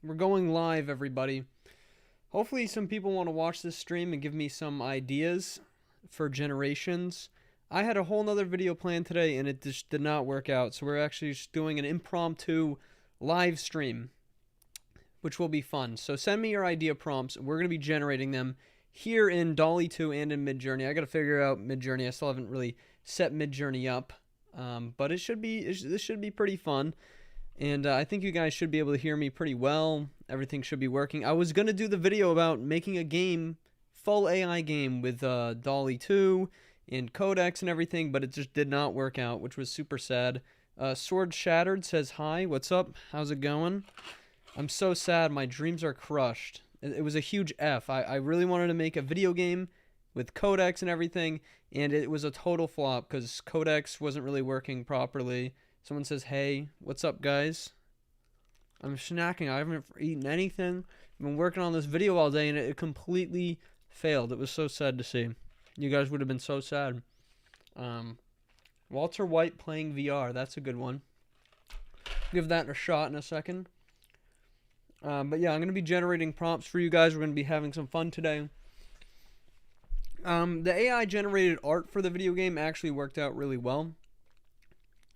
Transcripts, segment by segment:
We're going live, everybody. Hopefully some people want to watch this stream and give me some ideas for generations. I had a whole nother video planned today and it just did not work out. So we're actually just doing an impromptu live stream, which will be fun. So send me your idea prompts. We're going to be generating them here in DALL-E 2 and in Midjourney. I got to figure out Midjourney. I still haven't really set Midjourney up. But this should be pretty fun. And I think you guys should be able to hear me pretty well. Everything should be working. I was going to do the video about making a game, full AI game with DALL-E 2 and codecs and everything, but it just did not work out, which was super sad. Sword Shattered says, hi, what's up? How's it going? I'm so sad. My dreams are crushed. It was a huge F. I really wanted to make a video game with codecs and everything, and it was a total flop because codecs wasn't really working properly. Someone says, hey, what's up, guys? I'm snacking. I haven't eaten anything. I've been working on this video all day, and it completely failed. It was so sad to see. You guys would have been so sad. Walter White playing VR. That's a good one. Give that a shot in a second. But yeah, I'm going to be generating prompts for you guys. We're going to be having some fun today. The AI-generated art for the video game actually worked out really well.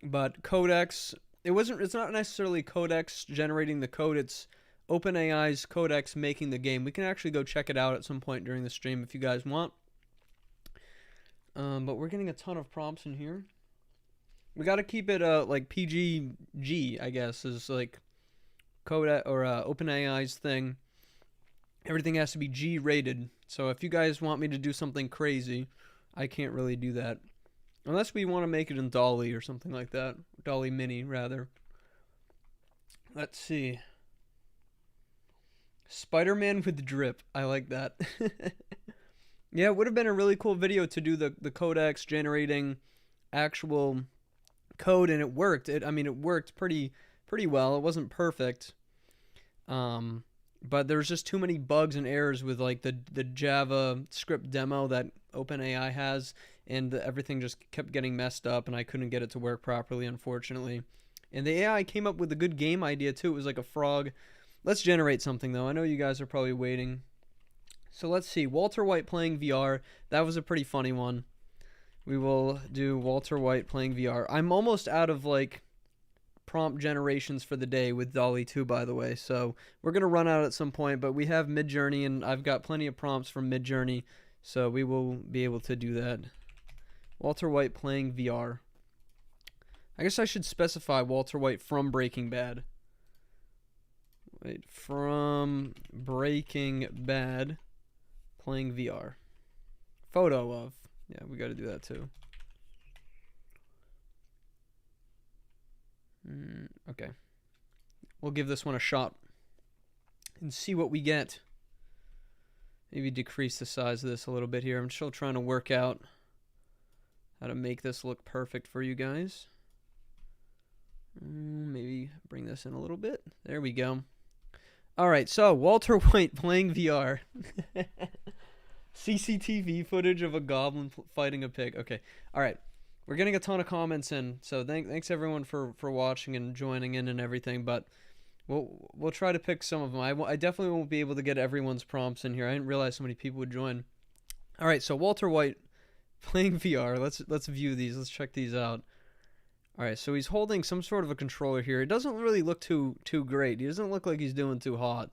But codecs, it's not necessarily codecs generating the code, it's OpenAI's codecs making the game. We can actually go check it out at some point during the stream if you guys want. But we're getting a ton of prompts in here. We got to keep it like PGG, I guess, is like code or OpenAI's thing. Everything has to be G rated. So if you guys want me to do something crazy, I can't really do that. Unless we want to make it in DALL-E or something like that. DALL-E Mini, rather. Let's see. Spider-Man with drip. I like that. Yeah, it would have been a really cool video to do the codecs generating actual code, and it worked. It worked pretty well. It wasn't perfect. But there's just too many bugs and errors with like the Java script demo that OpenAI has, and everything just kept getting messed up, and I couldn't get it to work properly, unfortunately. And the AI came up with a good game idea too. It was like a frog. Let's generate something though. I know you guys are probably waiting. So let's see. Walter White playing VR. That was a pretty funny one. We will do Walter White playing VR. I'm almost out of like prompt generations for the day with DALL-E 2, by the way, so we're gonna run out at some point, but we have Midjourney, and I've got plenty of prompts from Midjourney, so we will be able to do that. Walter White playing VR. I guess I should specify Walter White from Breaking Bad. Wait, from Breaking Bad playing VR. Photo of. Yeah, we gotta do that too. Okay. We'll give this one a shot and see what we get. Maybe decrease the size of this a little bit here. I'm still trying to work out how to make this look perfect for you guys. Maybe bring this in a little bit. There we go. Alright, so Walter White playing VR. CCTV footage of a goblin fighting a pig. Okay, alright. We're getting a ton of comments in, so thanks everyone for watching and joining in and everything, but we'll try to pick some of them. I definitely won't be able to get everyone's prompts in here. I didn't realize so many people would join. Alright, so Walter White playing VR. Let's view these. Let's check these out. Alright, so he's holding some sort of a controller here. It doesn't really look too great. He doesn't look like he's doing too hot.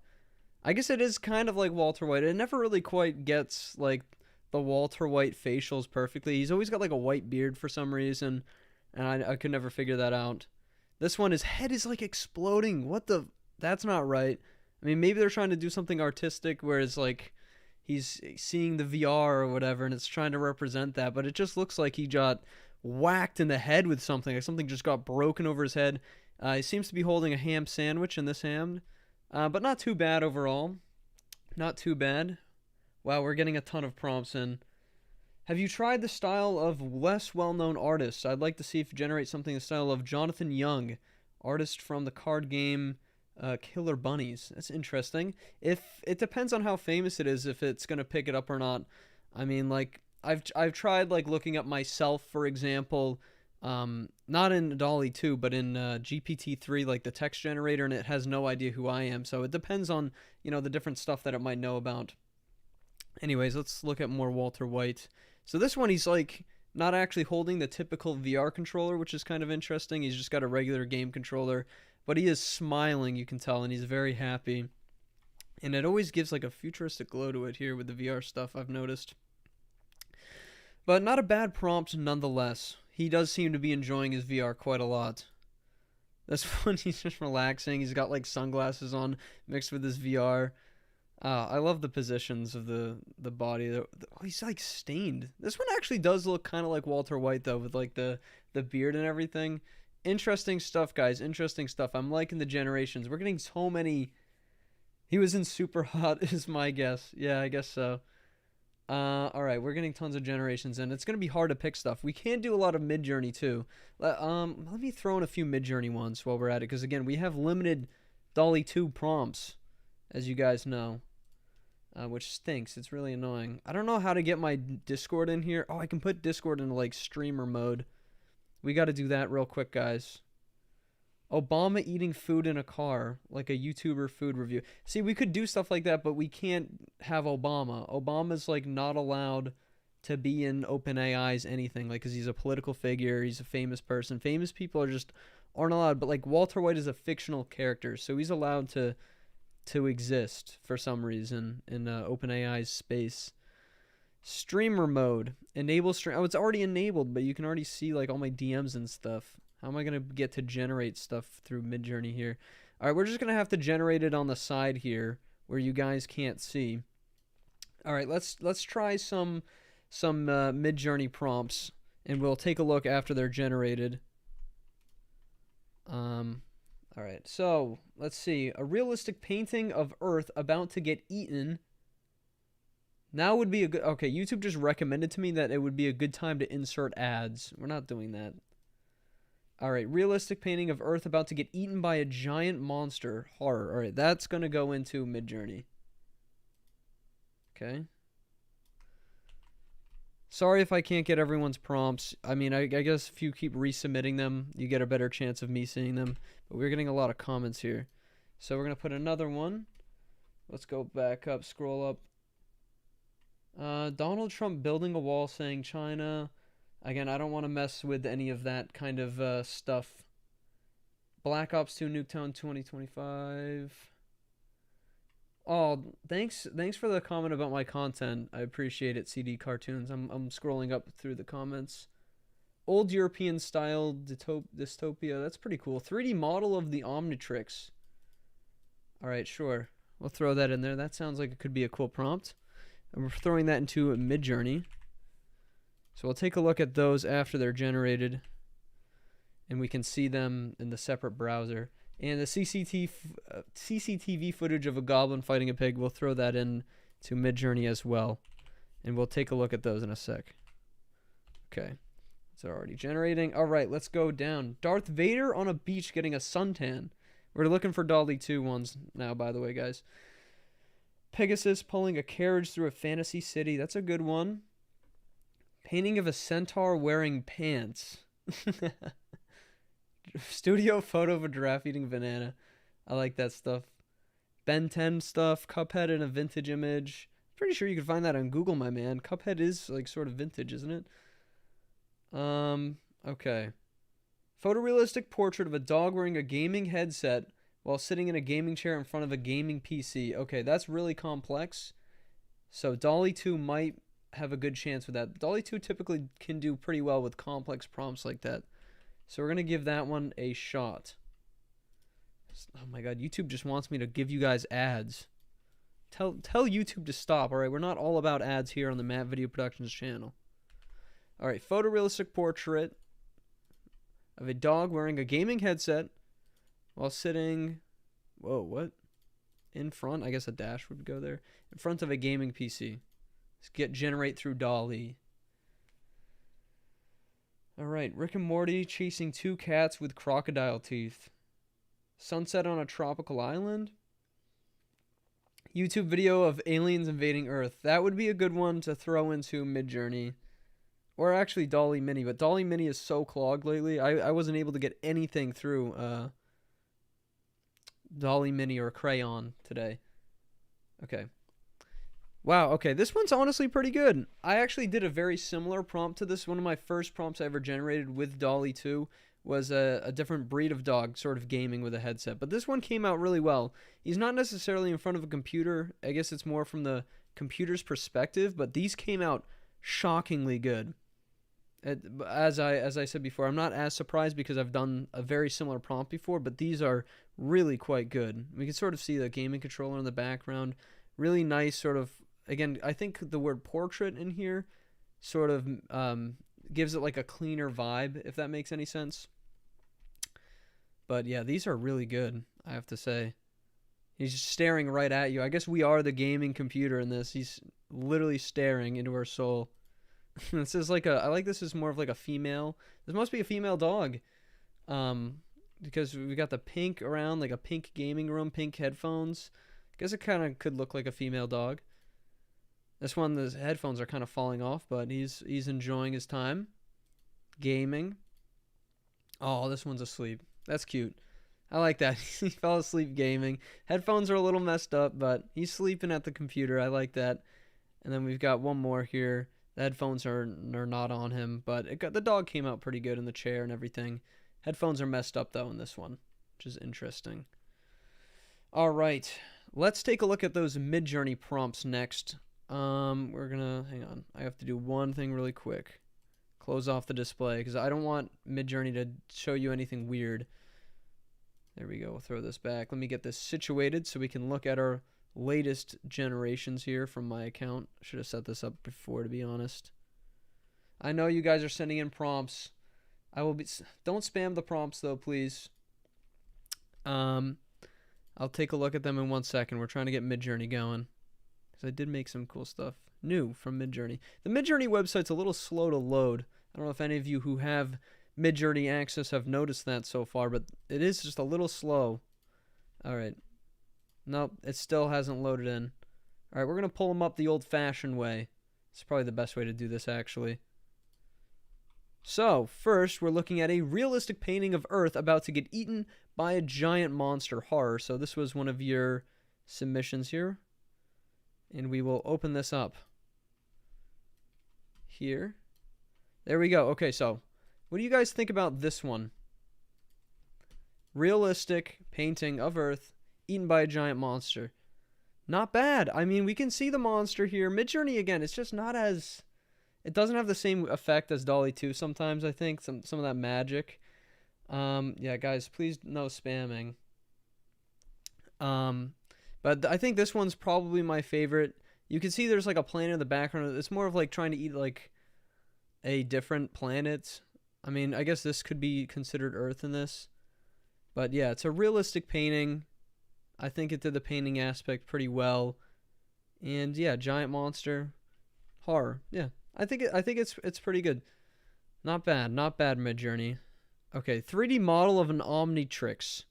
I guess it is kind of like Walter White. It never really quite gets like the Walter White facials perfectly. He's always got like a white beard for some reason, and I could never figure that out. This one, his head is like exploding. What the? That's not right. I mean, maybe they're trying to do something artistic where it's like he's seeing the VR or whatever, and it's trying to represent that, but it just looks like he got whacked in the head with something. Like something just got broken over his head. He seems to be holding a ham sandwich in this hand, but not too bad overall. Not too bad. Wow, we're getting a ton of prompts in. Have you tried the style of less well-known artists? I'd like to see if you generate something in the style of Jonathan Young, artist from the card game Killer Bunnies. That's interesting. If it depends on how famous it is, if it's gonna pick it up or not. I mean, like I've tried like looking up myself, for example, Not in DALL-E 2, but in GPT-3, like the text generator, and it has no idea who I am. So it depends on, the different stuff that it might know about. Anyways, let's look at more Walter White. So this one, he's like not actually holding the typical VR controller, which is kind of interesting. He's just got a regular game controller, but he is smiling, you can tell, and he's very happy. And it always gives like a futuristic glow to it here with the VR stuff, I've noticed. But not a bad prompt nonetheless. He does seem to be enjoying his VR quite a lot. That's when he's just relaxing. He's got like sunglasses on mixed with his VR. I love the positions of the body. Oh, he's like stained. This one actually does look kind of like Walter White though, with like the beard and everything. Interesting stuff, guys. Interesting stuff. I'm liking the generations. We're getting so many. He was in Super Hot is my guess. Yeah, I guess so. All right, we're getting tons of generations in. It's gonna be hard to pick stuff. We can do a lot of Midjourney too. Let me throw in a few Midjourney ones while we're at it, because again, we have limited DALL-E 2 prompts, as you guys know, which stinks. It's really annoying. I don't know how to get my Discord in here. Oh, I can put Discord into like streamer mode. We got to do that real quick, guys. Obama eating food in a car, like a YouTuber food review. See, we could do stuff like that, but we can't have Obama. Obama's like not allowed to be in OpenAI's anything, like, because he's a political figure, he's a famous person. Famous people aren't allowed, but like Walter White is a fictional character, so he's allowed to exist for some reason in OpenAI's space. Streamer mode, enable stream. Oh, it's already enabled, but you can already see like all my DMs and stuff. How am I going to get to generate stuff through Midjourney here? All right, we're just going to have to generate it on the side here where you guys can't see. All right, let's try some Midjourney prompts, and we'll take a look after they're generated. All right, so let's see. A realistic painting of Earth about to get eaten. Now would be a good... Okay, YouTube just recommended to me that it would be a good time to insert ads. We're not doing that. All right, realistic painting of Earth about to get eaten by a giant monster. Horror. All right, that's going to go into Midjourney. Okay. Sorry if I can't get everyone's prompts. I mean, I guess if you keep resubmitting them, you get a better chance of me seeing them. But we're getting a lot of comments here. So we're going to put another one. Let's go back up, scroll up. Donald Trump building a wall saying China... Again, I don't want to mess with any of that kind of stuff. Black Ops 2 Nuketown 2025. Oh, thanks for the comment about my content. I appreciate it, CD Cartoons. I'm scrolling up through the comments. Old European style dystopia. That's pretty cool. 3D model of the Omnitrix. All right, sure. We'll throw that in there. That sounds like it could be a cool prompt. And we're throwing that into Midjourney. So we'll take a look at those after they're generated, and we can see them in the separate browser. And the CCTV footage of a goblin fighting a pig, we'll throw that in to Midjourney as well, and we'll take a look at those in a sec. Okay, it's already generating. All right, let's go down. Darth Vader on a beach getting a suntan. We're looking for DALL-E 2 ones now, by the way, guys. Pegasus pulling a carriage through a fantasy city. That's a good one. Painting of a centaur wearing pants. Studio photo of a giraffe eating a banana. I like that stuff. Ben 10 stuff. Cuphead in a vintage image. Pretty sure you can find that on Google, my man. Cuphead is like sort of vintage, isn't it? Okay. Photorealistic portrait of a dog wearing a gaming headset while sitting in a gaming chair in front of a gaming PC. Okay, that's really complex. So DALL-E 2 might have a good chance with that. DALL-E 2 typically can do pretty well with complex prompts like that. So we're going to give that one a shot. Oh my god, YouTube just wants me to give you guys ads. Tell YouTube to stop, alright? We're not all about ads here on the Matt Video Productions channel. Alright, photorealistic portrait of a dog wearing a gaming headset while sitting... Whoa, what? In front? I guess a dash would go there. In front of a gaming PC. Generate through DALL-E. Alright, Rick and Morty chasing two cats with crocodile teeth. Sunset on a tropical island. YouTube video of aliens invading Earth. That would be a good one to throw into Midjourney. or actually DALL-E Mini, but DALL-E Mini is so clogged lately. I wasn't able to get anything through DALL-E Mini or Crayon today. Okay. Wow, okay, this one's honestly pretty good. I actually did a very similar prompt to this. One of my first prompts I ever generated with DALL-E 2 was a different breed of dog, sort of gaming with a headset. But this one came out really well. He's not necessarily in front of a computer. I guess it's more from the computer's perspective, but these came out shockingly good. As I said before, I'm not as surprised because I've done a very similar prompt before, but these are really quite good. We can sort of see the gaming controller in the background. Really nice sort of, again, I think the word portrait in here sort of gives it like a cleaner vibe, if that makes any sense. But yeah, these are really good, I have to say. He's just staring right at you. I guess we are the gaming computer in this. He's literally staring into our soul. This is like I like this as more of like a female. This must be a female dog. Because we got the pink around, like a pink gaming room, pink headphones. I guess it kind of could look like a female dog. This one, the headphones are kind of falling off, but he's enjoying his time. Gaming. Oh, this one's asleep. That's cute. I like that. He fell asleep gaming. Headphones are a little messed up, but he's sleeping at the computer. I like that. And then we've got one more here. The headphones are not on him, but the dog came out pretty good in the chair and everything. Headphones are messed up, though, in this one, which is interesting. All right. Let's take a look at those Midjourney prompts next. We're going to... Hang on. I have to do one thing really quick. Close off the display, because I don't want Midjourney to show you anything weird. There we go. We'll throw this back. Let me get this situated so we can look at our latest generations here from my account. Should have set this up before, to be honest. I know you guys are sending in prompts. Don't spam the prompts, though, please. I'll take a look at them in 1 second. We're trying to get Midjourney going, because I did make some cool stuff new from Midjourney. The Midjourney website's a little slow to load. I don't know if any of you who have Midjourney access have noticed that so far, but it is just a little slow. All right. Nope, it still hasn't loaded in. All right, we're going to pull them up the old-fashioned way. It's probably the best way to do this, actually. So, first, we're looking at a realistic painting of Earth about to get eaten by a giant monster horror. So this was one of your submissions here. And we will open this up here. There we go. Okay, so what do you guys think about this one? Realistic painting of Earth eaten by a giant monster. Not bad. I mean, we can see the monster here. Midjourney, again, it's just not as... It doesn't have the same effect as DALL-E 2 sometimes, I think. Some of that magic. Yeah, guys, please no spamming. But I think this one's probably my favorite. You can see there's like a planet in the background. It's more of like trying to eat like a different planet. I mean, I guess this could be considered Earth in this. But yeah, it's a realistic painting. I think it did the painting aspect pretty well. And yeah, giant monster. Horror. Yeah. I think it's pretty good. Not bad. Not bad, Midjourney. Okay, 3D model of an Omnitrix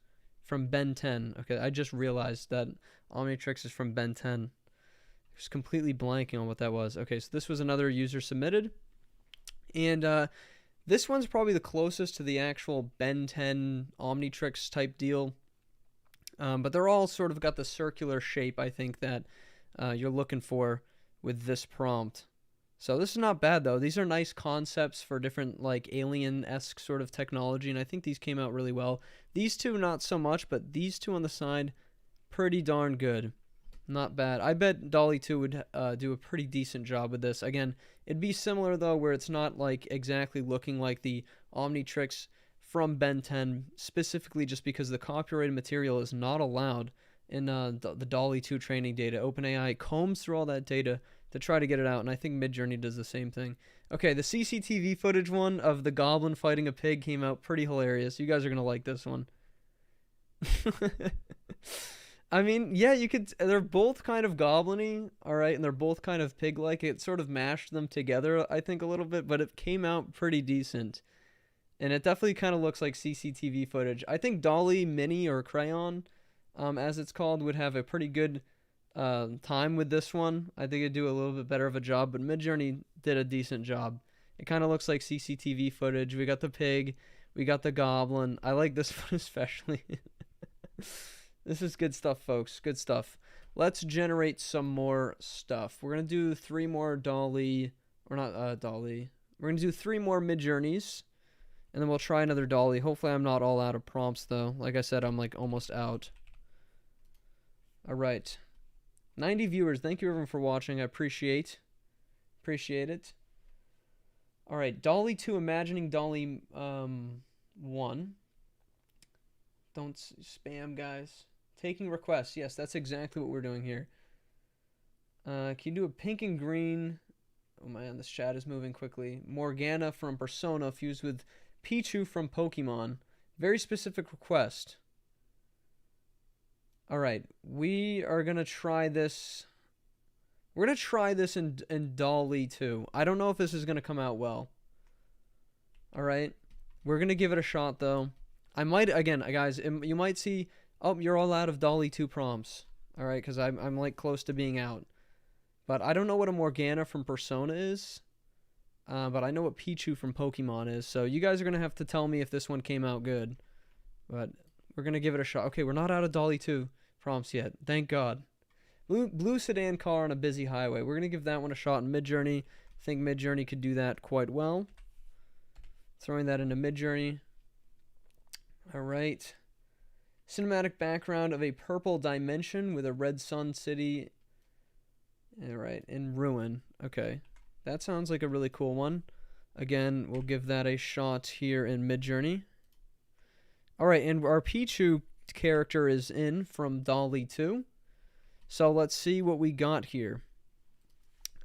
from Ben 10. Okay, I just realized that Omnitrix is from Ben 10. I was completely blanking on what that was. Okay, so this was another user submitted. And this one's probably the closest to the actual Ben 10 Omnitrix type deal. But they're all sort of got the circular shape, I think, that you're looking for with this prompt. So this is not bad, though. These are nice concepts for different, like, alien-esque sort of technology, and I think these came out really well. These two, not so much, but these two on the side, pretty darn good. Not bad. I bet DALL-E 2 would do a pretty decent job with this. Again, it'd be similar, though, where it's not, like, exactly looking like the Omnitrix from Ben 10, specifically just because the copyrighted material is not allowed in the DALL-E 2 training data. OpenAI combs through all that data to try to get it out, and I think Midjourney does the same thing. Okay, the CCTV footage one of the goblin fighting a pig came out pretty hilarious. You guys are going to like this one. I mean, yeah, you could... They're both kind of goblin-y, all right, and they're both kind of pig-like. It sort of mashed them together, I think, a little bit, but it came out pretty decent. And it definitely kind of looks like CCTV footage. I think DALL-E Mini or Crayon, as it's called, would have a pretty good... time with this one. I think it'd do a little bit better of a job, but Midjourney did a decent job. It kind of looks like CCTV footage. We got the pig. We got the goblin. I like this one especially. This is good stuff, folks. Good stuff. Let's generate some more stuff. We're going to do 3 more DALL-E. Or not DALL-E. We're going to do 3 more Midjourneys. And then we'll try another DALL-E. Hopefully I'm not all out of prompts, though. Like I said, I'm like almost out. All right. 90 viewers. Thank you everyone for watching. I appreciate it. All right. DALL-E 2, Imagining DALL-E 1. Don't spam, guys. Taking requests. Yes, that's exactly what we're doing here. Can you do a pink and green? Oh man, this chat is moving quickly. Morgana from Persona fused with Pichu from Pokemon. Very specific request. Alright, we are going to try this. We're going to try this in DALL-E 2. I don't know if this is going to come out well. Alright, we're going to give it a shot though. I might, again, guys, you might see, oh, you're all out of DALL-E 2 prompts. Alright, because I'm like close to being out. But I don't know what a Morgana from Persona is. But I know what Pichu from Pokemon is. So you guys are going to have to tell me if this one came out good. But we're going to give it a shot. Okay, we're not out of DALL-E 2 prompts yet. Thank God. Blue sedan car on a busy highway. We're going to give that one a shot in Midjourney. I think Midjourney could do that quite well. Throwing that into Midjourney. Alright. Cinematic background of a purple dimension with a red sun city. Alright, in ruin. Okay. That sounds like a really cool one. Again, we'll give that a shot here in Midjourney. Alright, and our Pichu character is in from DALL-E 2. So let's see what we got here.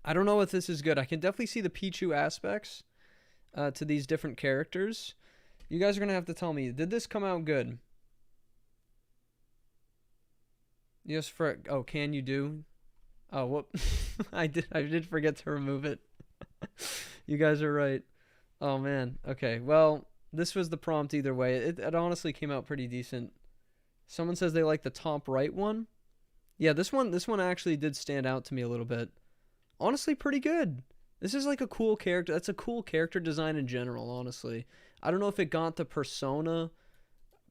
I don't know if this is good. I can definitely see the Pichu aspects to these different characters. You guys are going to have to tell me, did this come out good? Yes, for, oh, can you do? Oh, whoop. I did forget to remove it. You guys are right. Oh man. Okay. Well, this was the prompt either way. It honestly came out pretty decent. Someone says they like the top right one. Yeah, this one actually did stand out to me a little bit. Honestly, pretty good. This is like a cool character. That's a cool character design in general, honestly. I don't know if it got the Persona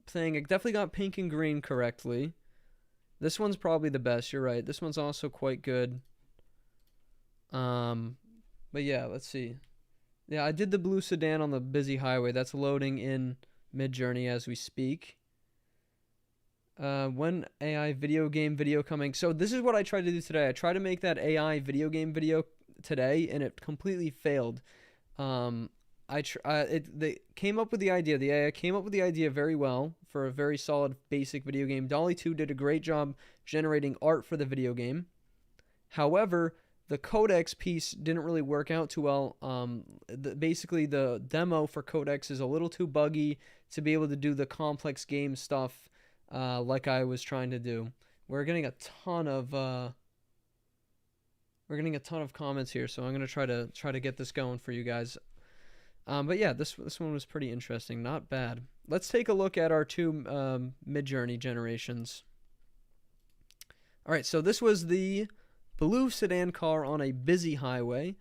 thing. It definitely got pink and green correctly. This one's probably the best. You're right. This one's also quite good. But yeah, let's see. Yeah, I did the blue sedan on the busy highway. That's loading in Midjourney as we speak. When AI video coming. So this is what I tried to do today. I tried to make that AI video game video today, and it completely failed. They came up with the idea. The AI came up with the idea very well for a very solid basic video game. DALL-E 2 did a great job generating art for the video game. However, the codex piece didn't really work out too well. Basically, the demo for codex is a little too buggy to be able to do the complex game stuff like I was trying to do. We're getting a ton of comments here, so I'm gonna try to get this going for you guys. But yeah, this one was pretty interesting. Not bad. Let's take a look at our 2 Midjourney generations. All right, so this was the blue sedan car on a busy highway.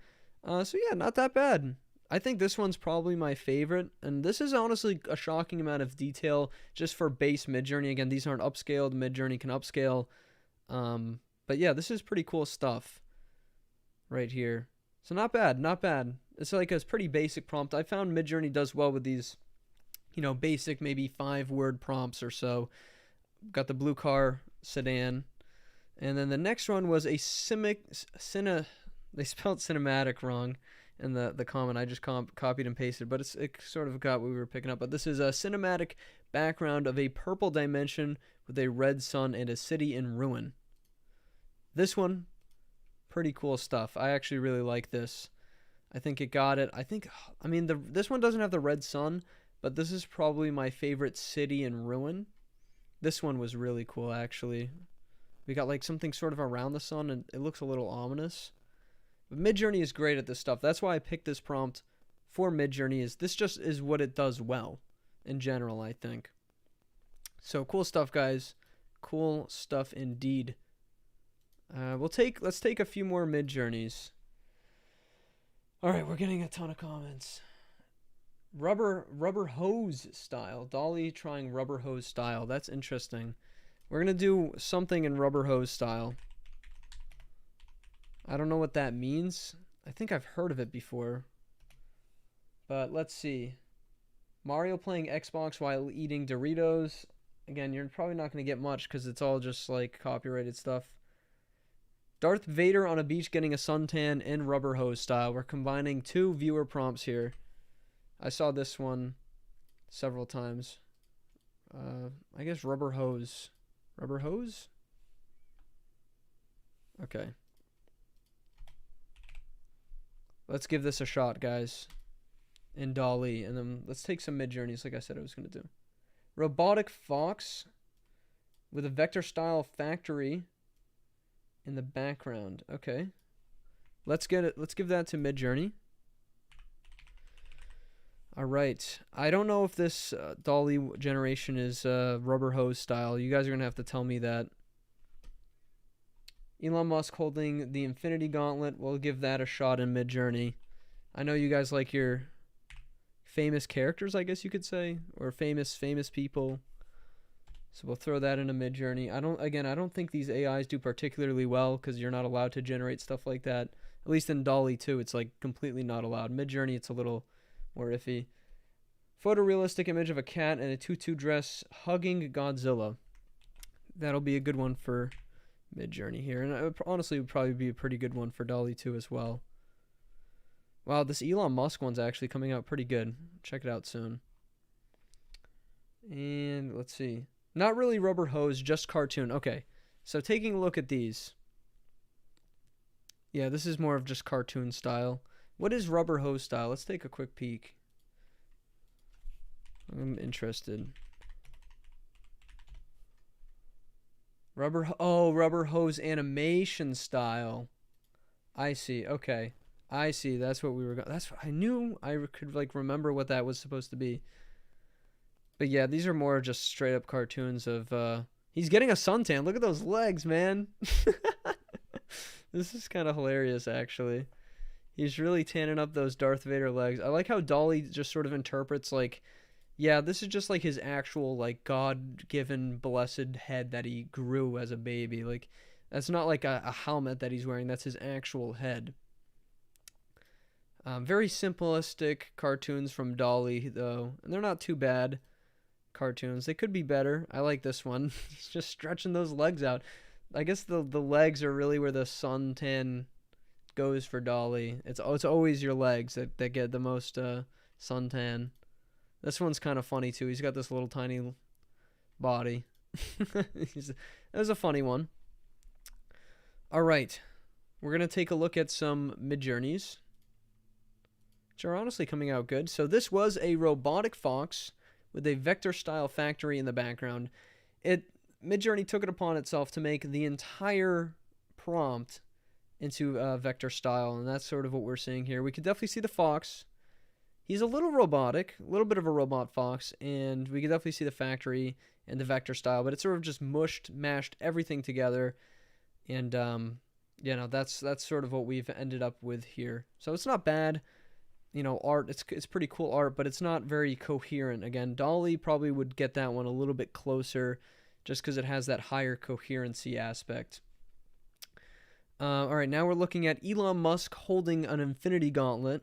So yeah, not that bad. I think this one's probably my favorite, and this is honestly a shocking amount of detail just for base Midjourney. Again, these aren't upscaled. Midjourney can upscale. But yeah, this is pretty cool stuff right here. So not bad, not bad. It's like a pretty basic prompt. I found Midjourney does well with these, you know, basic maybe 5-word prompts or so. Got the blue car sedan. And then the next one was a they spelled cinematic wrong in the comment. I just copied and pasted, but it sort of got what we were picking up. But this is a cinematic background of a purple dimension with a red sun and a city in ruin. This one, pretty cool stuff. I actually really like this. I think it got it. This one doesn't have the red sun, but this is probably my favorite city in ruin. This one was really cool, actually. We got like something sort of around the sun, and it looks a little ominous. But Midjourney is great at this stuff. That's why I picked this prompt for Midjourney. This just is what it does well in general, I think. So cool stuff, guys. Cool stuff indeed. Let's take a few more Midjourneys. All right, we're getting a ton of comments. Rubber hose style. DALL-E trying rubber hose style. That's interesting. We're gonna do something in rubber hose style. I don't know what that means. I think I've heard of it before. But let's see. Mario playing Xbox while eating Doritos. Again, you're probably not going to get much because it's all just like copyrighted stuff. Darth Vader on a beach getting a suntan in rubber hose style. We're combining two viewer prompts here. I saw this one several times. I guess rubber hose. Rubber hose? Okay. Let's give this a shot, guys. In DALL-E. And then let's take some Midjourneys like I said I was going to do. Robotic fox with a vector style factory in the background. Okay. Let's get it. Let's give that to Midjourney. All right. I don't know if this DALL-E generation is rubber hose style. You guys are going to have to tell me that. Elon Musk holding the Infinity Gauntlet. We'll give that a shot in Midjourney. I know you guys like your famous characters, I guess you could say, or famous people. So we'll throw that into Midjourney. I don't think these AIs do particularly well because you're not allowed to generate stuff like that. At least in DALL-E 2, it's like completely not allowed. Midjourney, it's a little more iffy. Photorealistic image of a cat in a tutu dress hugging Godzilla. That'll be a good one for Midjourney here, and it honestly would probably be a pretty good one for DALL-E 2 as well. Wow, this Elon Musk one's actually coming out pretty good. Check it out soon. And let's see. Not really rubber hose, just cartoon. Okay, so taking a look at these. Yeah, this is more of just cartoon style. What is rubber hose style? Let's take a quick peek. I'm interested. Rubber hose animation style. I see. Okay. I see. That's what we were going. That's what I knew. I could like remember what that was supposed to be. But yeah, these are more just straight up cartoons of he's getting a suntan. Look at those legs, man. This is kind of hilarious actually. He's really tanning up those Darth Vader legs. I like how DALL-E just sort of interprets like, yeah, this is just like his actual like God-given blessed head that he grew as a baby. Like that's not like a helmet that he's wearing. That's his actual head. Very simplistic cartoons from DALL-E though, and they're not too bad cartoons. They could be better. I like this one. He's just stretching those legs out. I guess the legs are really where the suntan goes for DALL-E. It's always your legs that get the most suntan. This one's kind of funny too. He's got this little tiny body. That was a funny one. All right, we're gonna take a look at some Midjourneys, which are honestly coming out good. So this was a robotic fox with a vector style factory in the background. Midjourney took it upon itself to make the entire prompt into vector style, and that's sort of what we're seeing here. We can definitely see the fox. He's a little robotic, a little bit of a robot fox, and we can definitely see the factory and the vector style, but it's sort of just mashed everything together, and you know, that's sort of what we've ended up with here. So it's not bad, you know, art. It's pretty cool art, but it's not very coherent. Again, DALL-E probably would get that one a little bit closer, just because it has that higher coherency aspect. All right, now we're looking at Elon Musk holding an Infinity Gauntlet.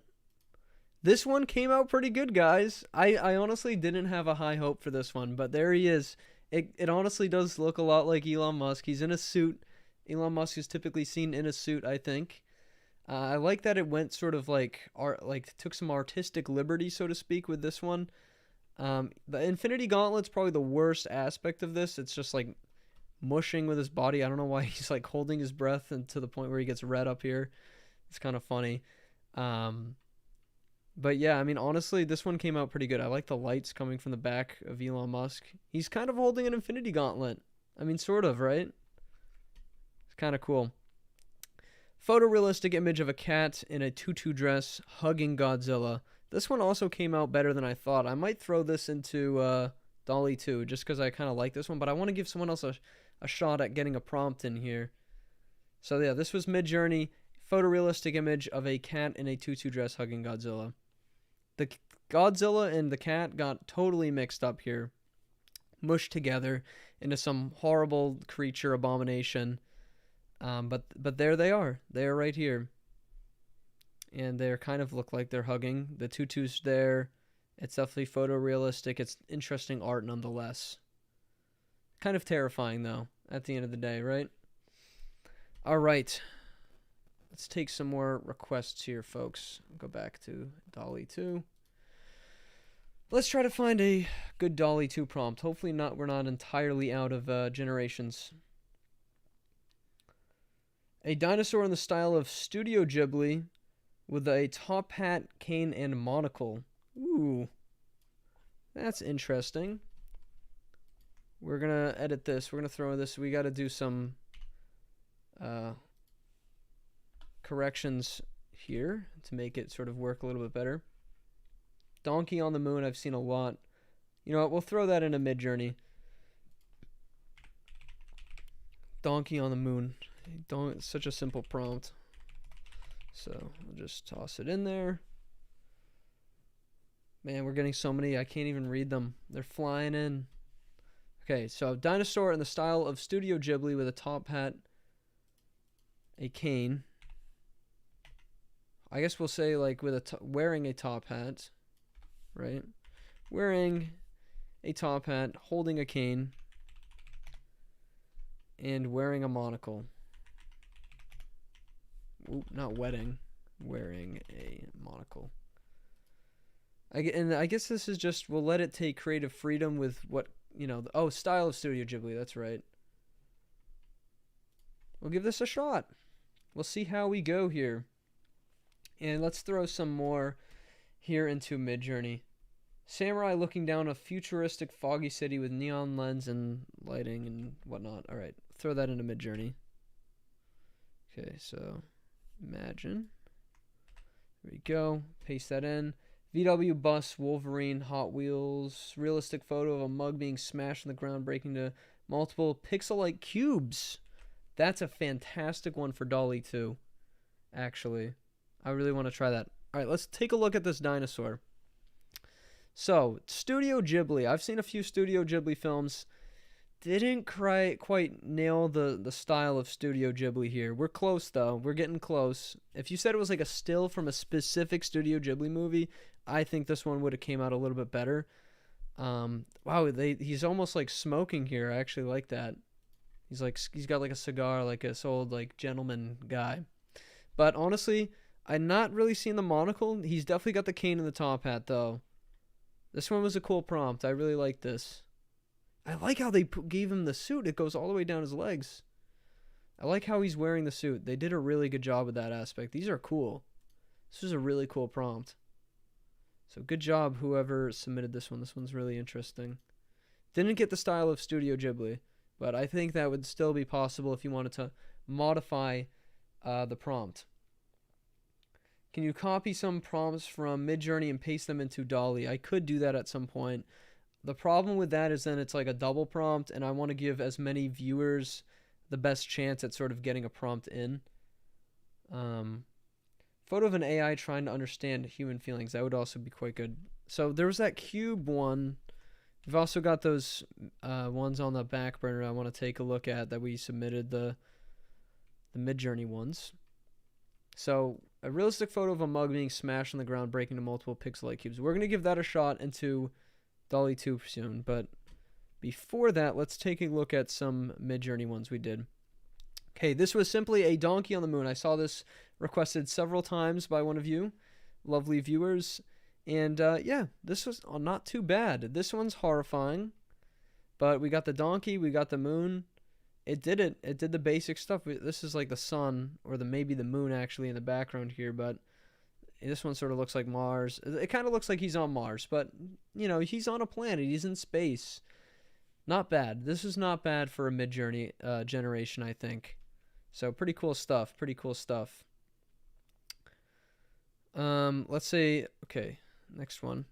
This one came out pretty good, guys. I honestly didn't have a high hope for this one, but there he is. It honestly does look a lot like Elon Musk. He's in a suit. Elon Musk is typically seen in a suit, I think. I like that it went sort of like took some artistic liberty, so to speak, with this one. The Infinity Gauntlet's probably the worst aspect of this. It's just like mushing with his body. I don't know why he's like holding his breath and to the point where he gets red up here. It's kind of funny. But yeah, I mean, honestly, this one came out pretty good. I like the lights coming from the back of Elon Musk. He's kind of holding an Infinity Gauntlet. I mean, sort of, right? It's kind of cool. Photorealistic image of a cat in a tutu dress hugging Godzilla. This one also came out better than I thought. I might throw this into DALL-E 2 just because I kind of like this one, but I want to give someone else a shot at getting a prompt in here. So yeah, this was Midjourney. photorealistic image of a cat in a tutu dress hugging Godzilla. The Godzilla and the cat got totally mixed up here, mushed together into some horrible creature abomination. But there they are. They are right here. And they kind of look like they're hugging. The tutu's there. It's definitely photorealistic. It's interesting art nonetheless. Kind of terrifying, though, at the end of the day, right? All right. Let's take some more requests here, folks. Go back to DALL-E 2. Let's try to find a good DALL-E 2 prompt. Hopefully we're not entirely out of generations. A dinosaur in the style of Studio Ghibli with a top hat, cane, and monocle. Ooh. That's interesting. We're going to edit this. We're going to throw this. We got to do some corrections here to make it sort of work a little bit better. Donkey on the moon, I've seen a lot. You know what? We'll throw that into Midjourney. Donkey on the moon. It's such a simple prompt. So we'll just toss it in there. Man, we're getting so many, I can't even read them. They're flying in. Okay, so dinosaur in the style of Studio Ghibli with a top hat, a cane. I guess we'll say like with wearing a top hat, right? Wearing a top hat, holding a cane, and wearing a monocle. Ooh, not wedding, wearing a monocle. And I guess this is just, we'll let it take creative freedom with what, you know, style of Studio Ghibli, that's right. We'll give this a shot. We'll see how we go here. And let's throw some more here into Midjourney. Samurai looking down a futuristic foggy city with neon lens and lighting and whatnot. All right, throw that into Midjourney. Okay, so imagine. There we go. Paste that in. VW bus, Wolverine, Hot Wheels, realistic photo of a mug being smashed on the ground, breaking to multiple pixel-like cubes. That's a fantastic one for DALL-E 2, actually. I really want to try that. All right, let's take a look at this dinosaur. So, Studio Ghibli. I've seen a few Studio Ghibli films. Didn't quite nail the style of Studio Ghibli here. We're close, though. We're getting close. If you said it was like a still from a specific Studio Ghibli movie, I think this one would have came out a little bit better. Wow, he's almost like smoking here. I actually like that. He's got like a cigar, like this old like gentleman guy. But honestly, I'm not really seeing the monocle. He's definitely got the cane and the top hat, though. This one was a cool prompt. I really like this. I like how they gave him the suit. It goes all the way down his legs. I like how he's wearing the suit. They did a really good job with that aspect. These are cool. This was a really cool prompt. So good job, whoever submitted this one. This one's really interesting. Didn't get the style of Studio Ghibli, but I think that would still be possible if you wanted to modify the prompt. Can you copy some prompts from Midjourney and paste them into DALL-E? I could do that at some point. The problem with that is then it's like a double prompt, and I want to give as many viewers the best chance at sort of getting a prompt in. Photo of an AI trying to understand human feelings. That would also be quite good. So there was that cube one. We've also got those ones on the back burner I want to take a look at that we submitted, the Midjourney ones. So a realistic photo of a mug being smashed on the ground, breaking to multiple pixel-like cubes. We're going to give that a shot into DALL-E 2 soon, but before that, let's take a look at some Midjourney ones we did. Okay, this was simply a donkey on the moon. I saw this requested several times by one of you, lovely viewers, and yeah, this was not too bad. This one's horrifying, but we got the donkey, we got the moon. It did it. It did the basic stuff. This is like the sun, or maybe the moon actually in the background here, but this one sort of looks like Mars. It kind of looks like he's on Mars, but, you know, he's on a planet. He's in space. Not bad. This is not bad for a Midjourney generation, I think. So pretty cool stuff. Pretty cool stuff. Let's say, okay, next one.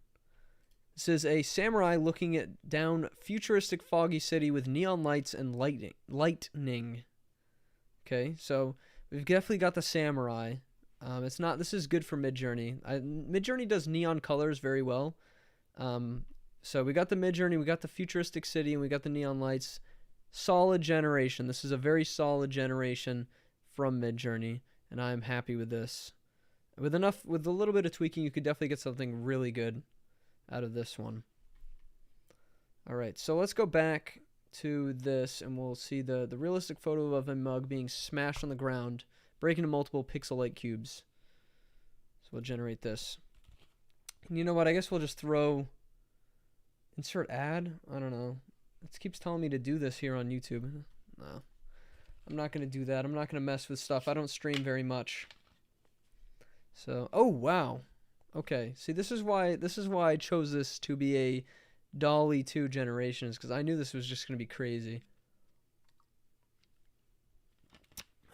This is a samurai looking down futuristic foggy city with neon lights and lightning. Okay, so We've definitely got the samurai. It's not. This is good for Midjourney. Midjourney does neon colors very well. So we got the Midjourney, we got the futuristic city, and we got the neon lights. Solid generation. This is a very solid generation from Midjourney, and I'm happy with this. With a little bit of tweaking, you could definitely get something really good out of this one. All right, so let's go back to this, and we'll see the realistic photo of a mug being smashed on the ground, breaking into multiple pixel-like cubes. So we'll generate this. And you know what? I guess we'll just throw insert ad. I don't know. It keeps telling me to do this here on YouTube. No, I'm not gonna do that. I'm not gonna mess with stuff. I don't stream very much. So, oh wow. Okay. See, this is why I chose this to be a DALL-E 2 generations, because I knew this was just gonna be crazy.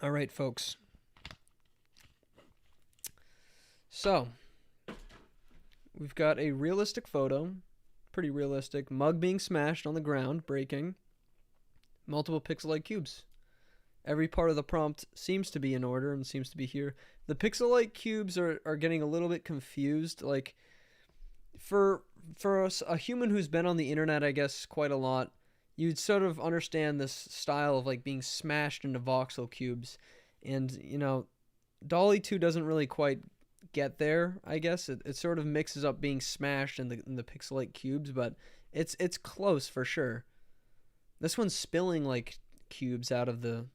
All right, folks. So, we've got a realistic photo, pretty realistic, mug being smashed on the ground, breaking, multiple pixel-like cubes. Every part of the prompt seems to be in order and seems to be here. The pixel-like cubes are getting a little bit confused. Like, for a human who's been on the internet, I guess, quite a lot, you'd sort of understand this style of, like, being smashed into voxel cubes. And, you know, DALL-E 2 doesn't really quite get there, I guess. It sort of mixes up being smashed in the pixel-like cubes, but it's close for sure. This one's spilling like cubes out of the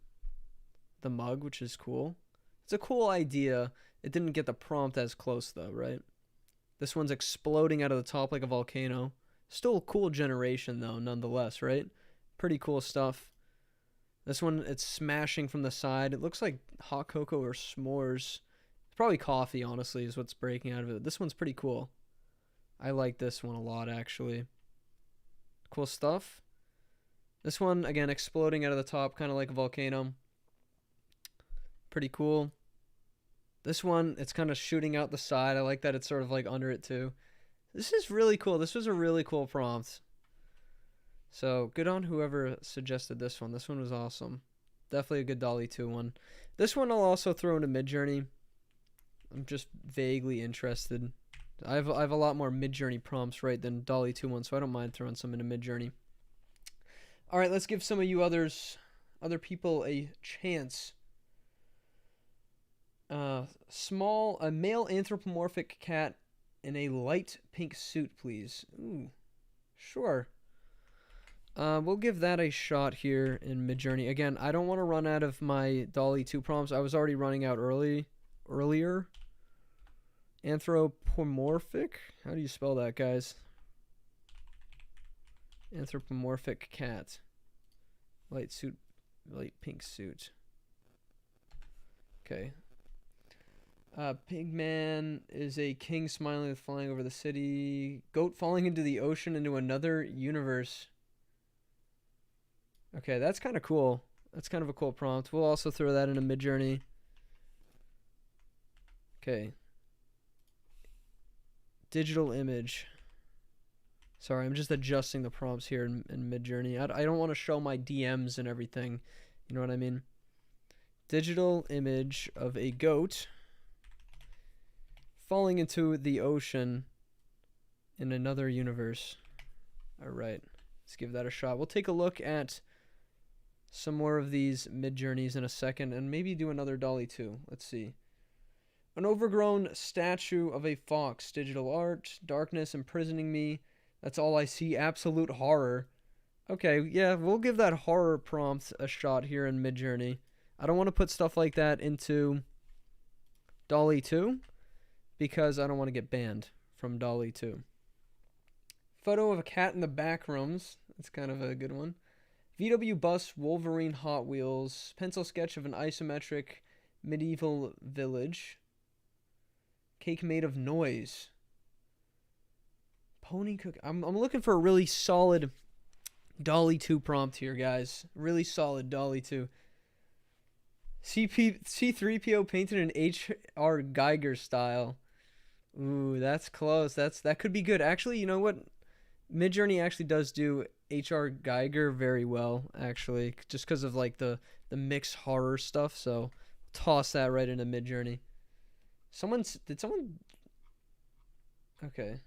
mug, which is cool. It's a cool idea. It didn't get the prompt as close though, right? This one's exploding out of the top like a volcano. Still a cool generation though, nonetheless, right? Pretty cool stuff. This one, it's smashing from the side. It looks like hot cocoa or s'mores. Probably coffee, honestly, is what's breaking out of it. This one's pretty cool. I like this one a lot, actually. Cool stuff. This one, again, exploding out of the top, kind of like a volcano. Pretty cool. This one, it's kind of shooting out the side. I like that it's sort of like under it, too. This is really cool. This was a really cool prompt. So, good on whoever suggested this one. This one was awesome. Definitely a good DALL-E 2 one. This one I'll also throw into Midjourney. I'm just vaguely interested. I have a lot more Midjourney prompts, right, than DALL-E 2 ones, so I don't mind throwing some into Midjourney. All right, let's give some of you other people a chance. A male anthropomorphic cat in a light pink suit, please. Ooh, sure. We'll give that a shot here in Midjourney. Again, I don't want to run out of my DALL-E 2 prompts. I was already running out earlier. Anthropomorphic? How do you spell that, guys? Anthropomorphic cat. Light pink suit. Okay. Pigman is a king smiling with flying over the city. Goat falling into the ocean into another universe. Okay, that's kind of cool. That's kind of a cool prompt. We'll also throw that into Midjourney. Okay. Digital image. Sorry, I'm just adjusting the prompts here in Midjourney. I don't want to show my DMs and everything. You know what I mean? Digital image of a goat falling into the ocean in another universe. All right. Let's give that a shot. We'll take a look at some more of these Midjourneys in a second and maybe do another DALL-E 2. Let's see. An overgrown statue of a fox. Digital art. Darkness imprisoning me. That's all I see. Absolute horror. Okay, yeah, we'll give that horror prompt a shot here in Midjourney. I don't want to put stuff like that into DALL-E 2 because I don't want to get banned from DALL-E 2. Photo of a cat in the back rooms. That's kind of a good one. VW bus, Wolverine Hot Wheels. Pencil sketch of an isometric medieval village. Cake made of noise. Pony cook. I'm looking for a really solid DALL-E 2 prompt here, guys. Really solid DALL-E 2. C3PO painted in H.R. Geiger style. Ooh, that's close. That could be good. Actually, you know what? Midjourney actually does do H.R. Geiger very well, actually, just because of like the mixed horror stuff. So toss that right into Midjourney. Did someone? Okay.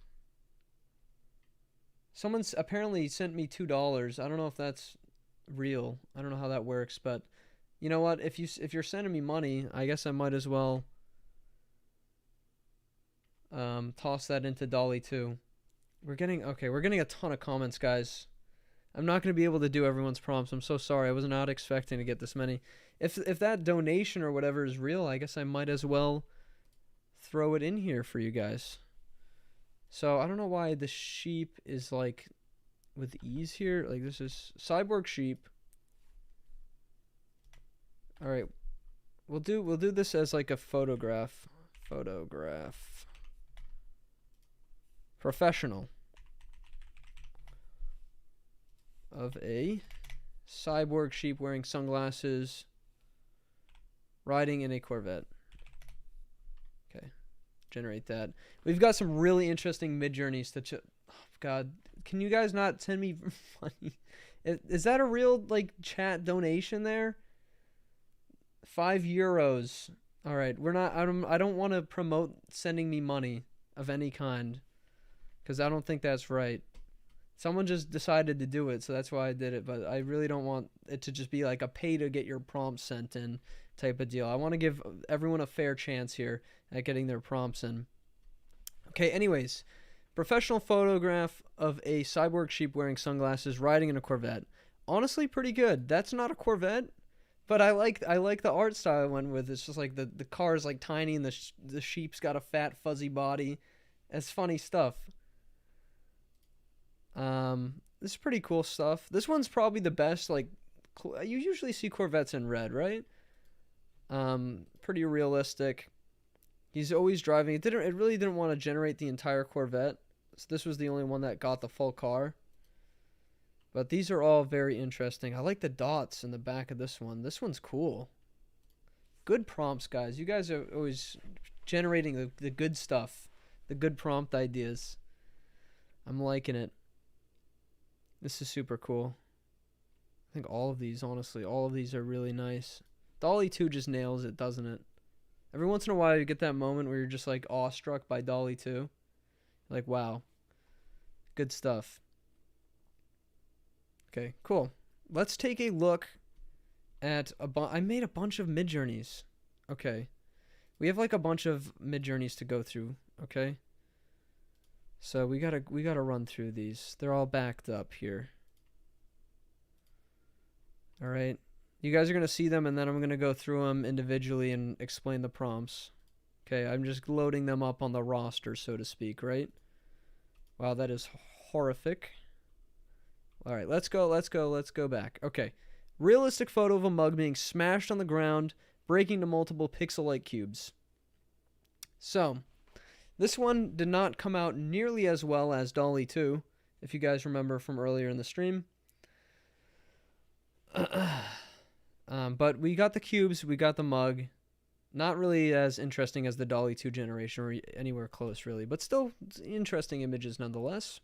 Someone's apparently sent me $2. I don't know if that's real. I don't know how that works, but you know what? If you're sending me money, I guess I might as well toss that into DALL-E too. We're getting a ton of comments, guys. I'm not going to be able to do everyone's prompts. I'm so sorry. I was not expecting to get this many. If that donation or whatever is real, I guess I might as well throw it in here for you guys. So I don't know why the sheep is like with ease here. Like this is cyborg sheep. All right, we'll do this as like a photograph. Professional of a cyborg sheep wearing sunglasses, riding in a Corvette. Okay, generate that. We've got some really interesting Midjourneys to oh God, can you guys not send me money? Is that a real like chat donation there? €5. All right, we're not. I don't want to promote sending me money of any kind, because I don't think that's right. Someone just decided to do it, so that's why I did it. But I really don't want it to just be like a pay to get your prompts sent in type of deal. I want to give everyone a fair chance here at getting their prompts in. Okay, anyways, professional photograph of a cyborg sheep wearing sunglasses riding in a Corvette. Honestly, pretty good. That's not a Corvette, but I like the art style I went with. It's just like the car is like tiny and the sheep's got a fat fuzzy body. It's funny stuff. This is pretty cool stuff. This one's probably the best. Like, you usually see Corvettes in red, right? Pretty realistic. He's always driving. It really didn't want to generate the entire Corvette. So this was the only one that got the full car. But these are all very interesting. I like the dots in the back of this one. This one's cool. Good prompts, guys. You guys are always generating the good stuff. The good prompt ideas. I'm liking it. This is super cool. I think all of these, honestly, all of these are really nice. DALL-E 2 just nails it, doesn't it? Every once in a while you get that moment where you're just like awestruck by DALL-E 2. Like, wow. Good stuff. Okay, cool. Let's take a look at I made a bunch of Midjourneys. Okay. We have like a bunch of Midjourneys to go through, okay? So we gotta run through these. They're all backed up here. All right, you guys are gonna see them, and then I'm gonna go through them individually and explain the prompts. Okay, I'm just loading them up on the roster, so to speak, right? Wow, that is horrific. All right, let's go back. Okay, realistic photo of a mug being smashed on the ground, breaking to multiple pixel-like cubes. So, this one did not come out nearly as well as DALL-E 2, if you guys remember from earlier in the stream. But we got the cubes, we got the mug. Not really as interesting as the DALL-E 2 generation, or anywhere close, really. But still interesting images nonetheless.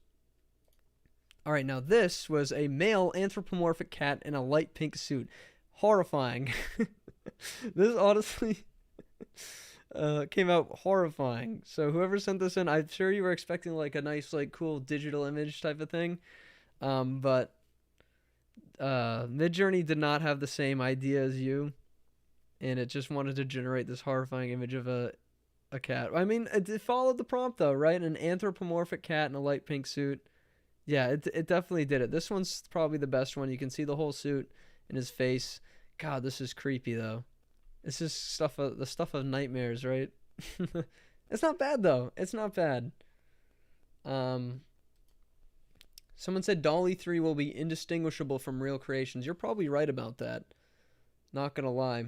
Alright, now this was a male anthropomorphic cat in a light pink suit. Horrifying. This honestly... came out horrifying. So whoever sent this in, I'm sure you were expecting like a nice, like cool digital image type of thing. But Midjourney did not have the same idea as you, and it just wanted to generate this horrifying image of a cat. I mean, it followed the prompt though, right? An anthropomorphic cat in a light pink suit. Yeah, it definitely did it. This one's probably the best one. You can see the whole suit in his face. God, this is creepy though. This is the stuff of nightmares, right? It's not bad though. It's not bad. Someone said DALL-E 3 will be indistinguishable from real creations. You're probably right about that. Not gonna lie.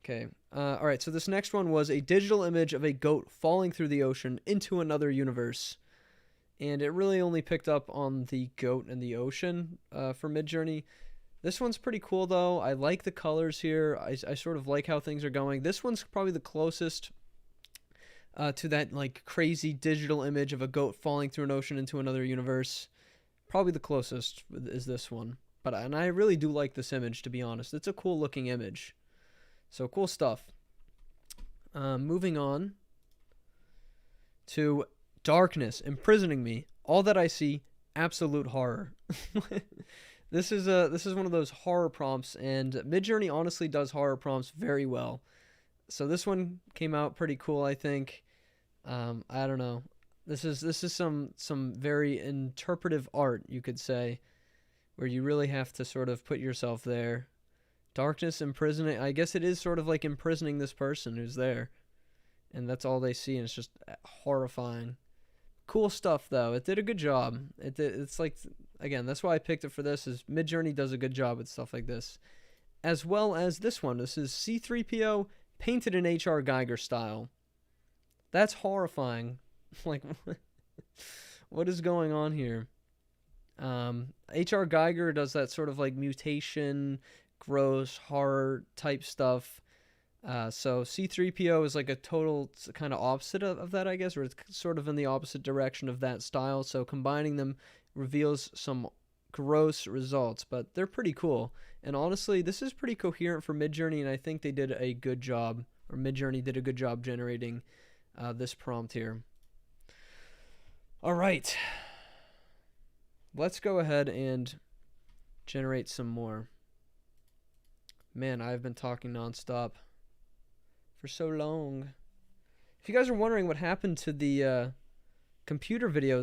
Okay. All right. So this next one was a digital image of a goat falling through the ocean into another universe, and it really only picked up on the goat and the ocean for Midjourney. This one's pretty cool, though. I like the colors here. I sort of like how things are going. This one's probably the closest to that like crazy digital image of a goat falling through an ocean into another universe. Probably the closest is this one. And I really do like this image, to be honest. It's a cool looking image. So cool stuff. Moving on to darkness imprisoning me. All that I see, absolute horror. This is one of those horror prompts, and Midjourney honestly does horror prompts very well. So this one came out pretty cool, I think. I don't know. This is some very interpretive art, you could say, where you really have to sort of put yourself there. Darkness imprisoning. I guess it is sort of like imprisoning this person who's there, and that's all they see, and it's just horrifying. Cool stuff though. It did a good job. It's like, again, that's why I picked it for this. Is Midjourney does a good job with stuff like this, as well as this one. This is C-3PO painted in H.R. Geiger style. That's horrifying. Like, what is going on here? H.R. Geiger does that sort of like mutation, gross horror type stuff. So C-3PO is like a total kind of opposite of that, I guess, or it's sort of in the opposite direction of that style. So combining them reveals some gross results, but they're pretty cool. And honestly, this is pretty coherent for Midjourney, and I think they did a good job, or Midjourney did a good job generating this prompt here. All right. Let's go ahead and generate some more. Man, I've been talking nonstop for so long. If you guys are wondering what happened to the computer video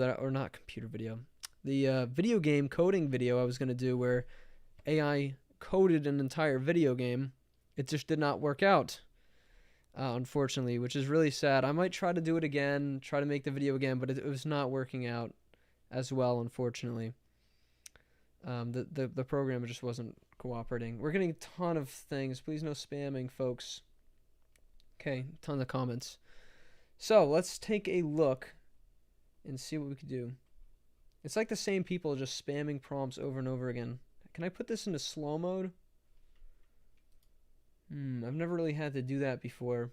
the video game coding video I was going to do where AI coded an entire video game, it just did not work out, unfortunately, which is really sad. I might try to do it again, try to make the video again, but it was not working out as well, unfortunately. The program just wasn't cooperating. We're getting a ton of things. Please no spamming, folks. Okay, ton of comments. So let's take a look and see what we can do. It's like the same people just spamming prompts over and over again. Can I put this into slow mode? I've never really had to do that before.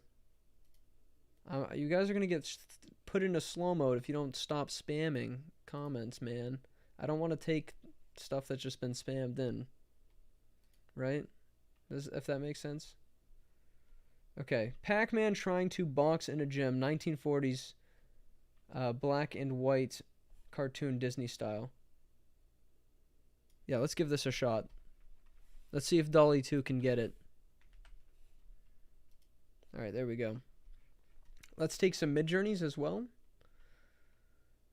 You guys are going to get put into slow mode if you don't stop spamming comments, man. I don't want to take stuff that's just been spammed in. Right? If that makes sense. Okay. Pac-Man trying to box in a gym. 1940s black and white cartoon Disney style. Yeah, let's give this a shot. Let's see if DALL-E 2 can get it. Alright, there we go. Let's take some Midjourneys as well.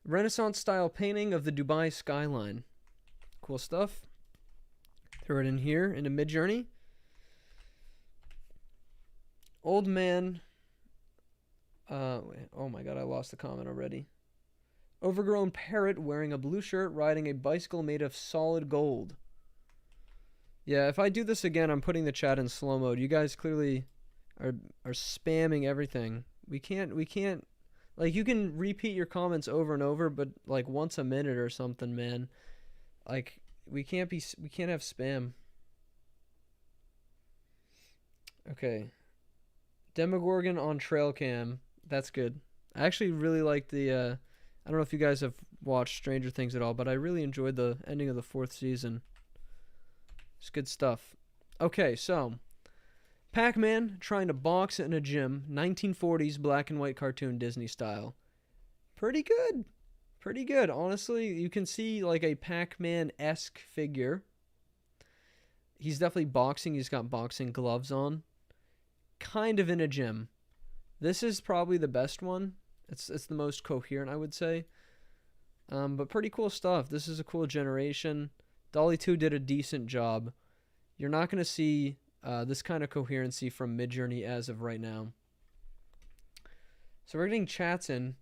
Renaissance style painting of the Dubai skyline. Cool stuff. Throw it in here into Midjourney. Old man. Oh my god, I lost the comment already. Overgrown parrot wearing a blue shirt riding a bicycle made of solid gold. Yeah, if I do this again, I'm putting the chat in slow mode. You guys clearly are spamming everything. We can't like, you can repeat your comments over and over, but like once a minute or something, man. Like, we can't have spam. Okay. Demogorgon on trail cam. That's good. I actually really like the I don't know if you guys have watched Stranger Things at all, but I really enjoyed the ending of the 4th season. It's good stuff. Okay, so Pac-Man trying to box in a gym, 1940s black and white cartoon Disney style. Pretty good. Pretty good. Honestly, you can see like a Pac-Man-esque figure. He's definitely boxing. He's got boxing gloves on. Kind of in a gym. This is probably the best one. It's the most coherent, I would say. But pretty cool stuff. This is a cool generation. DALL-E 2 did a decent job. You're not going to see this kind of coherency from Midjourney as of right now. So we're getting chats in.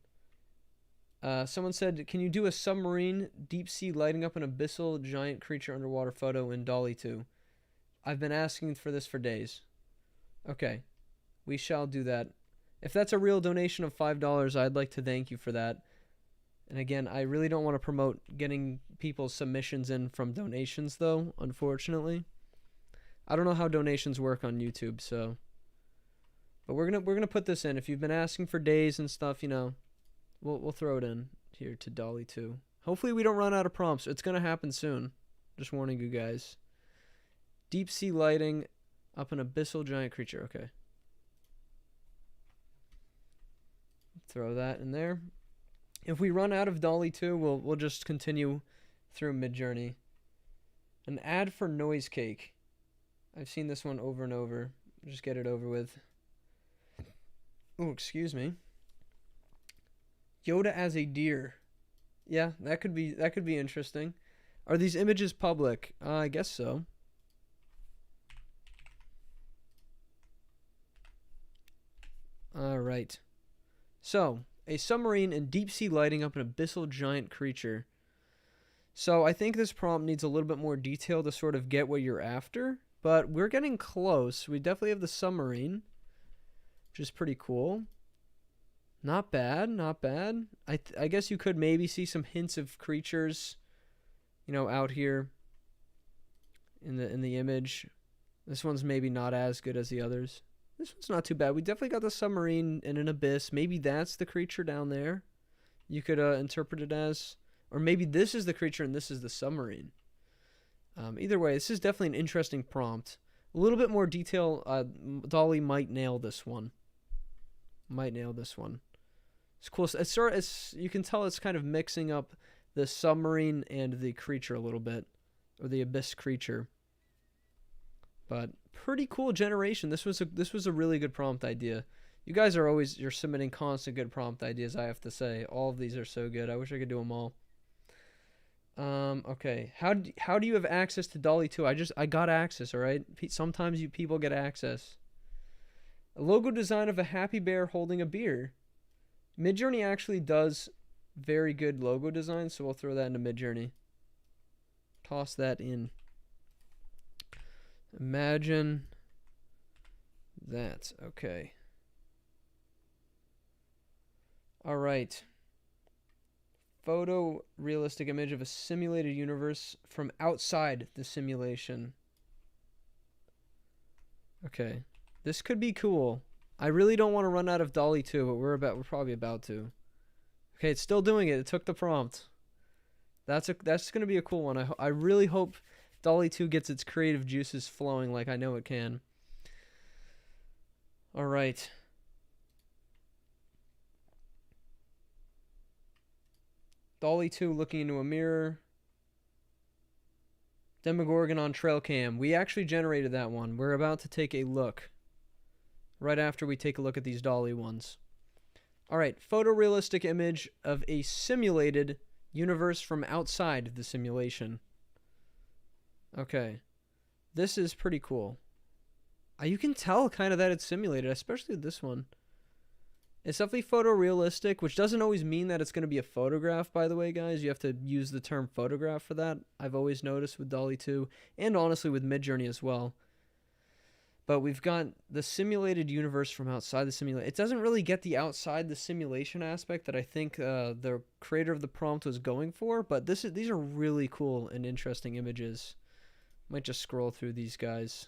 Someone said, can you do a submarine, deep sea lighting up an abyssal giant creature underwater photo in DALL-E 2? I've been asking for this for days. Okay. We shall do that. If that's a real donation of $5, I'd like to thank you for that. And again, I really don't want to promote getting people's submissions in from donations, though, unfortunately. I don't know how donations work on YouTube, so. But we're gonna put this in. If you've been asking for days and stuff, you know, we'll throw it in here to DALL-E 2. Hopefully we don't run out of prompts. It's gonna happen soon. Just warning you guys. Deep sea lighting Up an abyssal giant creature. Okay. Throw that in there. If we run out of DALL-E 2, we'll just continue through Midjourney. An ad for Noise Cake. I've seen this one over and over. Just get it over with. Oh, excuse me. Yoda as a deer. Yeah, that could be interesting. Are these images public? I guess so. All right. So, a submarine and deep sea lighting up an abyssal giant creature. So, I think this prompt needs a little bit more detail to sort of get what you're after, but we're getting close. We definitely have the submarine, which is pretty cool. Not bad, not bad. I guess you could maybe see some hints of creatures, you know, out here in the image. This one's maybe not as good as the others. This one's not too bad. We definitely got the submarine and an abyss. Maybe that's the creature down there. You could interpret it as, or maybe this is the creature and this is the submarine. Either way, this is definitely an interesting prompt. A little bit more detail. DALL-E might nail this one. It's cool. It's you can tell it's kind of mixing up the submarine and the creature a little bit, or the abyss creature. But pretty cool generation. This was a really good prompt idea. You guys you're submitting constant good prompt ideas. I have to say, all of these are so good. I wish I could do them all. Okay. How do you have access to DALL-E 2? I got access. All right. Sometimes people get access. A logo design of a happy bear holding a beer. Midjourney actually does very good logo design, so we'll throw that into Midjourney. Toss that in. Imagine that. Okay. All right. Photorealistic image of a simulated universe from outside the simulation. Okay. This could be cool. I really don't want to run out of DALL-E 2, but we're probably about to. Okay, it's still doing it. It took the prompt. That's going to be a cool one. I really hope DALL-E 2 gets its creative juices flowing like I know it can. All right. DALL-E 2 looking into a mirror. Demogorgon on trail cam. We actually generated that one. We're about to take a look. Right after we take a look at these DALL-E ones. All right, photorealistic image of a simulated universe from outside the simulation. Okay, this is pretty cool. You can tell kind of that it's simulated, especially this one. It's definitely photorealistic, which doesn't always mean that it's going to be a photograph, by the way, guys. You have to use the term photograph for that. I've always noticed with DALL-E 2, and honestly with Midjourney as well. But we've got the simulated universe from outside the simulation. It doesn't really get the outside the simulation aspect that I think the creator of the prompt was going for. But these are really cool and interesting images. Might just scroll through these guys.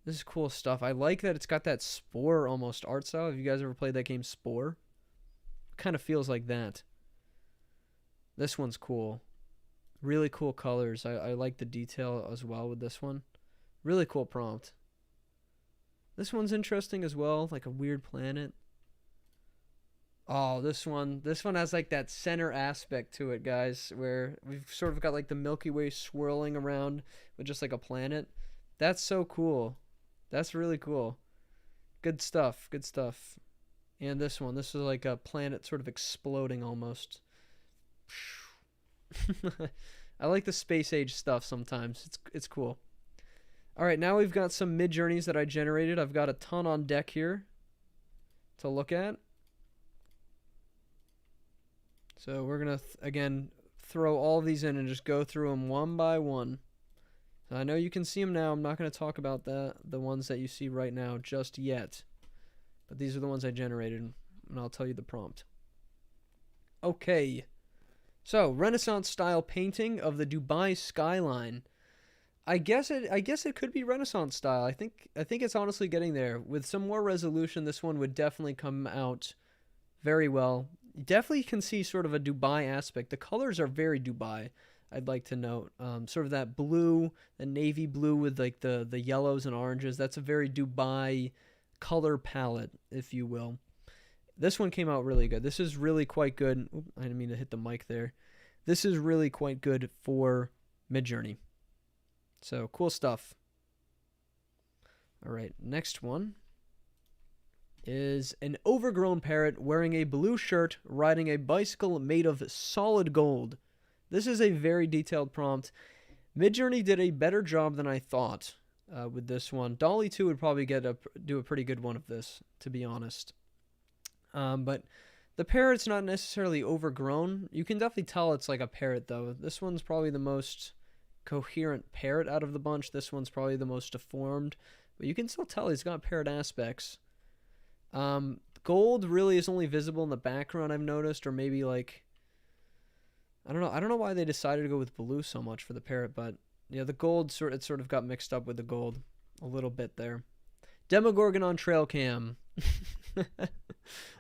This is cool stuff. I like that it's got that Spore almost art style. Have you guys ever played that game Spore? Kind of feels like that. This one's cool. Really cool colors. I like the detail as well with this one. Really cool prompt. This one's interesting as well, like a weird planet. Oh, this one has like that center aspect to it, guys, where we've sort of got like the Milky Way swirling around with just like a planet. That's so cool. That's really cool. Good stuff, good stuff. And this is like a planet sort of exploding almost. I like the space age stuff sometimes. It's cool. All right, now we've got some Midjourneys that I generated. I've got a ton on deck here to look at. So we're going to, again, throw all these in and just go through them one by one. I know you can see them now. I'm not going to talk about the ones that you see right now just yet. But these are the ones I generated, and I'll tell you the prompt. Okay. So, Renaissance-style painting of the Dubai skyline. I guess it could be Renaissance style. I think it's honestly getting there. With some more resolution, this one would definitely come out very well. You definitely can see sort of a Dubai aspect. The colors are very Dubai. I'd like to note. Sort of that blue, the navy blue with like the yellows and oranges. That's a very Dubai color palette, if you will. This one came out really good. This is really quite good. Oop, I didn't mean to hit the mic there. This is really quite good for Midjourney. So cool stuff. All right, next one is an overgrown parrot wearing a blue shirt riding a bicycle made of solid gold. This is a very detailed prompt. Midjourney did a better job than I thought with this one. DALL-E 2 would probably do a pretty good one of this, to be honest. But the parrot's not necessarily overgrown. You can definitely tell it's like a parrot, though. This one's probably the most coherent parrot out of the bunch. This one's probably the most deformed. But you can still tell he's got parrot aspects. Gold really is only visible in the background, I've noticed, or maybe like... I don't know why they decided to go with blue so much for the parrot, but yeah, the gold it sort of got mixed up with the gold a little bit there. Demogorgon on trail cam.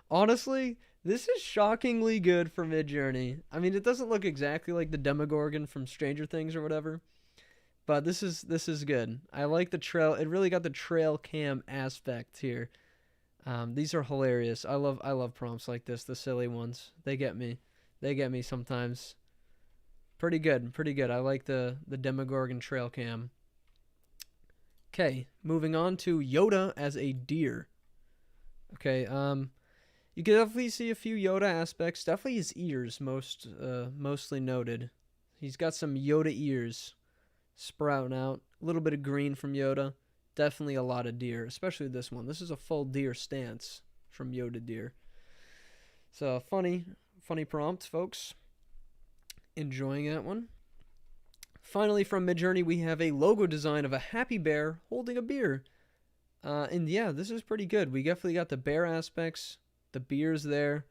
Honestly, this is shockingly good for Midjourney. I mean, it doesn't look exactly like the Demogorgon from Stranger Things or whatever, but this is good. I like the trail. It really got the trail cam aspect here. These are hilarious. I love prompts like this, the silly ones. They get me. They get me sometimes. Pretty good. I like the Demogorgon trail cam. Okay, moving on to Yoda as a deer. Okay, you can definitely see a few Yoda aspects. Definitely his ears, mostly noted. He's got some Yoda ears sprouting out. A little bit of green from Yoda. Definitely a lot of deer, especially this one. This is a full deer stance from Yoda deer. So funny prompt, folks. Enjoying that one. Finally, from Midjourney, we have a logo design of a happy bear holding a beer. And yeah, this is pretty good. We definitely got the bear aspects, the beer's there.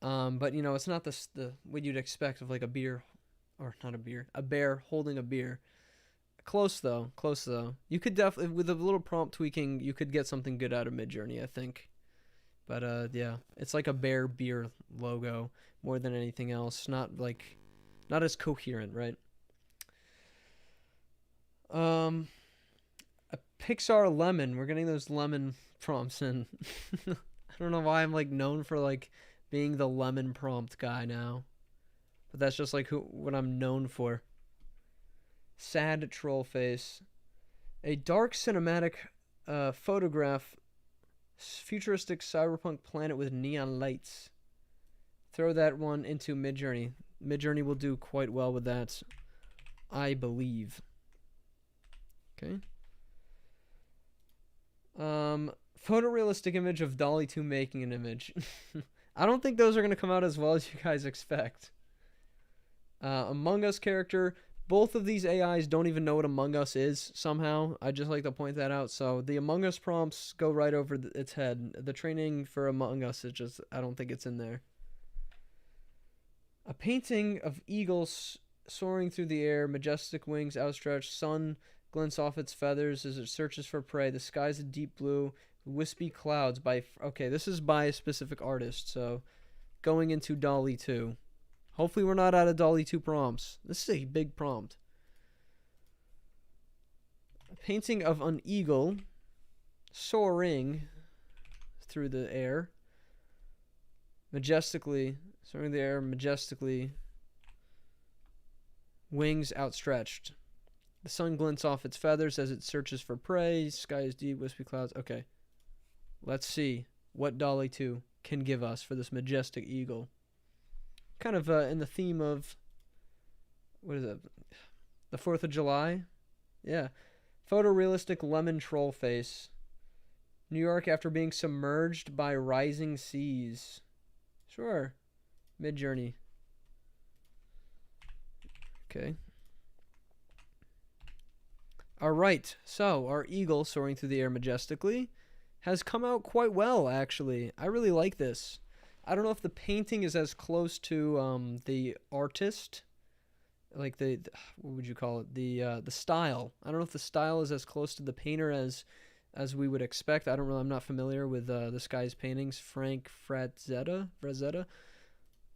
But, you know, it's not the what you'd expect of like a beer, or not a beer, a bear holding a beer. Close though. You could definitely, with a little prompt tweaking, you could get something good out of Midjourney, I think. But yeah, it's like a bear beer logo more than anything else. Not as coherent, right? A Pixar lemon. We're getting those lemon prompts in. I don't know why I'm like known for like being the lemon prompt guy now, but that's just like what I'm known for. Sad troll face. A dark cinematic photograph. Futuristic cyberpunk planet with neon lights. Throw that one into Midjourney. Midjourney will do quite well with that, I believe. Okay. Photorealistic image of DALL-E 2 making an image. I don't think those are going to come out as well as you guys expect. Among Us character. Both of these AIs don't even know what Among Us is somehow. I just like to point that out. So the Among Us prompts go right over its head. The training for Among Us is just, I don't think it's in there. A painting of eagles soaring through the air, majestic wings outstretched, sun glints off its feathers as it searches for prey. The sky's a deep blue, wispy clouds by... Okay, this is by a specific artist, so going into DALL-E 2. Hopefully we're not out of DALL-E 2 prompts. This is a big prompt. A painting of an eagle soaring through the air. Majestically, soaring in the air, majestically. Wings outstretched. The sun glints off its feathers as it searches for prey. Sky is deep, wispy clouds. Okay. Let's see what DALL-E 2 can give us for this majestic eagle. Kind of in the theme of, what is it? The 4th of July? Yeah. Photorealistic lemon troll face. New York after being submerged by rising seas. Sure. Midjourney. Okay. Alright, so our eagle soaring through the air majestically has come out quite well, actually. I really like this. I don't know if the painting is as close to the artist, like the what would you call it? The style. I don't know if the style is as close to the painter as we would expect. I'm not familiar with this guy's paintings, Frank Frazetta,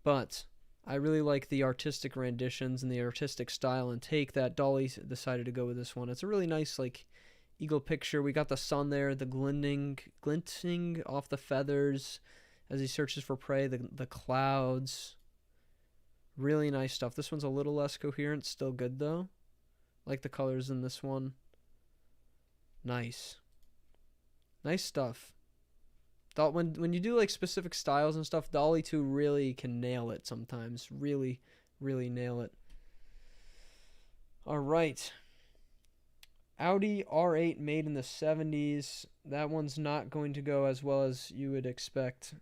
but I really like the artistic renditions and the artistic style and take that DALL-E decided to go with this one. It's a really nice like eagle picture. We got the sun there, the glinting off the feathers as he searches for prey, the clouds. Really nice stuff. This one's a little less coherent, still good though. Like the colors in this one. Nice. Nice stuff. Thought when you do like specific styles and stuff, DALL-E 2 really can nail it sometimes. Really, really nail it. All right. Audi R8 made in the 70s. That one's not going to go as well as you would expect,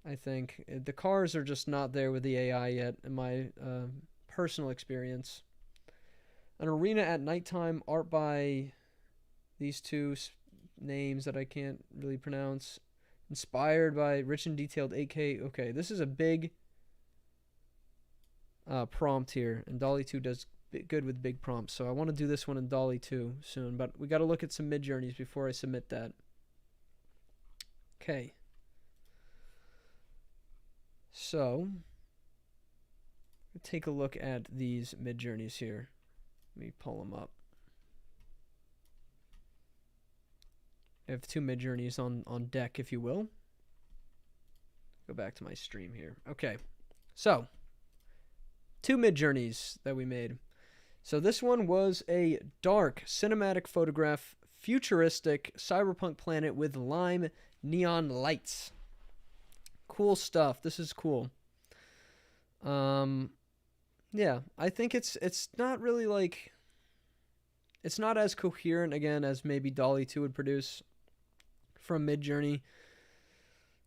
I think. The cars are just not there with the AI yet, in my personal experience. An arena at nighttime, art by these two names that I can't really pronounce. Inspired by rich and detailed 8K. Okay, this is a big prompt here, and DALL-E 2 does good with big prompts, so I want to do this one in DALL-E 2 soon, but we got to look at some Midjourneys before I submit that. Okay. So, take a look at these Midjourneys here. Let me pull them up. I have two Midjourneys on deck, if you will. Go back to my stream here. Okay, so two Midjourneys that we made. So this one was a dark cinematic photograph, futuristic cyberpunk planet with lime neon lights. Cool stuff. This is cool. Yeah, I think it's not really like, it's not as coherent again as maybe DALL-E 2 would produce from Midjourney.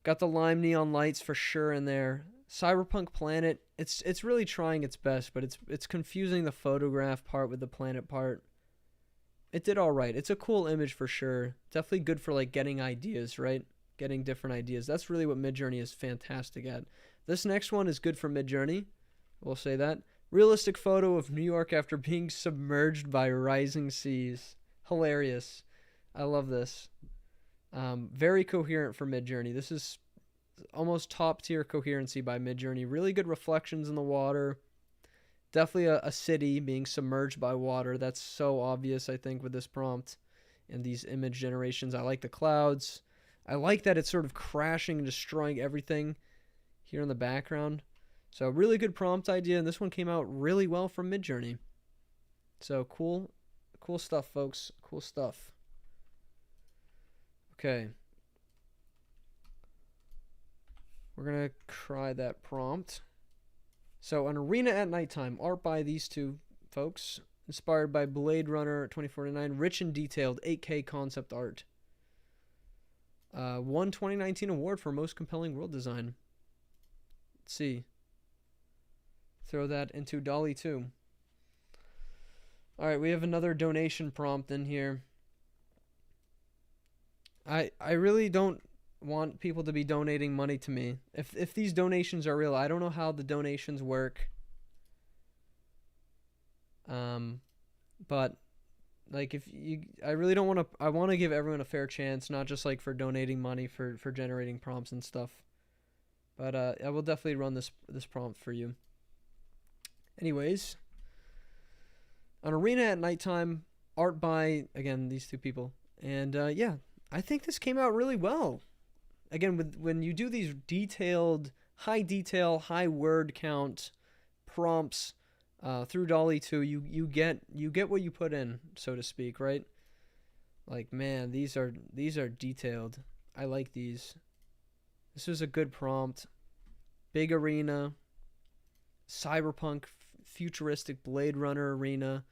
Got the lime neon lights for sure in there. Cyberpunk planet, it's really trying its best, but it's confusing the photograph part with the planet part. It did all right. It's a cool image for sure. Definitely good for like getting ideas, right? Getting different ideas. That's really what Midjourney is fantastic at. This next one is good for Midjourney. We'll say that. Realistic photo of New York after being submerged by rising seas. Hilarious. I love this. Very coherent for Midjourney. This is almost top tier coherency by Midjourney. Really good reflections in the water. Definitely a city being submerged by water. That's so obvious, I think, with this prompt and these image generations. I like the clouds. I like that it's sort of crashing and destroying everything here in the background. So really good prompt idea, and this one came out really well from Midjourney. So cool stuff, folks. Cool stuff. Okay. We're going to try that prompt. So an arena at nighttime, art by these two folks, inspired by Blade Runner 2049, rich and detailed 8K concept art. Won 2019 award for most compelling world design. Let's see. Throw that into DALL-E 2. All right, we have another donation prompt in here. I really don't want people to be donating money to me. If these donations are real, I don't know how the donations work. But like if you, I really don't want to. I want to give everyone a fair chance, not just like for donating money for generating prompts and stuff. But I will definitely run this prompt for you. Anyways, an arena at nighttime, art by again these two people, and yeah, I think this came out really well. Again, when you do these detailed, high detail, high word count prompts through DALL-E 2, you get what you put in, so to speak, right? Like, man, these are detailed. I like these. This was a good prompt. Big arena, cyberpunk, futuristic Blade Runner arena,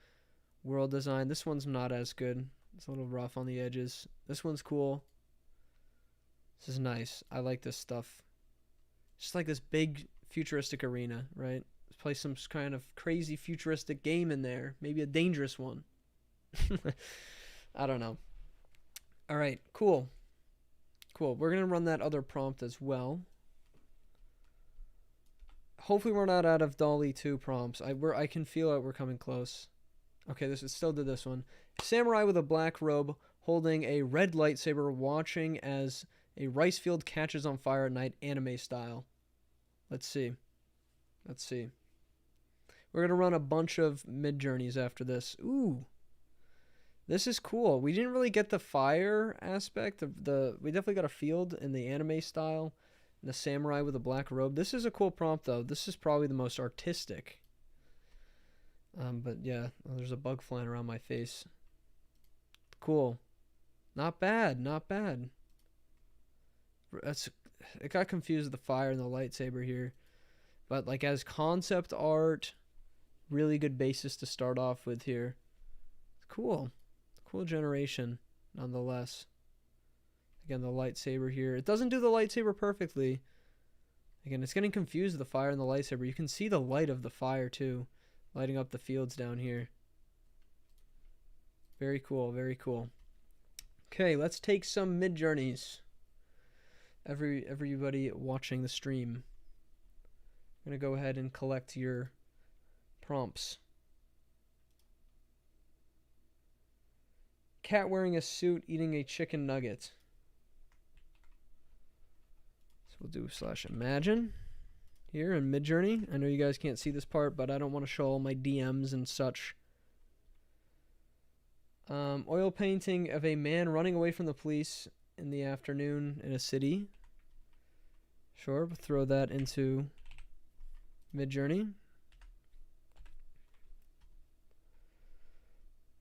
world design. This one's not as good. It's a little rough on the edges. This one's cool. This is nice. I like this stuff. Just like this big futuristic arena, right? Let's play some kind of crazy futuristic game in there. Maybe a dangerous one. I don't know. All right, cool. Cool. We're going to run that other prompt as well. Hopefully we're not out of DALL-E 2 prompts. I can feel it. We're coming close. Okay, still did this one. Samurai with a black robe holding a red lightsaber watching as a rice field catches on fire at night, anime style. Let's see. Let's see. We're going to run a bunch of Midjourneys after this. Ooh. This is cool. We didn't really get the fire aspect of we definitely got a field in the anime style. And the samurai with a black robe. This is a cool prompt, though. This is probably the most artistic. But yeah, there's a bug flying around my face. Cool. Not bad, not bad. It got confused with the fire and the lightsaber here. But like as concept art, really good basis to start off with here. Cool. Cool generation, nonetheless. Again, the lightsaber here. It doesn't do the lightsaber perfectly. Again, it's getting confused with the fire and the lightsaber. You can see the light of the fire, too. Lighting up the fields down here. Very cool, very cool. Okay, let's take some Midjourneys. Everybody watching the stream. I'm going to go ahead and collect your prompts. Cat wearing a suit eating a chicken nugget. So we'll do /imagine here in Midjourney. I know you guys can't see this part, but I don't want to show all my DMs and such. Oil painting of a man running away from the police in the afternoon in a city. Sure, we'll throw that into Midjourney.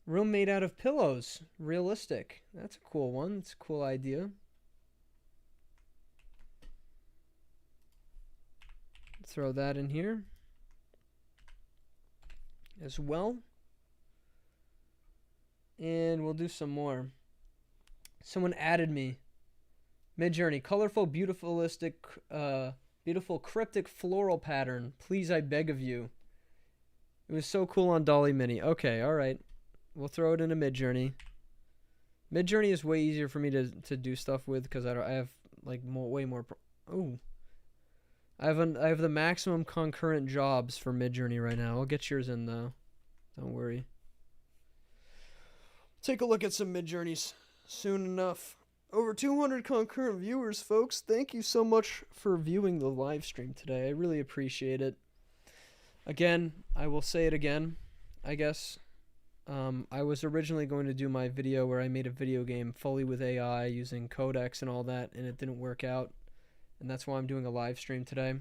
Room made out of pillows. Realistic. That's a cool one. That's a cool idea. Throw that in here as well. And we'll do some more. Someone added me. Midjourney. Colorful, beautiful cryptic floral pattern. Please, I beg of you. It was so cool on DALL-E Mini. Okay, alright. We'll throw it into Midjourney. Midjourney is way easier for me to do stuff with because I have like way more. Oh, I have the maximum concurrent jobs for Midjourney right now. I'll get yours in though. Don't worry. Take a look at some Midjourneys soon enough. Over 200 concurrent viewers, folks. Thank you so much for viewing the live stream today. I really appreciate it. Again, I will say it again, I guess. I was originally going to do my video where I made a video game fully with AI using codecs and all that, and it didn't work out. And that's why I'm doing a live stream today.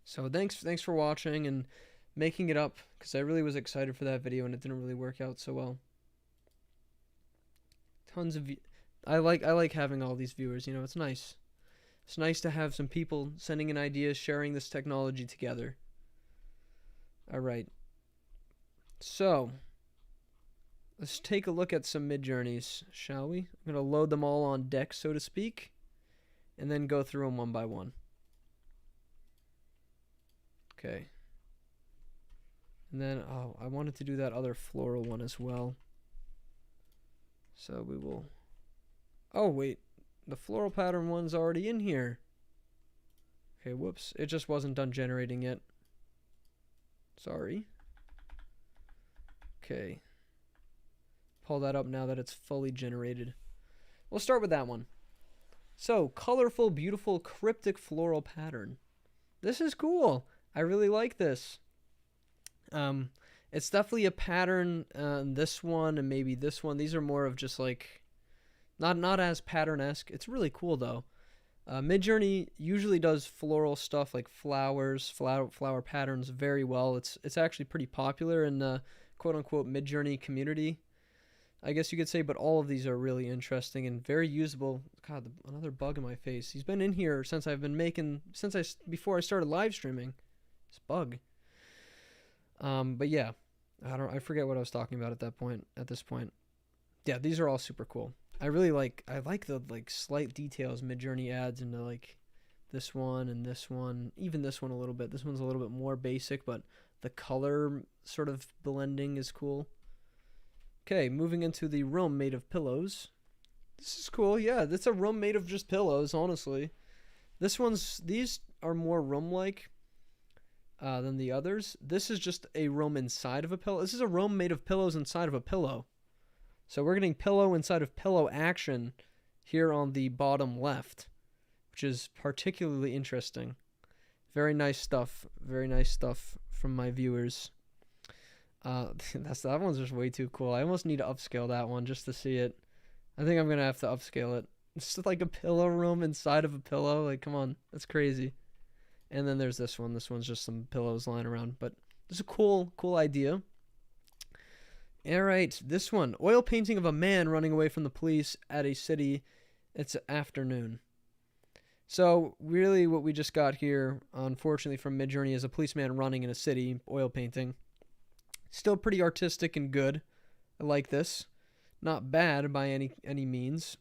So thanks for watching and making it up, because I really was excited for that video and it didn't really work out so well. Tons of I like having all these viewers, you know, it's nice. It's nice to have some people sending in ideas, sharing this technology together. All right. So, let's take a look at some Midjourneys, shall we? I'm going to load them all on deck, so to speak, and then go through them one by one. Okay. And then, oh, I wanted to do that other floral one as well. So we will... Oh, wait. The floral pattern one's already in here. Okay, whoops. It just wasn't done generating yet. Sorry. Okay. Pull that up now that it's fully generated. We'll start with that one. So, colorful, beautiful, cryptic floral pattern. This is cool. I really like this. It's definitely a pattern, this one and maybe this one. These are more of just like, not as pattern-esque. It's really cool though. Midjourney usually does floral stuff like flowers, flower patterns very well. It's actually pretty popular in the quote-unquote Midjourney community, I guess you could say, but all of these are really interesting and very usable. God, another bug in my face. He's been in here since I've been making, before I started live streaming. This bug. But yeah, I forget what I was talking about at this point. Yeah, these are all super cool. I like the like slight details Midjourney adds into like this one and this one, even this one a little bit. This one's a little bit more basic, but the color sort of blending is cool. Okay, moving into the room made of pillows. This is cool. Yeah, that's a room made of just pillows, honestly. These are more room-like than the others. This is just a room inside of a pillow. This is a room made of pillows inside of a pillow. So we're getting pillow inside of pillow action here on the bottom left, which is particularly interesting. Very nice stuff. Very nice stuff from my viewers. That one's just way too cool. I almost need to upscale that one just to see it. I think I'm gonna have to upscale it. It's just like a pillow room inside of a pillow. Like, come on, that's crazy. And then there's this one. This one's just some pillows lying around, but it's a cool idea. All right, this one: oil painting of a man running away from the police at a city. It's afternoon. So really, what we just got here, unfortunately, from Midjourney, is a policeman running in a city, oil painting. Still pretty artistic and good. I like this. Not bad by any means.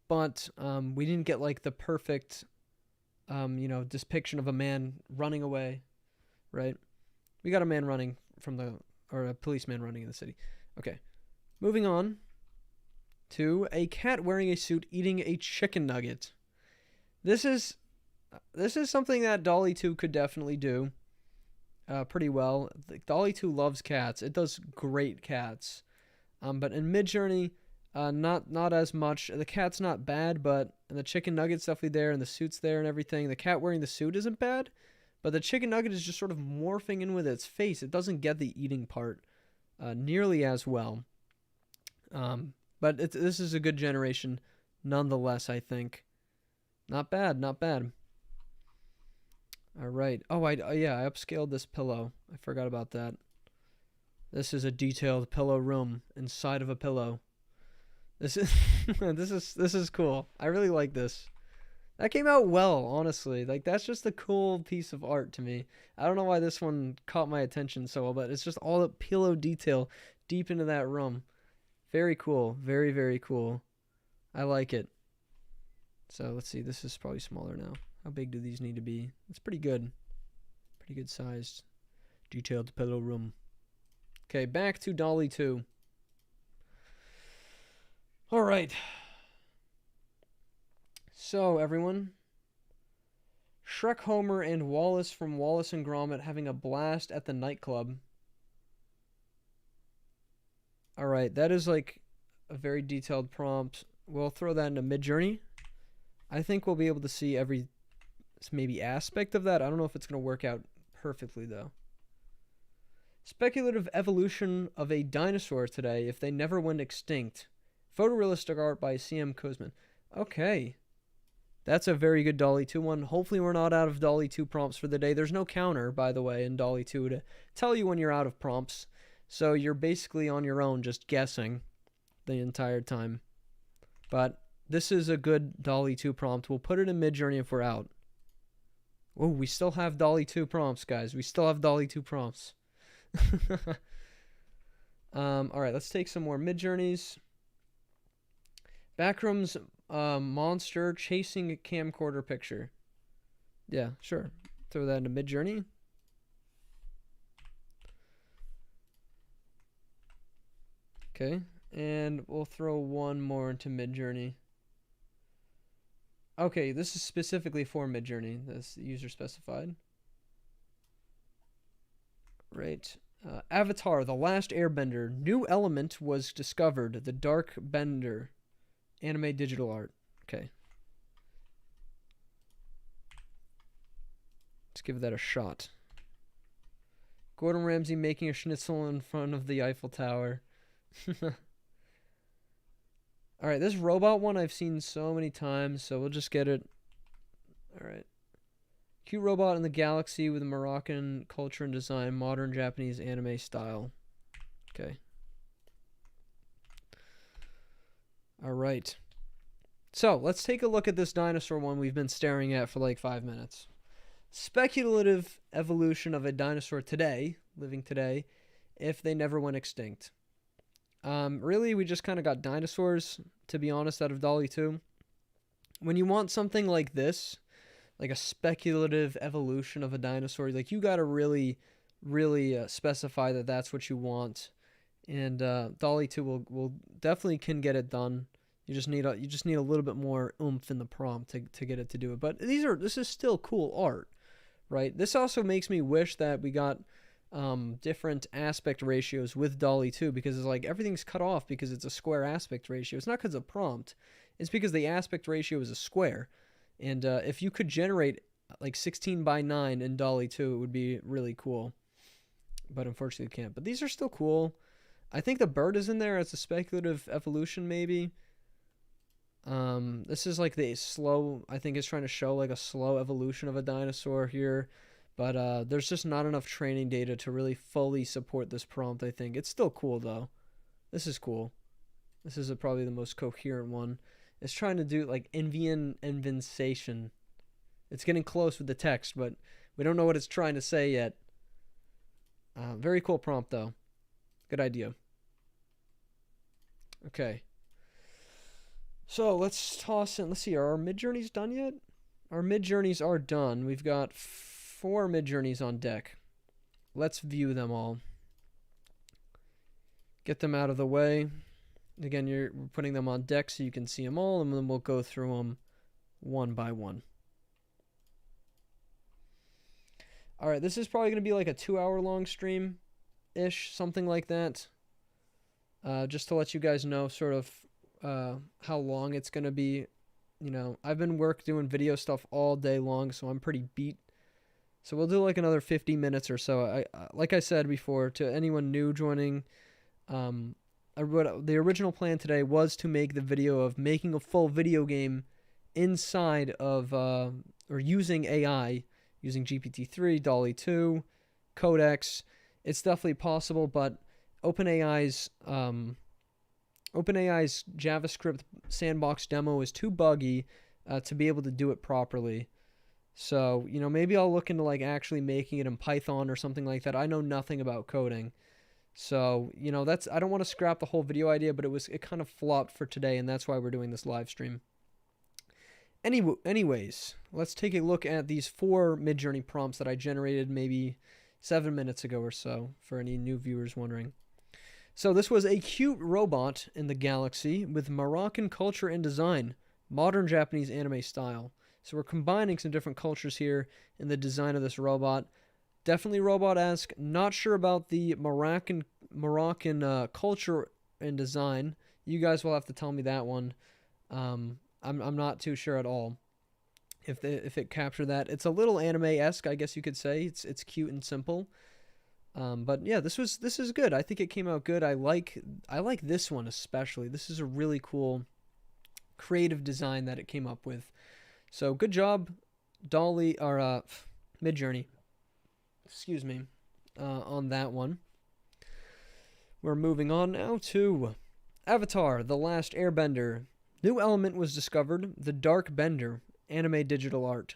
But we didn't get like the perfect, depiction of a man running away, right? We got a man running or a policeman running in the city. Okay, moving on to a cat wearing a suit eating a chicken nugget. This is something that DALL-E 2 could definitely do pretty well. DALL-E 2 loves cats. It does great cats. But in Midjourney, not as much. The cat's not bad, but the chicken nugget's definitely there, and the suit's there and everything. The cat wearing the suit isn't bad, but the chicken nugget is just sort of morphing in with its face. It doesn't get the eating part nearly as well. But this is a good generation nonetheless, I think. Not bad, not bad. All right. Oh, I upscaled this pillow. I forgot about that. This is a detailed pillow room inside of a pillow. This is this is cool. I really like this. That came out well, honestly. Like, that's just a cool piece of art to me. I don't know why this one caught my attention so well, but it's just all the pillow detail deep into that room. Very cool. Very, very cool. I like it. So let's see. This is probably smaller now. How big do these need to be? It's pretty good. Pretty good sized. Detailed pillow room. Okay, back to DALL-E 2. All right. So, everyone. Shrek, Homer, and Wallace from Wallace and Gromit having a blast at the nightclub. All right, that is like a very detailed prompt. We'll throw that into Midjourney. I think we'll be able to see every maybe aspect of that. I don't know if it's going to work out perfectly, though. Speculative evolution of a dinosaur today if they never went extinct. Photorealistic art by C.M. Kuzman. Okay. That's a very good DALL-E 2 one. Hopefully we're not out of DALL-E 2 prompts for the day. There's no counter, by the way, in DALL-E 2 to tell you when you're out of prompts. So you're basically on your own just guessing the entire time. But this is a good DALL-E 2 prompt. We'll put it in Midjourney if we're out. Oh, we still have DALL-E 2 prompts, guys. We still have DALL-E 2 prompts. All right, let's take some more Midjourneys. Backrooms monster chasing a camcorder picture. Yeah, sure. Throw that into Midjourney. Okay, and we'll throw one more into Midjourney. Okay, this is specifically for Midjourney. That's user specified. Right. Avatar, The Last Airbender. New element was discovered. The Dark Bender. Anime digital art. Okay. Let's give that a shot. Gordon Ramsay making a schnitzel in front of the Eiffel Tower. Alright, this robot one I've seen so many times, so we'll just get it. Alright. Cute robot in the galaxy with Moroccan culture and design, modern Japanese anime style. Okay. Alright. So, let's take a look at this dinosaur one we've been staring at for like 5 minutes. Speculative evolution of a dinosaur today, living today, if they never went extinct. Really, we just kind of got dinosaurs, to be honest, out of DALL-E 2. When you want something like this, like a speculative evolution of a dinosaur, like, you gotta really specify that that's what you want. And DALL-E 2 will definitely can get it done. You just need a little bit more oomph in the prompt to get it to do it. But this is still cool art, right? This also makes me wish that we got different aspect ratios with DALL-E 2, because it's like everything's cut off because it's a square aspect ratio. It's not because of prompt. It's because the aspect ratio is a square. And if you could generate like 16 by 9 in DALL-E 2, it would be really cool. But unfortunately, we can't. But these are still cool. I think the bird is in there as a speculative evolution, maybe. This is like the slow, I think it's trying to show like a slow evolution of a dinosaur here. But there's just not enough training data to really fully support this prompt, I think. It's still cool, though. This is cool. This is probably the most coherent one. It's trying to do like invinciation. It's getting close with the text, but we don't know what it's trying to say yet. Very cool prompt, though. Good idea. Okay. So let's toss in. Let's see. Are our Midjourneys done yet? Our Midjourneys are done. We've got 4 Midjourneys on deck. Let's view them all. Get them out of the way. Again, you're putting them on deck so you can see them all, and then we'll go through them one by one. All right, this is probably going to be like a 2-hour-long stream-ish, something like that. Just to let you guys know sort of how long it's going to be. You know, I've been doing video stuff all day long, so I'm pretty beat. So we'll do like another 50 minutes or so. Like I said before, to anyone new joining, the original plan today was to make the video of making a full video game inside of, or using AI, using GPT-3, DALL-E 2, Codex. It's definitely possible, but OpenAI's JavaScript sandbox demo is too buggy to be able to do it properly. So, you know, maybe I'll look into like actually making it in Python or something like that. I know nothing about coding. So, you know, I don't want to scrap the whole video idea, but it kind of flopped for today, and that's why we're doing this live stream. Anyways, let's take a look at these 4 Midjourney prompts that I generated maybe 7 minutes ago or so, for any new viewers wondering. So this was a cute robot in the galaxy with Moroccan culture and design, modern Japanese anime style. So we're combining some different cultures here in the design of this robot. Definitely robot-esque. Not sure about the Moroccan culture and design. You guys will have to tell me that one. I'm not too sure at all if it captured that. It's a little anime-esque, I guess you could say. It's cute and simple. But yeah, this is good. I think it came out good. I like this one especially. This is a really cool creative design that it came up with. So good job, DALL-E or Midjourney. Excuse me, on that one. We're moving on now to Avatar: The Last Airbender. New element was discovered: the Dark Bender, anime digital art.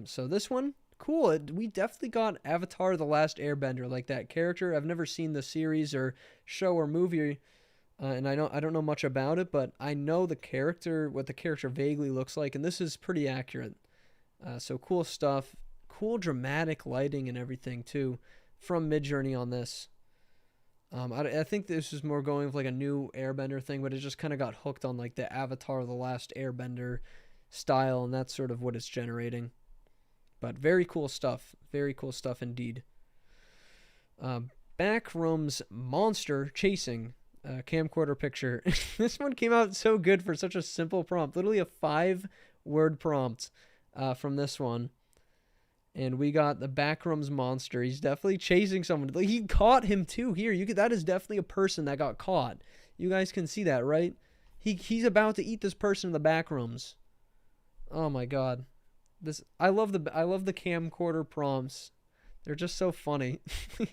So this one, cool. We definitely got Avatar: The Last Airbender, like that character. I've never seen the series or show or movie, and I don't know much about it, but I know what the character vaguely looks like, and this is pretty accurate. So cool stuff. Cool dramatic lighting and everything too from Midjourney on this. I think this is more going with like a new Airbender thing, but it just kind of got hooked on like the Avatar: The Last Airbender style, and that's sort of what it's generating. But very cool stuff. Very cool stuff indeed. Backrooms monster chasing camcorder picture. This one came out so good for such a simple prompt. Literally a 5-word prompt from this one. And we got the backrooms monster. He's definitely chasing someone. He caught him too. Here, that is definitely a person that got caught. You guys can see that, right? He's about to eat this person in the backrooms. Oh my god. I love the camcorder prompts. They're just so funny.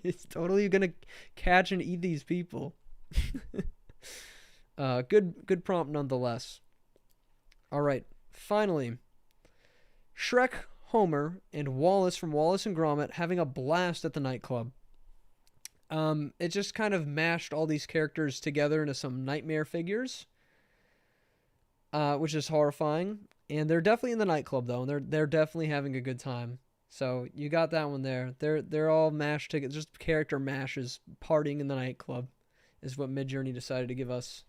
It's totally gonna catch and eat these people. Good prompt nonetheless. All right, finally, Shrek, Homer, and Wallace from Wallace and Gromit having a blast at the nightclub. It just kind of mashed all these characters together into some nightmare figures, which is horrifying. And they're definitely in the nightclub though, and they're definitely having a good time. So you got that one there. They're all mashed together, just character mashes, partying in the nightclub, is what Midjourney decided to give us.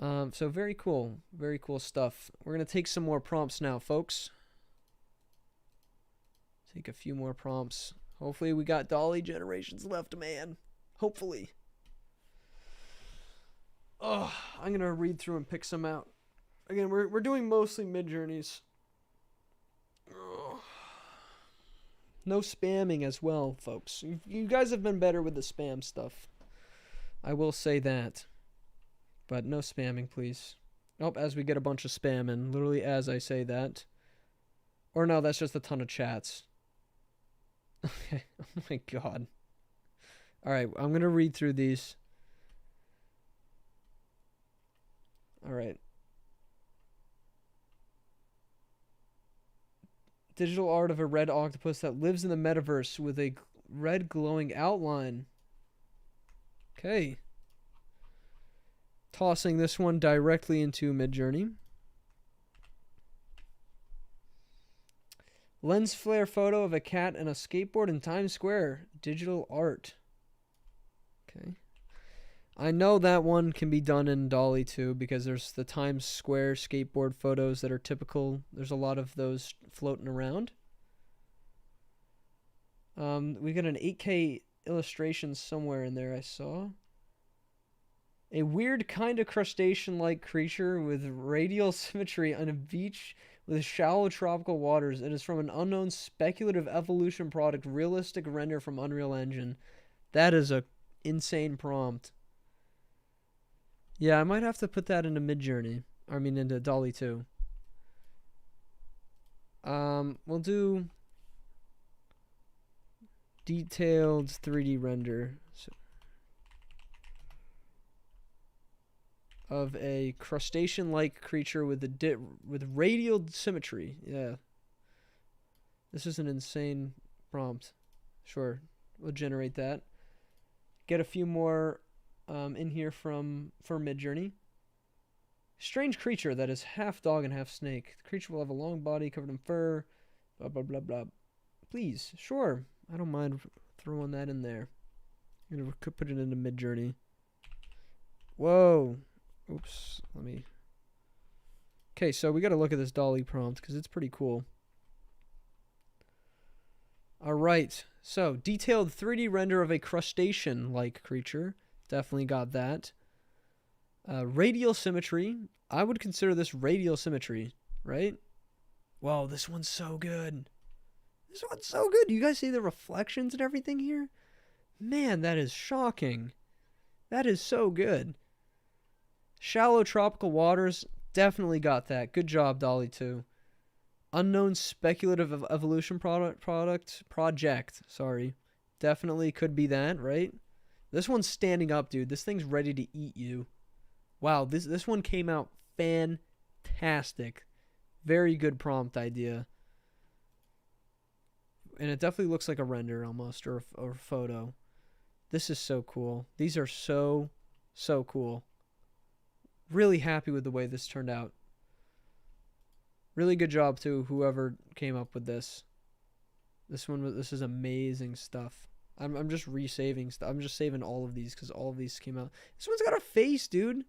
So very cool stuff. We're gonna take some more prompts now, folks. Take a few more prompts. Hopefully we got DALL-E generations left, man. Hopefully. Oh, I'm gonna read through and pick some out. Again, we're doing mostly Midjourneys. Oh. No spamming as well, folks. You guys have been better with the spam stuff. I will say that. But no spamming, please. Oh, as we get a bunch of spam in, literally as I say that. Or no, that's just a ton of chats. Okay, oh my god. Alright, I'm going to read through these. Alright. Digital art of a red octopus that lives in the metaverse with a red glowing outline. Okay. Tossing this one directly into Midjourney. Lens flare photo of a cat and a skateboard in Times Square. Digital art. Okay. I know that one can be done in DALL-E too, because there's the Times Square skateboard photos that are typical. There's a lot of those floating around. We got an 8K illustration somewhere in there I saw. A weird kind of crustacean-like creature with radial symmetry on a beach with shallow tropical waters. It is from an unknown speculative evolution product, realistic render from Unreal Engine. That is a insane prompt. Yeah, I might have to put that into Midjourney. I mean, into DALL-E too. We'll do detailed 3D render of a crustacean-like creature with with radial symmetry. Yeah. This is an insane prompt. Sure, we'll generate that. Get a few more in here for Midjourney. Strange creature that is half dog and half snake. The creature will have a long body covered in fur. Blah, blah, blah, blah. Please, sure. I don't mind throwing that in there. I'm going to put it into Midjourney. Whoa. Oops. Let me... Okay, so we got to look at this DALL-E prompt because it's pretty cool. Alright. So, detailed 3D render of a crustacean-like creature. Definitely got that. Radial symmetry. I would consider this radial symmetry, right? Wow, this one's so good. This one's so good. You guys see the reflections and everything here? Man, that is shocking. That is so good. Shallow tropical waters. Definitely got that. Good job, DALL-E 2. Unknown speculative evolution project. Sorry. Definitely could be that, right? This one's standing up, dude. This thing's ready to eat you. Wow, this one came out fantastic. Very good prompt idea. And it definitely looks like a render almost, or a photo. This is so cool. These are so cool. Really happy with the way this turned out. Really good job to whoever came up with this. This is amazing stuff. I'm just resaving stuff. I'm just saving all of these because all of these came out. This one's got a face, dude.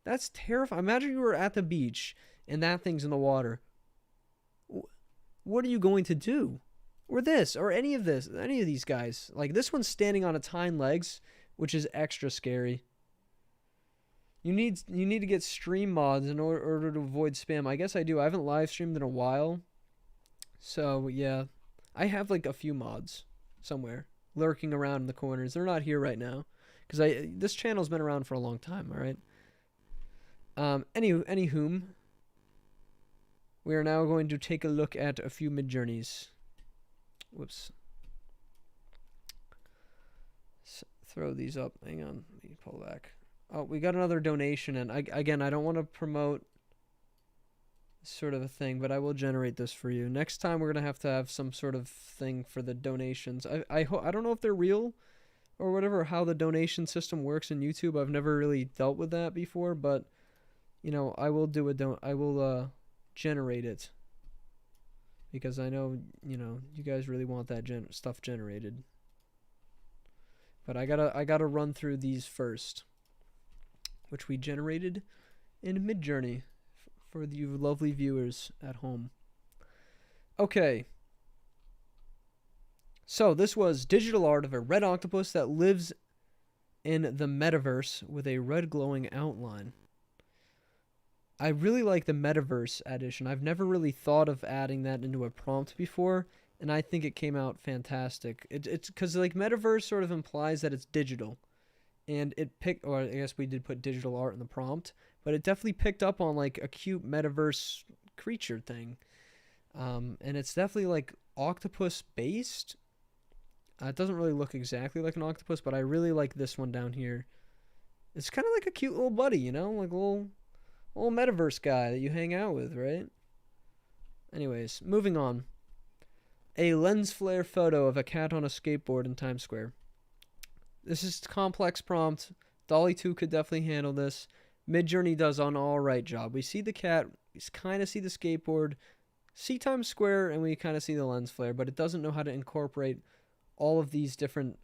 That's terrifying. Imagine you were at the beach and that thing's in the water. What are you going to do? Or this, or any of these guys. Like, this one's standing on its hind legs, which is extra scary. You need to get stream mods in order to avoid spam. I guess I do. I haven't live streamed in a while. So, yeah. I have, like, a few mods somewhere lurking around in the corners. They're not here right now because this channel's been around for a long time, all right? Anywhom, we are now going to take a look at a few Midjourneys. Whoops. Throw these up. Hang on. Let me pull back. Oh, we got another donation, and I don't want to promote sort of a thing, but I will generate this for you. Next time we're going to have some sort of thing for the donations. I don't know if they're real or whatever, how the donation system works in YouTube. I've never really dealt with that before, but you know, I will generate it because I know, you know, you guys really want that stuff generated. But I got to run through these first, which we generated in Midjourney for you lovely viewers at home. Okay. So this was digital art of a red octopus that lives in the metaverse with a red glowing outline. I really like the metaverse addition. I've never really thought of adding that into a prompt before, and I think it came out fantastic. It's because like metaverse sort of implies that it's digital, and it picked, or I guess we did put digital art in the prompt, but it definitely picked up on like a cute metaverse creature thing, and it's definitely like octopus based. It doesn't really look exactly like an octopus, but I really like this one down here. It's kind of like a cute little buddy, you know, like a little metaverse guy that you hang out with, right? Anyways, moving on. A lens flare photo of a cat on a skateboard in Times Square. This is a complex prompt. DALL-E 2 could definitely handle this. Midjourney does an alright job. We see the cat, we kind of see the skateboard, see Times Square, and we kind of see the lens flare, but it doesn't know how to incorporate all of these different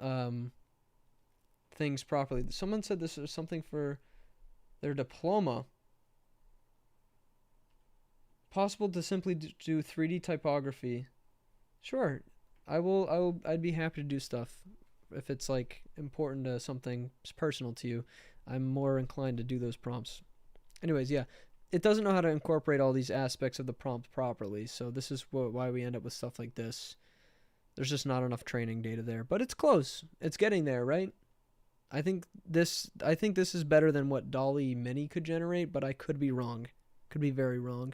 things properly. Someone said this was something for their diploma. Possible to simply do 3D typography. Sure, I'd be happy to do stuff if it's like important to something personal to you. I'm more inclined to do those prompts. Anyways, yeah, it doesn't know how to incorporate all these aspects of the prompt properly. So this is why we end up with stuff like this. There's just not enough training data there, but it's close. It's getting there, right? I think this is better than what DALL-E Mini could generate, but I could be wrong. Could be very wrong.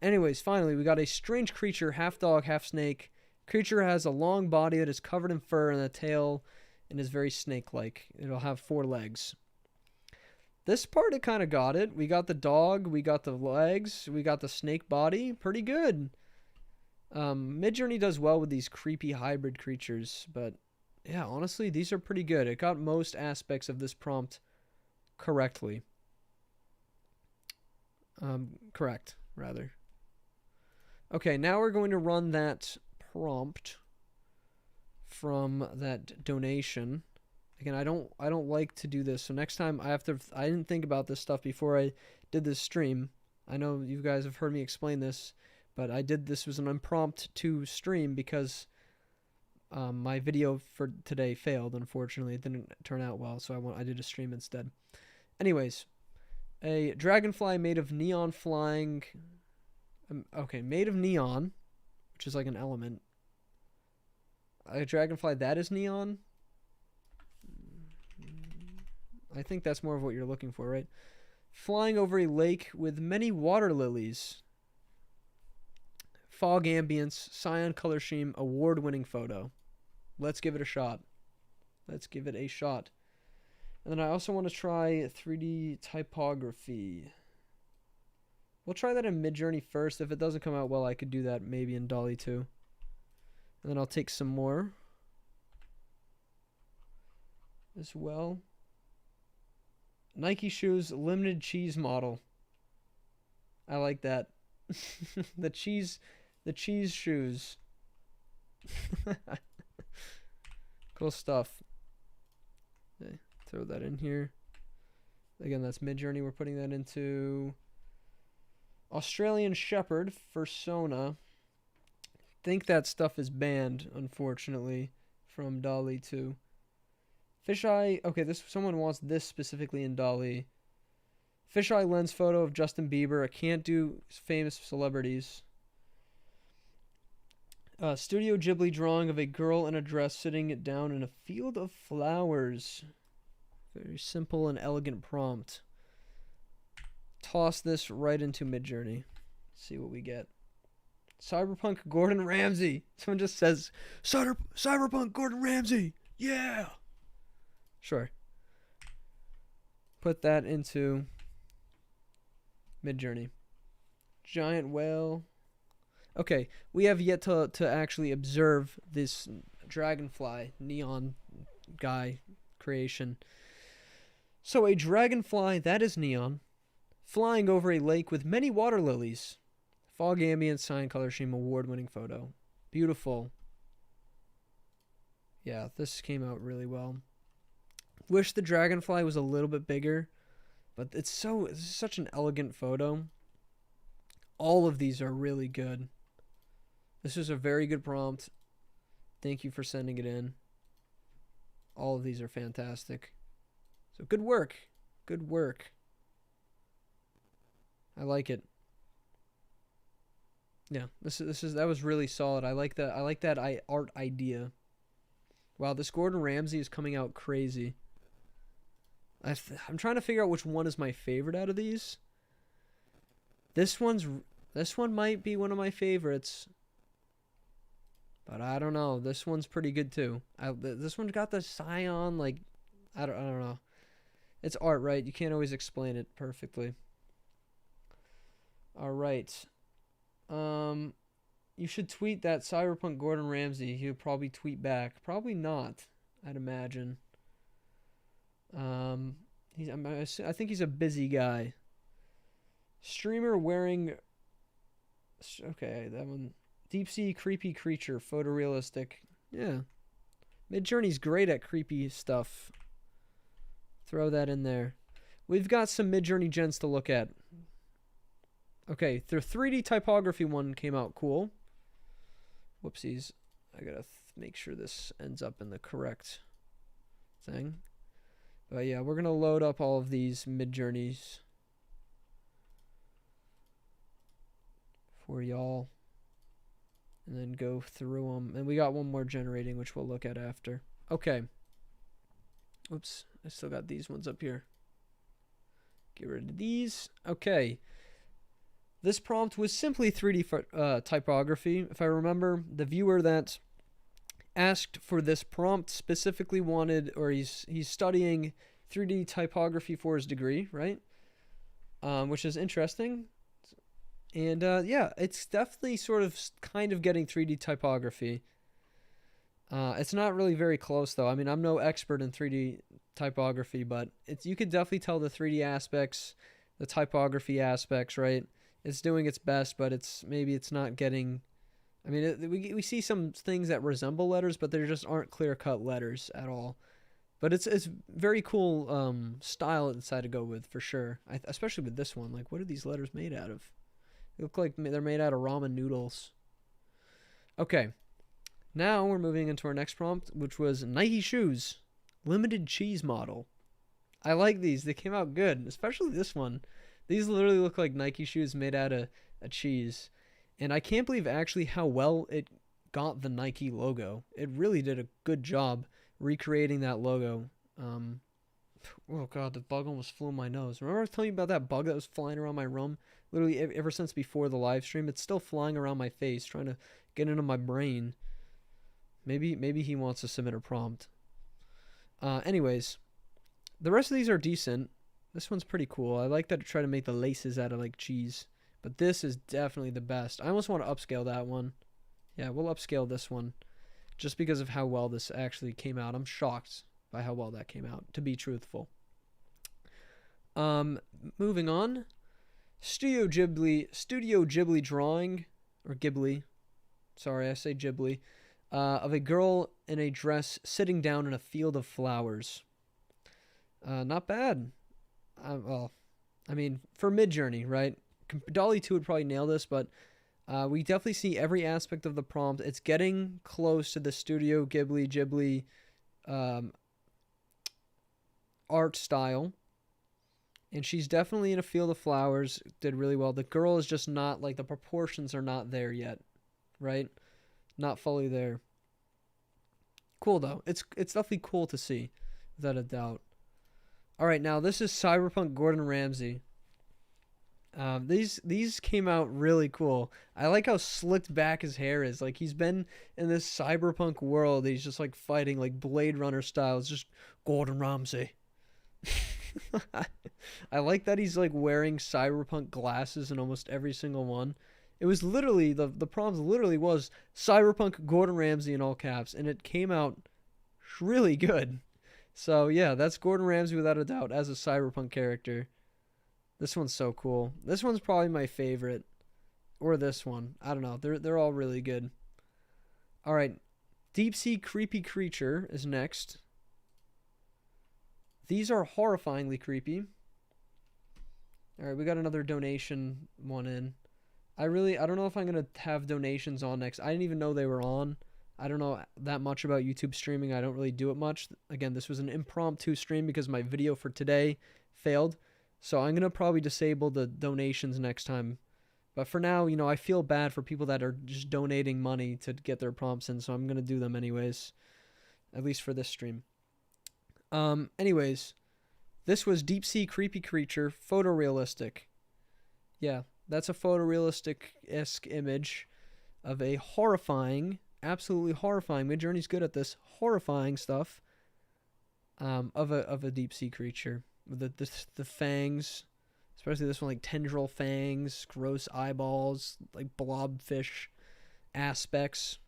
Anyways, finally, we got a strange creature, half dog, half snake. Creature has a long body that is covered in fur and a tail and is very snake-like. It'll have 4 legs. This part, it kind of got it. We got the dog, we got the legs, we got the snake body. Pretty good. Midjourney does well with these creepy hybrid creatures, but yeah, honestly, these are pretty good. It got most aspects of this prompt correctly. Correct, rather. Okay, now we're going to run that prompt from that donation. Again, I don't like to do this, so next time I didn't think about this stuff before I did this stream. I know you guys have heard me explain this, but this was an impromptu stream because my video for today failed, unfortunately. It didn't turn out well, so I did a stream instead. Anyways, a dragonfly made of neon flying... okay, made of neon, which is like an element. A dragonfly that is neon? I think that's more of what you're looking for, right? Flying over a lake with many water lilies. Fog ambience, cyan color scheme, award-winning photo. Let's give it a shot. Let's give it a shot. And then I also want to try 3D typography. We'll try that in Midjourney first. If it doesn't come out well, I could do that maybe in DALL-E 2. And then I'll take some more as well. Nike shoes, limited cheese model. I like that. the cheese shoes. Cool stuff. Okay, throw that in here. Again, that's Midjourney. We're putting that into Australian Shepherd Fursona. Think that stuff is banned, unfortunately, from DALL-E 2. Fisheye. Okay, someone wants this specifically in DALL-E. Fisheye lens photo of Justin Bieber. I can't do famous celebrities. Studio Ghibli drawing of a girl in a dress sitting down in a field of flowers. Very simple and elegant prompt. Toss this right into Midjourney. See what we get. Cyberpunk Gordon Ramsay. Someone just says, Cyberpunk Gordon Ramsay. Yeah. Sure. Put that into Midjourney. Giant whale. Okay, we have yet to actually observe this dragonfly neon guy creation. So a dragonfly that is neon, flying over a lake with many water lilies. Fog ambient, cyan color scheme, award-winning photo. Beautiful. Yeah, this came out really well. Wish the dragonfly was a little bit bigger, but it's such an elegant photo. All of these are really good. This is a very good prompt. Thank you for sending it in. All of these are fantastic. So good work. Good work. I like it. Yeah, that was really solid. I like that. I like that art idea. Wow, this Gordon Ramsay is coming out crazy. I'm trying to figure out which one is my favorite out of these. This one might be one of my favorites, but I don't know. This one's pretty good too. This one's got the Scion, like I don't know. It's art, right? You can't always explain it perfectly. All right. You should tweet that Cyberpunk Gordon Ramsay. He would probably tweet back. Probably not, I'd imagine. I think he's a busy guy. Streamer wearing. Okay, that one. Deep sea creepy creature, photorealistic. Yeah. Midjourney's great at creepy stuff. Throw that in there. We've got some Midjourney gens to look at. Okay, their 3D typography one came out cool. Whoopsies. I gotta make sure this ends up in the correct thing. But yeah, we're gonna load up all of these Midjourneys for y'all. And then go through them. And we got one more generating, which we'll look at after. Okay. Oops, I still got these ones up here. Get rid of these. Okay. This prompt was simply 3D typography. If I remember, the viewer that asked for this prompt specifically wanted, or he's studying 3D typography for his degree, right? Which is interesting. And yeah, it's definitely sort of kind of getting 3D typography. It's not really very close though. I mean, I'm no expert in 3D typography, but you could definitely tell the 3D aspects, the typography aspects, right? It's doing its best, but maybe it's not getting. I mean, we see some things that resemble letters, but there just aren't clear-cut letters at all. But it's very cool style it decided to go with for sure. Especially with this one. Like, what are these letters made out of? They look like they're made out of ramen noodles. Okay. Now we're moving into our next prompt, which was Nike shoes, limited cheese model. I like these. They came out good, especially this one. These literally look like Nike shoes made out of a cheese. And I can't believe actually how well it got the Nike logo. It really did a good job recreating that logo. Oh god, the bug almost flew in my nose. Remember I was telling you about that bug that was flying around my room? Literally ever since before the live stream. It's still flying around my face, trying to get into my brain. Maybe he wants to submit a prompt. Anyways, the rest of these are decent. This one's pretty cool. I like that it tried to make the laces out of like cheese. But this is definitely the best. I almost want to upscale that one. Yeah, we'll upscale this one. Just because of how well this actually came out. I'm shocked by how well that came out, to be truthful. Moving on. Studio Ghibli drawing. Or Ghibli. Sorry, I say Ghibli. Of a girl in a dress sitting down in a field of flowers. Not bad. Well, I mean, for Midjourney, right? DALL-E 2 would probably nail this, but we definitely see every aspect of the prompt. It's getting close to the Studio Ghibli art style. And she's definitely in a field of flowers. Did really well. The girl is just not, like, the proportions are not there yet, right? Not fully there. Cool, though. It's definitely cool to see, without a doubt. All right, now this is Cyberpunk Gordon Ramsay. These came out really cool. I like how slicked back his hair is. Like, he's been in this cyberpunk world. He's just like fighting like Blade Runner style. It's just Gordon Ramsay. I like that he's like wearing cyberpunk glasses in almost every single one. It was literally the prompt literally was Cyberpunk Gordon Ramsay in all caps, and it came out really good. So yeah, that's Gordon Ramsay without a doubt as a cyberpunk character. This one's so cool. This one's probably my favorite. Or this one. I don't know. They're all really good. Alright. Deep Sea Creepy Creature is next. These are horrifyingly creepy. Alright, we got another donation one in. I don't know if I'm going to have donations on next. I didn't even know they were on. I don't know that much about YouTube streaming. I don't really do it much. Again, this was an impromptu stream because my video for today failed. So I'm going to probably disable the donations next time But for now, you know, I feel bad for people that are just donating money to get their prompts in, so I'm going to do them anyways, at least for this stream. Anyways, this was Deep Sea Creepy Creature, photorealistic. Yeah, that's a photorealistic-esque image of a horrifying, absolutely horrifying, Midjourney's good at this, horrifying stuff, of a deep sea creature with the fangs, especially this one, like tendril fangs, gross eyeballs, like blobfish aspects.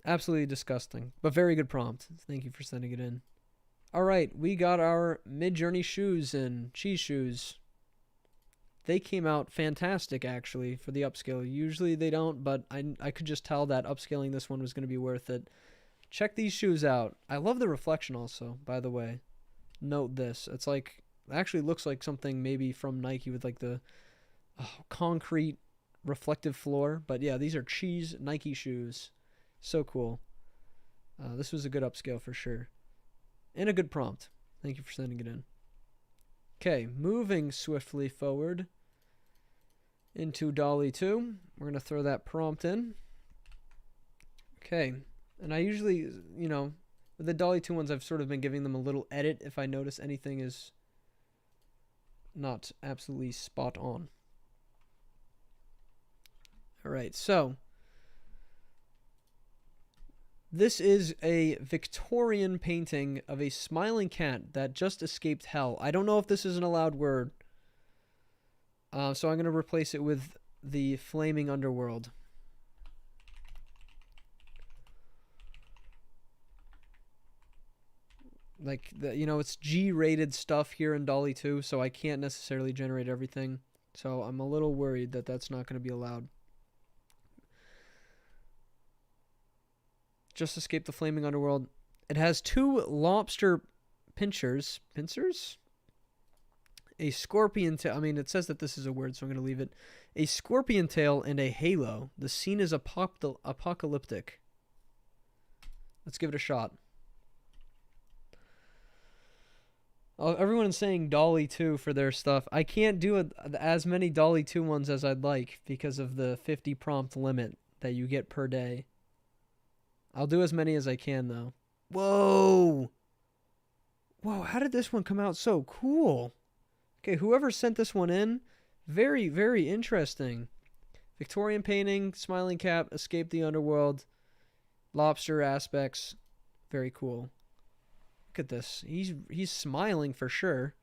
Absolutely disgusting, but very good prompt. Thank you for sending it in. All right, we got our Midjourney shoes in, cheese shoes. They came out fantastic, actually, for the upscale. Usually they don't, but I could just tell that upscaling this one was going to be worth it. Check these shoes out. I love the reflection also, by the way. Note this. It's like, it actually looks like something maybe from Nike with like the concrete reflective floor. But yeah, these are cheese Nike shoes. So cool. This was a good upscale for sure. And a good prompt. Thank you for sending it in. Okay, moving swiftly forward into DALL-E 2. We're going to throw that prompt in. Okay, and I usually, you know, with the DALL-E 2 ones, I've sort of been giving them a little edit if I notice anything is not absolutely spot on. All right, so this is a Victorian painting of a smiling cat that just escaped hell. I don't know if this is an allowed word, so I'm going to replace it with the flaming underworld. Like, you know, it's G-rated stuff here in DALL-E 2, so I can't necessarily generate everything. So I'm a little worried that that's not going to be allowed. Just escaped the flaming underworld. It has 2 lobster pincers. Pincers? A scorpion tail. I mean, it says that this is a word, so I'm going to leave it. A scorpion tail and a halo. The scene is apocalyptic. Let's give it a shot. Oh, everyone's saying DALL-E 2 for their stuff. I can't do as many DALL-E 2 ones as I'd like because of the 50 prompt limit that you get per day. I'll do as many as I can, though. Whoa! Whoa, how did this one come out so cool? Okay, whoever sent this one in, very, very interesting. Victorian painting, smiling cat, escape the underworld, lobster aspects. Very cool. Look at this. He's smiling for sure.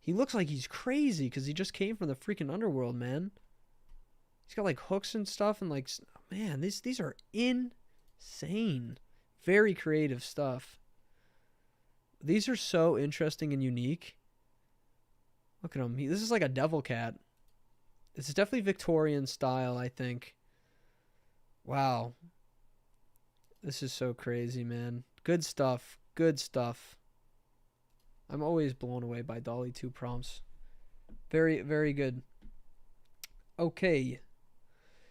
He looks like he's crazy because he just came from the freaking underworld, man. He's got like hooks and stuff and like, man, these are insane. Very creative stuff. These are so interesting and unique. Look at him. This is like a devil cat. This is definitely Victorian style, I think. Wow. This is so crazy, man. Good stuff. Good stuff. I'm always blown away by DALL-E 2 prompts. Very, very good. Okay.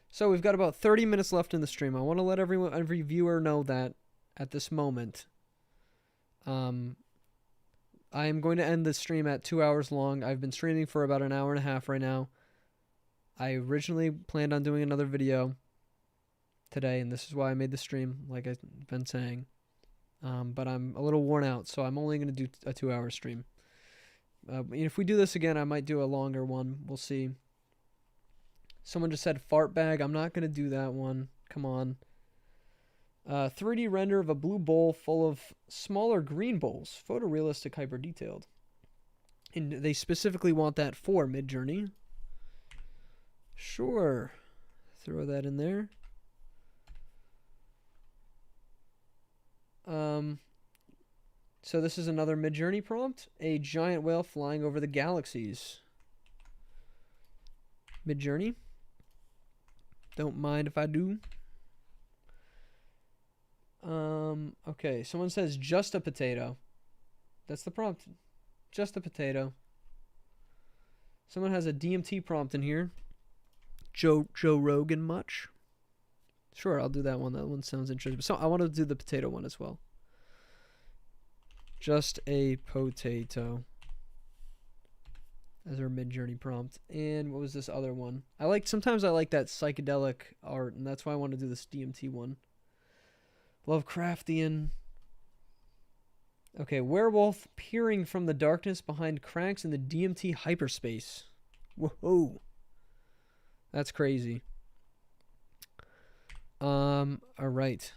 So we've got about 30 minutes left in the stream. I want to let every viewer know that at this moment. I am going to end the stream at 2 hours long. I've been streaming for about an hour and a half right now. I originally planned on doing another video today, and this is why I made the stream, like I've been saying. But I'm a little worn out, so I'm only going to do a 2-hour stream. If we do this again, I might do a longer one. We'll see. Someone just said fart bag. I'm not going to do that one. Come on. 3D render of a blue bowl full of smaller green bowls. Photorealistic, hyper detailed. And they specifically want that for Midjourney. Sure. Throw that in there. So this is another Midjourney prompt. A giant whale flying over the galaxies. Midjourney. Don't mind if I do. Okay, someone says just a potato. That's the prompt. Just a potato. Someone has a DMT prompt in here. Joe Rogan much? Sure, I'll do that one. That one sounds interesting. So I want to do the potato one as well. Just a potato. as our Midjourney prompt. And what was this other one? Sometimes I like that psychedelic art, and that's why I want to do this DMT one. Lovecraftian. Okay, werewolf peering from the darkness behind cracks in the DMT hyperspace. Whoa. That's crazy. Alright.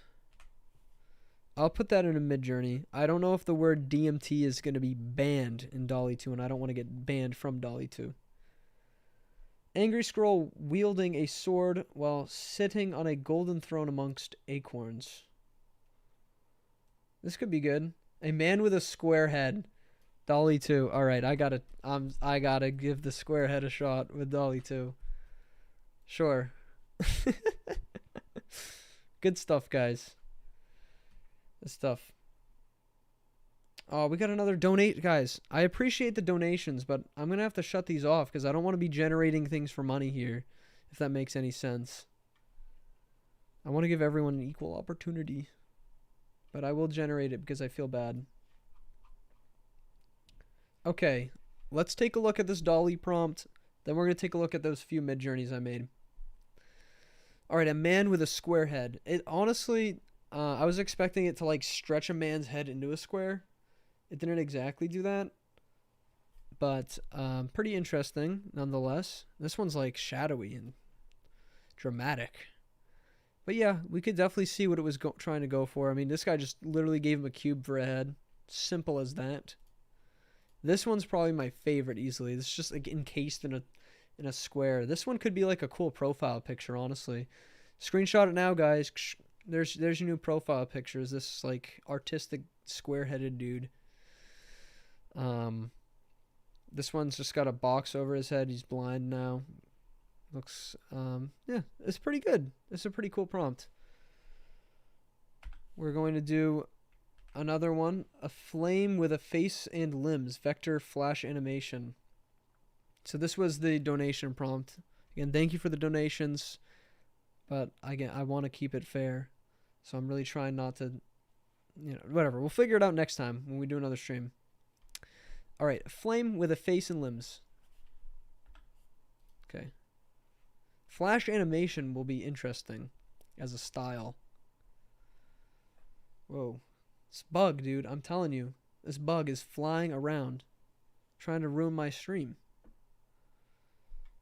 I'll put that in a Midjourney. I don't know if the word DMT is going to be banned in DALL-E 2, and I don't want to get banned from DALL-E 2. Angry scroll wielding a sword while sitting on a golden throne amongst acorns. This could be good. A man with a square head. DALL-E 2. Alright, I gotta give the square head a shot with DALL-E 2. Sure. Good stuff, guys. Good stuff. Oh, we got another donate, guys. I appreciate the donations, but I'm going to have to shut these off because I don't want to be generating things for money here, if that makes any sense. I want to give everyone an equal opportunity, but I will generate it because I feel bad. Okay, let's take a look at this DALL-E prompt. Then we're going to take a look at those few Midjourneys I made. All right, a man with a square head. It honestly, I was expecting it to like stretch a man's head into a square. It didn't exactly do that, but pretty interesting nonetheless. This one's like shadowy and dramatic. But yeah, we could definitely see what it was trying to go for. I mean, this guy just literally gave him a cube for a head. Simple as that. This one's probably my favorite easily. It's just like encased in a square. This one could be like a cool profile picture, honestly. Screenshot it now, guys. There's your new profile picture. Is this like artistic square-headed dude? This one's just got a box over his head. He's blind now. Looks yeah, it's pretty good. It's a pretty cool prompt. We're going to do another one, a flame with a face and limbs, vector flash animation. So this was the donation prompt. Again, thank you for the donations, but again, I want to keep it fair. So I'm really trying not to, whatever. We'll figure it out next time when we do another stream. All right, flame with a face and limbs. Okay. Flash animation will be interesting as a style. Whoa. This bug, dude, I'm telling you, this bug is flying around trying to ruin my stream.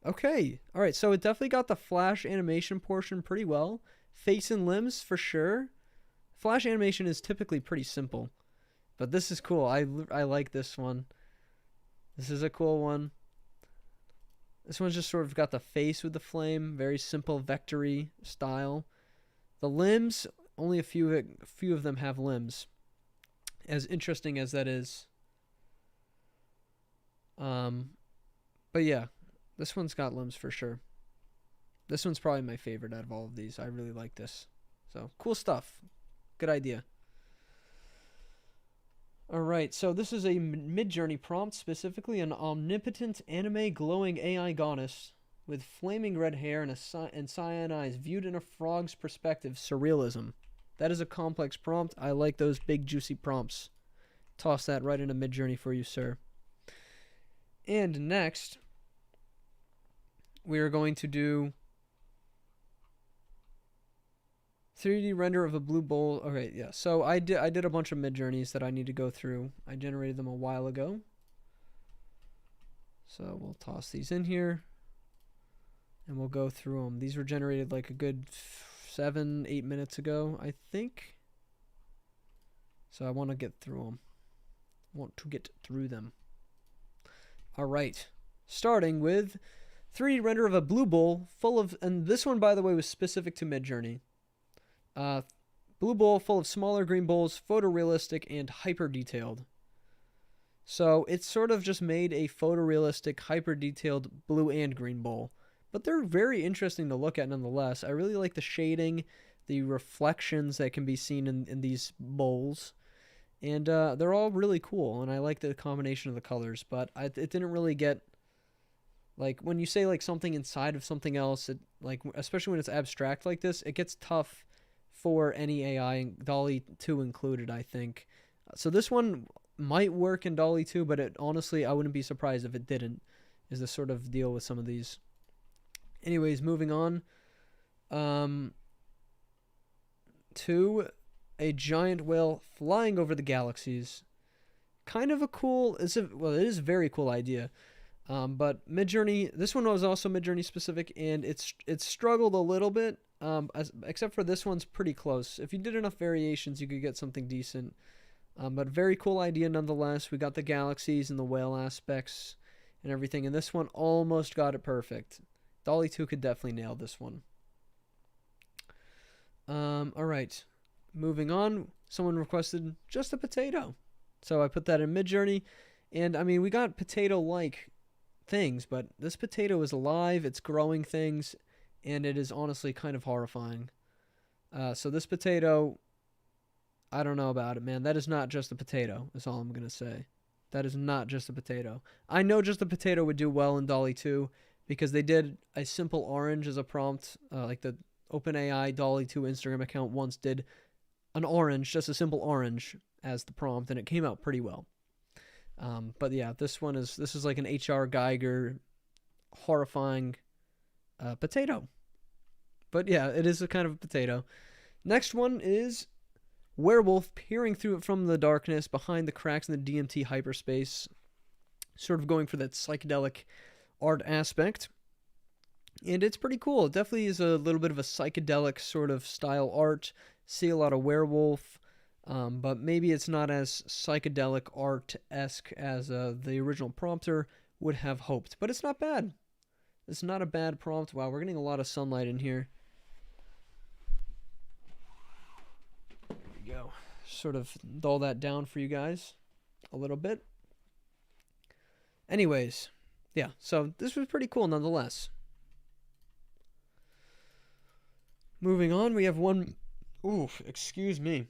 Okay. All right, so it definitely got the flash animation portion pretty well. Face and limbs for sure. Flash animation is typically pretty simple, but this is cool. I like this one. This is a cool one. This one's just sort of got the face with the flame, very simple vectory style. The limbs, only a few of them have limbs. As interesting as that is. But yeah, this one's got limbs for sure. This one's probably my favorite out of all of these. I really like this. So, cool stuff. Good idea. Alright, so this is a Midjourney prompt, specifically an omnipotent anime glowing AI goddess with flaming red hair and cyan eyes viewed in a frog's perspective. Surrealism. That is a complex prompt. I like those big juicy prompts. Toss that right into Midjourney for you, sir. And next, we are going to do 3D render of a blue bowl. Okay, yeah. So I did a bunch of Midjourneys that I need to go through. I generated them a while ago. So we'll toss these in here, and we'll go through them. These were generated like a good 7-8 minutes ago, I think. So I want to get through them. All right. Starting with 3D render of a blue bowl full of, and this one, by the way, was specific to Midjourney. Blue bowl full of smaller green bowls, photorealistic and hyper detailed. So it's sort of just made a photorealistic, hyper detailed blue and green bowl. But they're very interesting to look at nonetheless. I really like the shading, the reflections that can be seen in these bowls. And they're all really cool, and I like the combination of the colors. But it didn't really get, like, when you say like something inside of something else, it, like, especially when it's abstract like this, it gets tough for any AI, DALL-E 2 included, I think. So this one might work in DALL-E 2, but honestly, I wouldn't be surprised if it didn't, is the sort of deal with some of these. Anyways, moving on. To a giant whale flying over the galaxies. Kind of a cool, it is a very cool idea. But Midjourney, this one was also Midjourney specific, and it's struggled a little bit, except for this one's pretty close. If you did enough variations, you could get something decent. But very cool idea nonetheless. We got the galaxies and the whale aspects and everything, and this one almost got it perfect. DALL-E 2 could definitely nail this one. Alright, moving on. Someone requested just a potato. So I put that in Midjourney, and I mean, we got potato-like things, but this potato is alive, it's growing things, and it is honestly kind of horrifying. So this potato, I don't know about it, man. That is not just a potato, is all I'm going to say. That is not just a potato. I know just a potato would do well in DALL-E 2, because they did a simple orange as a prompt, like the OpenAI DALL-E 2 Instagram account once did an orange, just a simple orange as the prompt, and it came out pretty well. But yeah, this is like an H.R. Geiger horrifying potato. But yeah, it is a kind of a potato. Next one is werewolf peering through it from the darkness behind the cracks in the DMT hyperspace, sort of going for that psychedelic art aspect. And it's pretty cool. It definitely is a little bit of a psychedelic sort of style art. See a lot of werewolf, but maybe it's not as psychedelic art-esque as the original prompter would have hoped. But it's not bad. It's not a bad prompt. Wow, we're getting a lot of sunlight in here. There we go. Sort of dull that down for you guys a little bit. Anyways, yeah, so this was pretty cool nonetheless. Moving on, we have one... Oof, excuse me.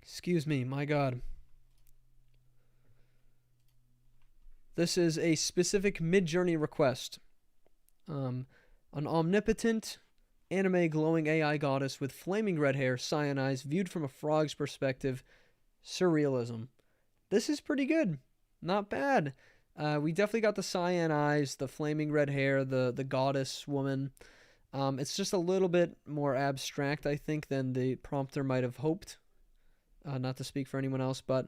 Excuse me, my God. This is a specific Midjourney request. An omnipotent anime glowing AI goddess with flaming red hair, cyan eyes, viewed from a frog's perspective. Surrealism. This is pretty good. Not bad. We definitely got the cyan eyes, the flaming red hair, the goddess woman. It's just a little bit more abstract, I think, than the prompter might have hoped. Not to speak for anyone else, but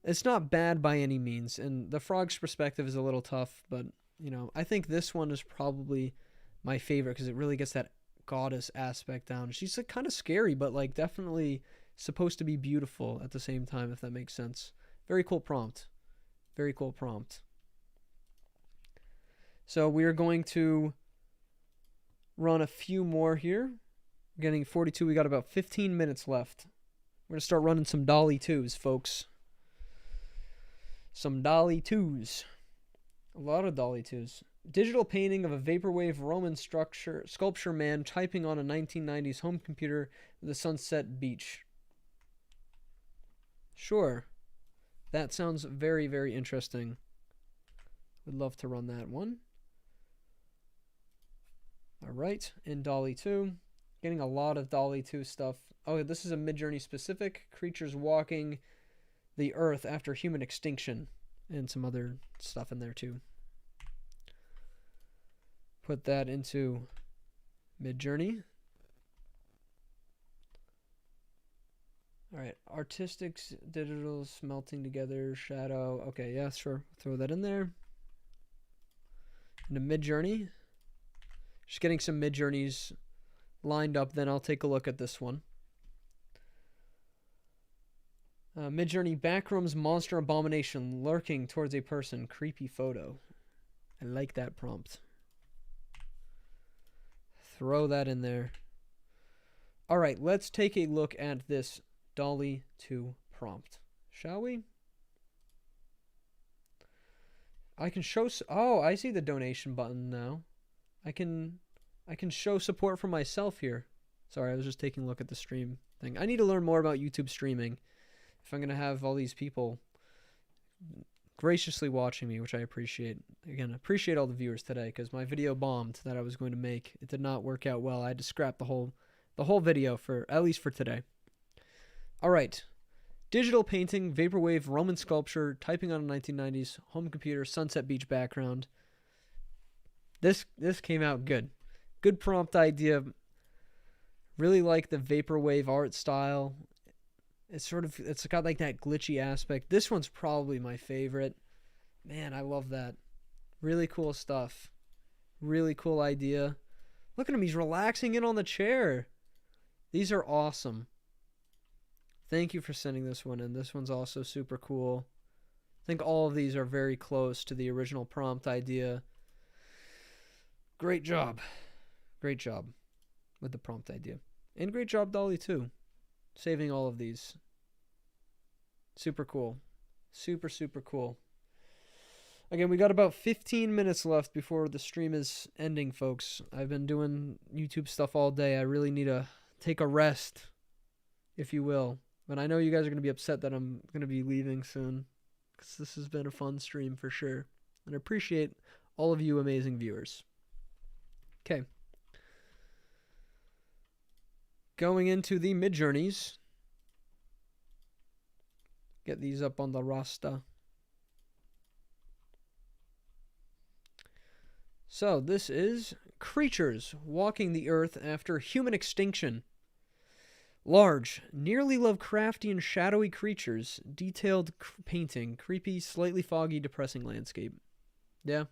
it's not bad by any means. And the frog's perspective is a little tough, but, you know, I think this one is probably my favorite because it really gets that goddess aspect down. She's like, kind of scary, but like definitely supposed to be beautiful at the same time, if that makes sense. Very cool prompt. Very cool prompt. So we are going to run a few more here. We're getting 42. We got about 15 minutes left. We're going to start running some DALL-E 2s, folks. Some DALL-E 2s. A lot of DALL-E 2s. Digital painting of a vaporwave Roman sculpture man typing on a 1990s home computer with a sunset beach. Sure. That sounds very, very interesting. Would love to run that one. Alright, in DALL-E 2. Getting a lot of DALL-E 2 stuff. Oh, this is a Midjourney specific. Creatures walking the earth after human extinction. And some other stuff in there too. Put that into Midjourney. Alright, artistic, digital, smelting together, shadow. Okay, yeah, sure. Throw that in there. Into Midjourney. Just getting some Midjourneys lined up, then I'll take a look at this one. Midjourney backrooms monster abomination lurking towards a person. Creepy photo. I like that prompt. Throw that in there. Alright, let's take a look at this DALL-E 2 prompt. Shall we? I can show... Oh, I see the donation button now. I can show support for myself here. Sorry, I was just taking a look at the stream thing. I need to learn more about YouTube streaming. If I'm going to have all these people graciously watching me, which I appreciate. Again, I appreciate all the viewers today because my video bombed that I was going to make. It did not work out well. I had to scrap the whole video for at least for today. All right. Digital painting, vaporwave, Roman sculpture, typing on a 1990s home computer, Sunset Beach background. This came out good. Good prompt idea. Really like the vaporwave art style. It's got like that glitchy aspect. This one's probably my favorite. Man, I love that. Really cool stuff. Really cool idea. Look at him, he's relaxing in on the chair. These are awesome. Thank you for sending this one in. This one's also super cool. I think all of these are very close to the original prompt idea. Great job. Great job with the prompt idea. And great job, DALL-E, too. Saving all of these. Super cool. Super, super cool. Again, we got about 15 minutes left before the stream is ending, folks. I've been doing YouTube stuff all day. I really need to take a rest, if you will. But I know you guys are going to be upset that I'm going to be leaving soon, because this has been a fun stream for sure. And I appreciate all of you amazing viewers. Okay. Going into the Midjourneys. Get these up on the Rasta. So this is creatures walking the earth after human extinction. Large, nearly Lovecraftian shadowy creatures, detailed painting, creepy, slightly foggy, depressing landscape. Yeah,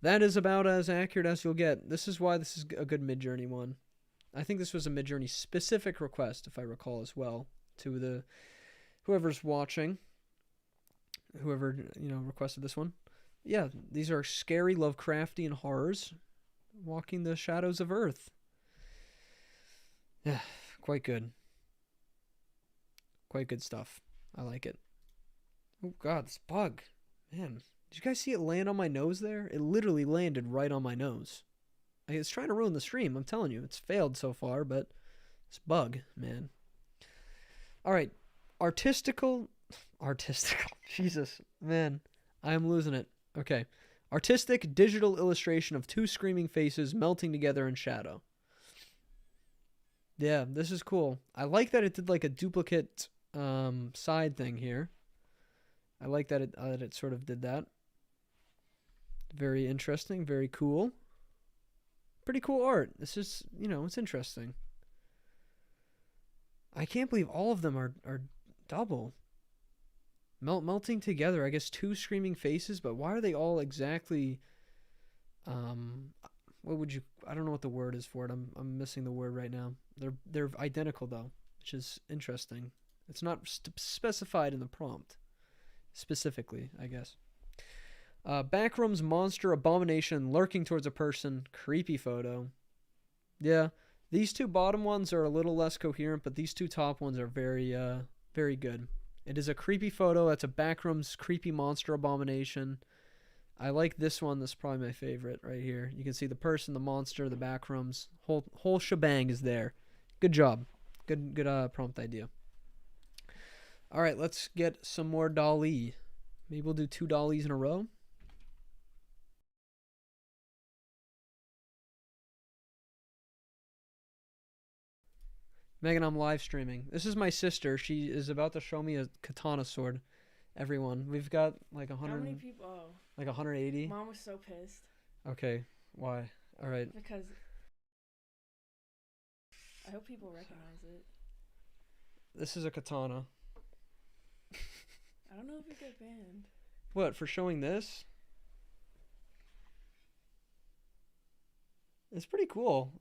that is about as accurate as you'll get. This is why this is a good Midjourney one. I think this was a Midjourney specific request, if I recall as well, to the whoever's watching, whoever requested this one. Yeah, these are scary Lovecraftian horrors walking the shadows of Earth. Yeah, quite good. Quite good stuff. I like it. Oh god, this bug. Man, did you guys see it land on my nose there? It literally landed right on my nose. It's trying to ruin the stream, I'm telling you. It's failed so far, but this bug, man. Alright, artistical. Jesus, man, I am losing it. Okay. Artistic digital illustration of two screaming faces melting together in shadow. Yeah, this is cool. I like that it did like a duplicate side thing here. I like that it sort of did that. Very interesting, very cool. Pretty cool art. This is, it's interesting. I can't believe all of them are double. Melting together, I guess two screaming faces, but why are they all exactly what would you I don't know what the word is for it. I'm missing the word right now. They're identical though, which is interesting. It's not specified in the prompt specifically, I guess. Backrooms monster abomination lurking towards a person, creepy photo. Yeah, these two bottom ones are a little less coherent, but these two top ones are very very good. It is a creepy photo. That's a backrooms creepy monster abomination. I like this one. This is probably my favorite right here. You can see the person, the monster, the backrooms. Whole shebang is there. Good job. Good prompt idea. All right, let's get some more DALL-E. Maybe we'll do 2 DALL-Es in a row. Megan, I'm live streaming. This is my sister. She is about to show me a katana sword. Everyone, we've got like 100. How many people? Oh. Like 180. Mom was so pissed. Okay, why? All right. Because I hope people recognize it. This is a katana. I don't know if you get banned. What, for showing this? It's pretty cool.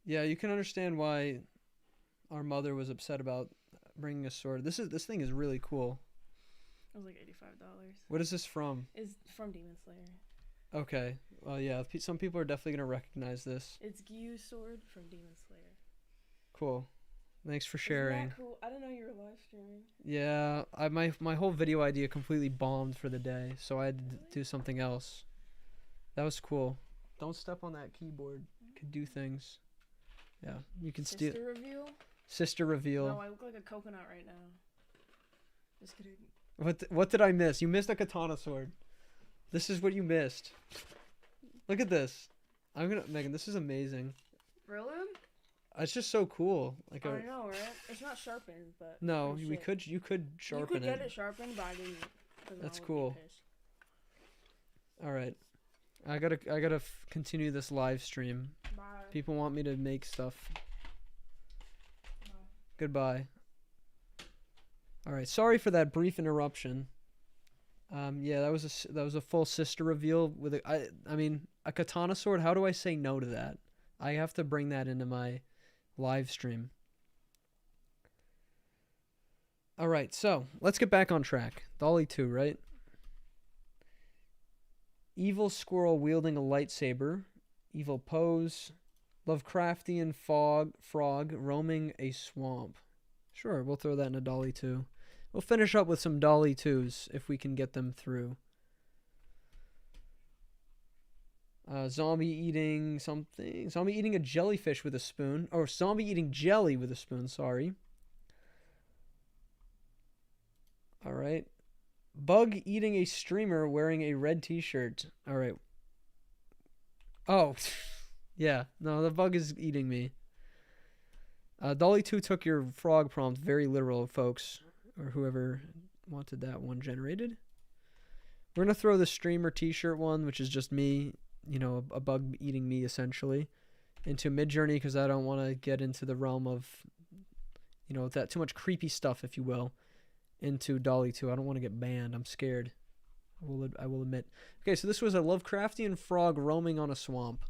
Yeah, you can understand why our mother was upset about bringing a sword. This thing is really cool. It was like $85. What is this from? It's from Demon Slayer. Okay. Well, yeah, some people are definitely going to recognize this. It's Gyu's sword from Demon Slayer. Cool. Thanks for sharing. Isn't that cool? I didn't know you were live streaming. Yeah, my whole video idea completely bombed for the day, so I had to do something else. That was cool. Don't step on that keyboard. Could do things. Yeah, you can steal. Sister reveal? Sister reveal. No, I look like a coconut right now. Just kidding. What did I miss? You missed a katana sword. This is what you missed. Look at this. Megan, this is amazing. Really? It's just so cool. Like I know, right? It's not sharpened, but no, pretty we sick. could you could sharpen You could get it sharpened, but I didn't. 'Cause I That's would cool. Get pissed. All right, I gotta continue this live stream. Bye. People want me to make stuff. Bye. Goodbye. All right, sorry for that brief interruption. Yeah, that was a full sister reveal with I mean a katana sword. How do I say no to that? I have to bring that into my live stream. All right, so let's get back on track. DALL-E 2, right? Evil squirrel wielding a lightsaber. Evil pose. Lovecraftian frog roaming a swamp. Sure, we'll throw that in a DALL-E 2. We'll finish up with some DALL-E 2s if we can get them through. Zombie eating something. Zombie eating a jellyfish with a spoon. Or zombie eating jelly with a spoon, sorry. Alright. Bug eating a streamer wearing a red t-shirt. Alright. Oh. Yeah. No, the bug is eating me. DALL-E 2 took your frog prompt very literal, folks. Or whoever wanted that one generated. We're going to throw the streamer t-shirt one, which is just me, you know, a bug eating me essentially, into Midjourney because I don't want to get into the realm of, you know, that too much creepy stuff, if you will, into DALL-E 2. I don't want to get banned. I'm scared. I will admit. Okay, so this was a Lovecraftian frog roaming on a swamp.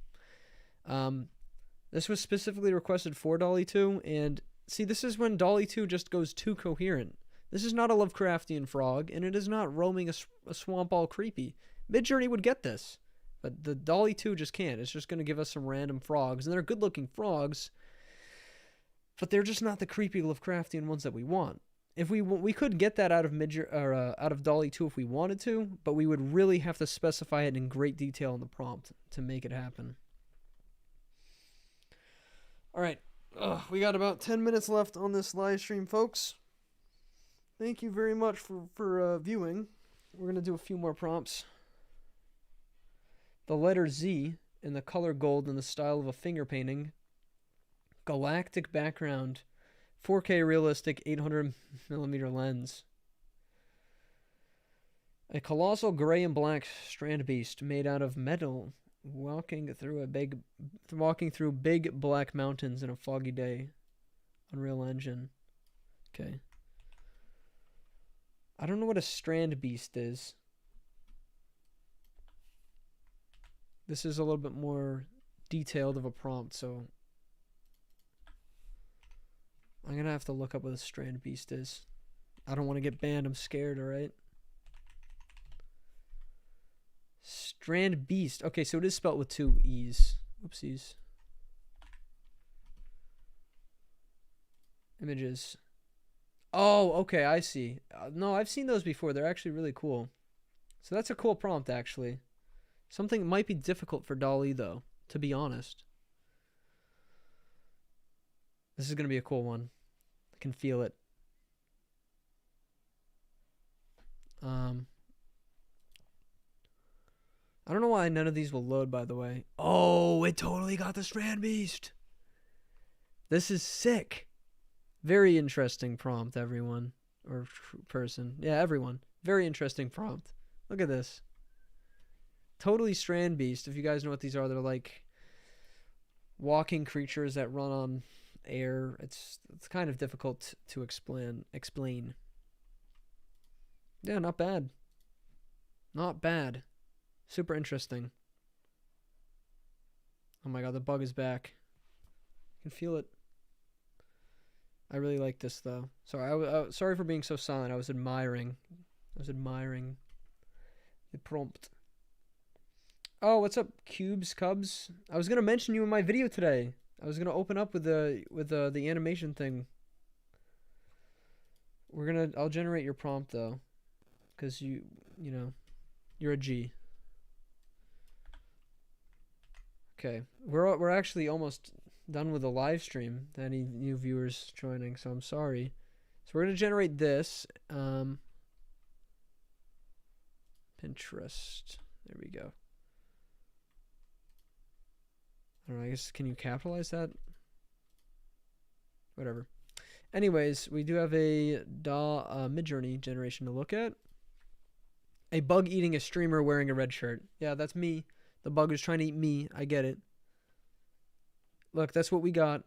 This was specifically requested for DALL-E 2, and see, this is when DALL-E 2 just goes too coherent. This is not a Lovecraftian frog, and it is not roaming a swamp all creepy. Midjourney would get this, but the DALL-E 2 just can't. It's just going to give us some random frogs, and they're good-looking frogs, but they're just not the creepy Lovecraftian ones that we want. If we could get that out of out of DALL-E 2 if we wanted to, but we would really have to specify it in great detail in the prompt to make it happen. All right, we got about 10 minutes left on this live stream, folks. Thank you very much for viewing. We're going to do a few more prompts. The letter Z in the color gold in the style of a finger painting. Galactic background. 4K realistic 800mm lens. A colossal gray and black strand beast made out of metal walking through big black mountains in a foggy day. Unreal Engine. Okay. I don't know what a strand beast is. This is a little bit more detailed of a prompt, so I'm going to have to look up what a strand beast is. I don't want to get banned. I'm scared, alright? Strand beast. Okay, so it is spelled with 2 E's. Oopsies. Images. Oh, okay, I see. No, I've seen those before. They're actually really cool. So that's a cool prompt, actually. Something might be difficult for DALL-E, though, to be honest. This is going to be a cool one. I can feel it. I don't know why none of these will load, by the way. Oh, it totally got the strand beast. This is sick. Very interesting prompt, everyone. Or person. Yeah, everyone. Very interesting prompt. Look at this. Totally strand beast. If you guys know what these are, they're like walking creatures that run on air. It's kind of difficult to explain. Yeah, not bad. Not bad. Super interesting. Oh my god, the bug is back. I can feel it. I really like this though. Sorry, sorry for being so silent. I was admiring the prompt. Oh, what's up, Cubs? I was gonna mention you in my video today. I was gonna open up with the animation thing. I'll generate your prompt though, cause you know, you're a G. Okay, we're actually almost done with the live stream. Any new viewers joining, so I'm sorry. So we're gonna generate this. Pinterest. There we go. I don't know, I guess, can you capitalize that? Whatever. Anyways, we do have a Midjourney generation to look at. A bug eating a streamer wearing a red shirt. Yeah, that's me. The bug is trying to eat me. I get it. Look, that's what we got.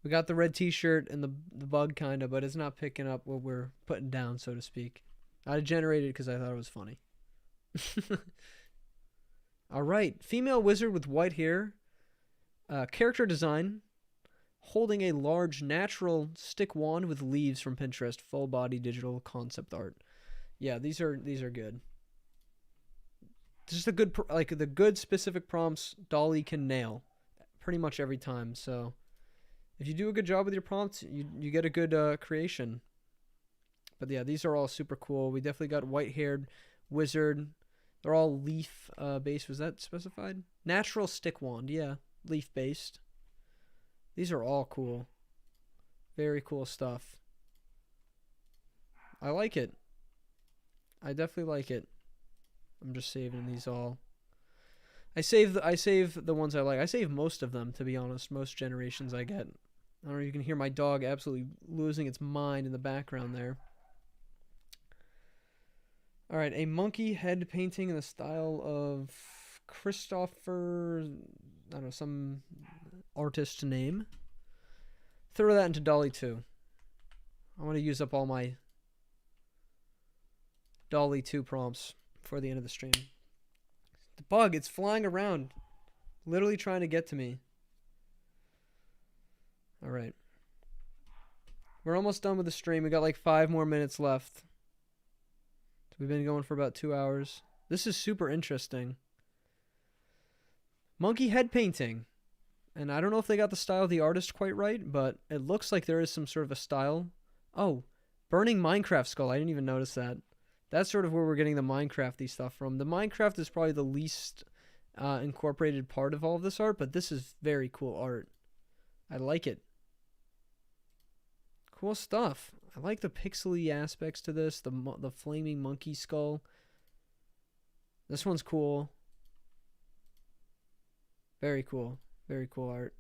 We got the red t-shirt and the bug kind of, but it's not picking up what we're putting down, so to speak. I generated it because I thought it was funny. All right. Female wizard with white hair. Character design. Holding a large natural stick wand with leaves from Pinterest. Full body digital concept art. Yeah, these are good. Just the good specific prompts DALL-E can nail pretty much every time. So if you do a good job with your prompts, you get a good creation. But yeah, these are all super cool. We definitely got white-haired wizard. They're all leaf based. Was that specified? Natural stick wand. Yeah, leaf based. These are all cool. Very cool stuff. I like it. I definitely like it. I'm just saving these all. I save the ones I like. I save most of them, to be honest. Most generations I get. I don't know if you can hear my dog absolutely losing its mind in the background there. All right, a monkey head painting in the style of Christopher, I don't know, some artist's name. Throw that into DALL-E 2. I want to use up all my DALL-E 2 prompts before the end of the stream. The bug, it's flying around, literally trying to get to me. All right. We're almost done with the stream. We got like 5 more minutes left. We've been going for about 2 hours. This is super interesting. Monkey head painting. And I don't know if they got the style of the artist quite right, but it looks like there is some sort of a style. Oh, burning Minecraft skull. I didn't even notice that. That's sort of where we're getting the Minecrafty stuff from. The Minecraft is probably the least incorporated part of all of this art, but this is very cool art. I like it. Cool stuff. I like the pixely aspects to this. The flaming monkey skull. This one's cool. Very cool. Very cool art.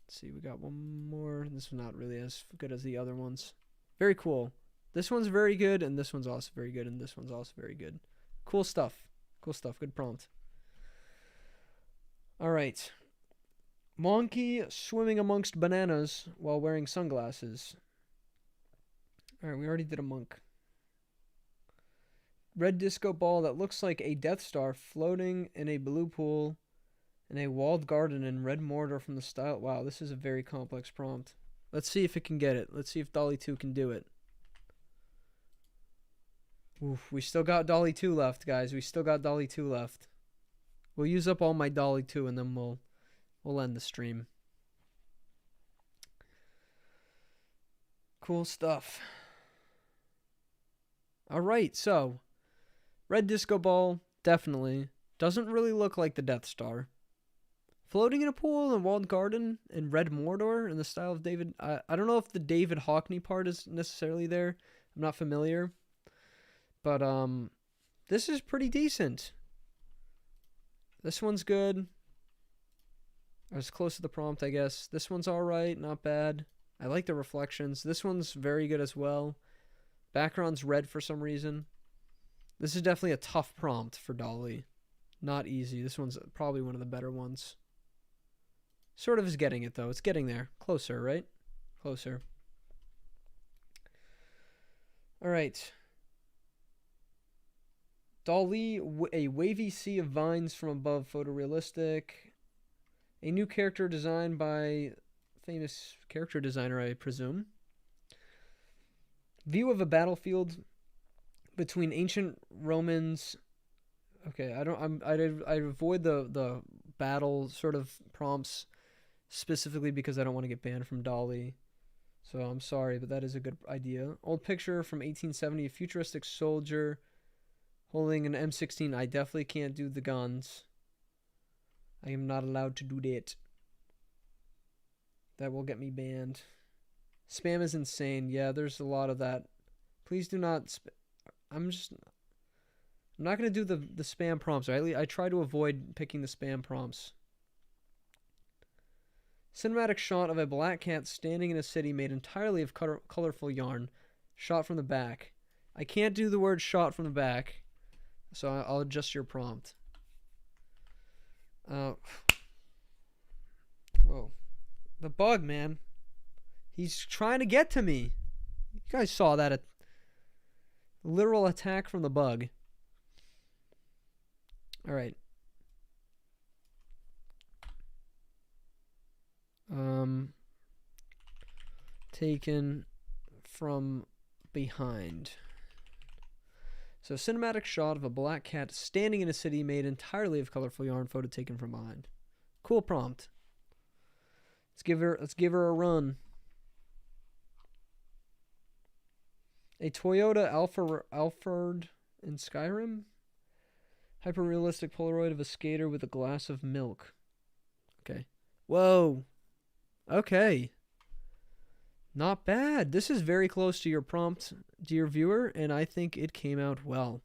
Let's see, we got one more. This one's not really as good as the other ones. Very cool. This one's very good, and this one's also very good, and this one's also very good. Cool stuff. Cool stuff. Good prompt. All right. Monkey swimming amongst bananas while wearing sunglasses. All right, we already did a monk. Red disco ball that looks like a Death Star floating in a blue pool in a walled garden in red mortar from the style. Wow, this is a very complex prompt. Let's see if it can get it. Let's see if DALL-E 2 can do it. Oof, we still got DALL-E 2 left, guys. We still got DALL-E 2 left. We'll use up all my DALL-E 2 and then we'll end the stream. Cool stuff. All right, so red disco ball, definitely. Doesn't really look like the Death Star. Floating in a pool in a walled garden in red mortar in the style of David. I don't know if the David Hockney part is necessarily there. I'm not familiar. But this is pretty decent. This one's good. I was close to the prompt, I guess. This one's alright, not bad. I like the reflections. This one's very good as well. Background's red for some reason. This is definitely a tough prompt for DALL-E. Not easy. This one's probably one of the better ones. Sort of is getting it, though. It's getting there. Closer, right? Closer. Alright. DALL-E, a wavy sea of vines from above, photorealistic. A new character designed by famous character designer, I presume. View of a battlefield between ancient Romans. Okay, I avoid the battle sort of prompts specifically because I don't want to get banned from DALL-E. So I'm sorry, but that is a good idea. Old picture from 1870, a futuristic soldier holding an M16. I definitely can't do the guns. I am not allowed to do that. That will get me banned. Spam is insane. Yeah, there's a lot of that. Please do not... I'm not going to do the spam prompts. I try to avoid picking the spam prompts. Cinematic shot of a black cat standing in a city made entirely of colorful yarn, shot from the back. I can't do the word shot from the back, so I'll adjust your prompt. Whoa. The bug, man. He's trying to get to me. You guys saw that. A literal attack from the bug. Alright. Taken from behind. So, cinematic shot of a black cat standing in a city made entirely of colorful yarn, photo taken from behind. Cool prompt. Let's give her a run. A Toyota Alphard in Skyrim. Hyper-realistic Polaroid of a skater with a glass of milk. Okay. Whoa. Okay. Not bad. This is very close to your prompt, dear viewer, and I think it came out well.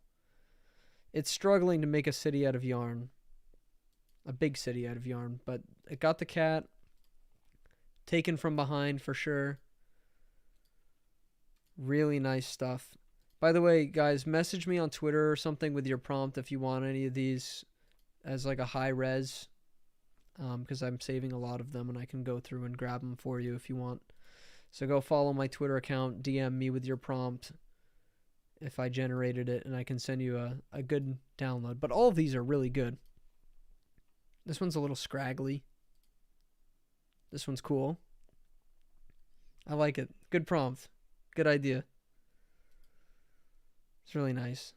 It's struggling to make a city out of yarn. A big city out of yarn, but it got the cat taken from behind for sure. Really nice stuff. By the way, guys, message me on Twitter or something with your prompt if you want any of these as like a high res, because I'm saving a lot of them and I can go through and grab them for you if you want. So go follow my Twitter account, DM me with your prompt if I generated it, and I can send you a good download. But all of these are really good. This one's a little scraggly. This one's cool. I like it. Good prompt. Good idea. It's really nice.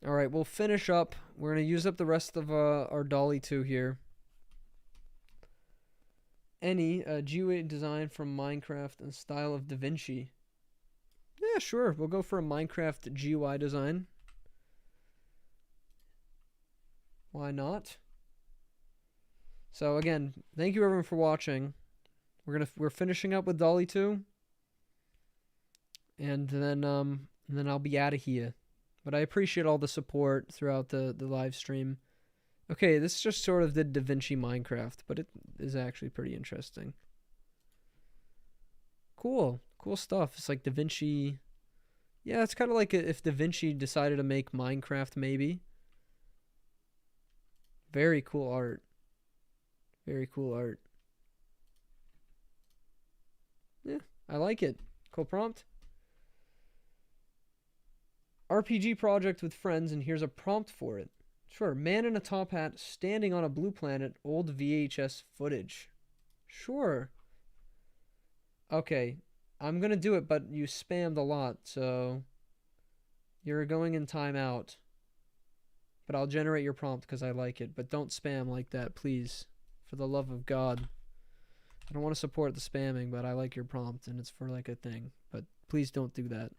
Alright, we'll finish up. We're going to use up the rest of our DALL-E 2 here. Any GUI design from Minecraft and style of Da Vinci. Yeah, sure. We'll go for a Minecraft GUI design. Why not? So again, thank you everyone for watching. We're finishing up with DALL-E 2. And then I'll be out of here. But I appreciate all the support throughout the live stream. Okay, this just sort of did Da Vinci Minecraft, but it is actually pretty interesting. Cool. Cool stuff. It's like Da Vinci. Yeah, it's kind of like if Da Vinci decided to make Minecraft, maybe. Very cool art. Very cool art. Yeah, I like it. Cool prompt. RPG project with friends, and here's a prompt for it. Sure, man in a top hat standing on a blue planet, old VHS footage. Sure. Okay, I'm gonna do it, but you spammed a lot, so you're going in timeout. But I'll generate your prompt because I like it, but don't spam like that, please. For the love of God. I don't want to support the spamming, but I like your prompt, and it's for like a thing. But please don't do that.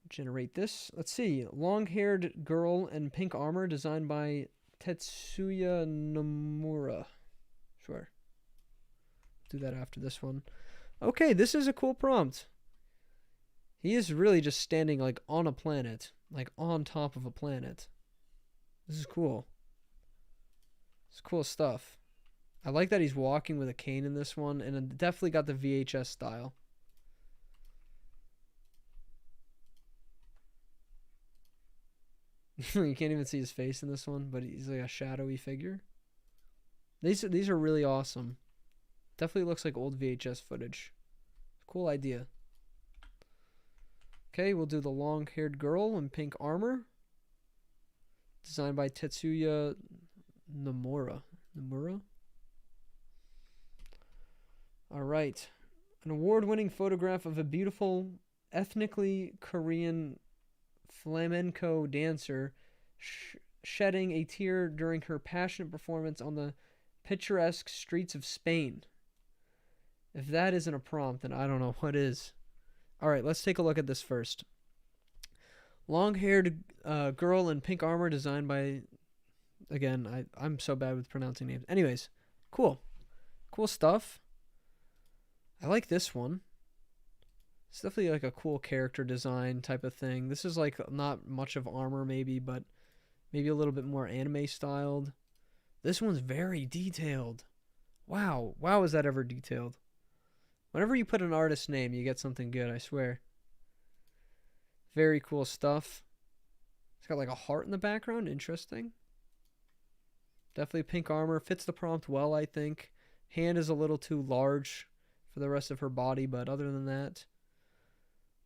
Generate this. Let's see. Long-haired girl in pink armor designed by Tetsuya Nomura. Sure. Do that after this one. Okay, this is a cool prompt. He is really just standing like on a planet. Like on top of a planet. This is cool. It's cool stuff. I like that he's walking with a cane in this one, and it definitely got the VHS style. You can't even see his face in this one, but he's like a shadowy figure. These are really awesome. Definitely looks like old VHS footage. Cool idea. Okay, we'll do the long-haired girl in pink armor. Designed by Tetsuya Nomura. Nomura? Alright. An award-winning photograph of a beautiful, ethnically Korean flamenco dancer shedding a tear during her passionate performance on the picturesque streets of Spain. If that isn't a prompt, then I don't know what is. Alright, let's take a look at this first. Long-haired girl in pink armor designed by... Again, I'm so bad with pronouncing names. Anyways, cool. Cool stuff. I like this one. It's definitely like a cool character design type of thing. This is like not much of armor maybe, but maybe a little bit more anime styled. This one's very detailed. Wow. Wow, is that ever detailed? Whenever you put an artist's name, you get something good, I swear. Very cool stuff. It's got like a heart in the background. Interesting. Definitely pink armor. Fits the prompt well, I think. Hand is a little too large for the rest of her body, but other than that,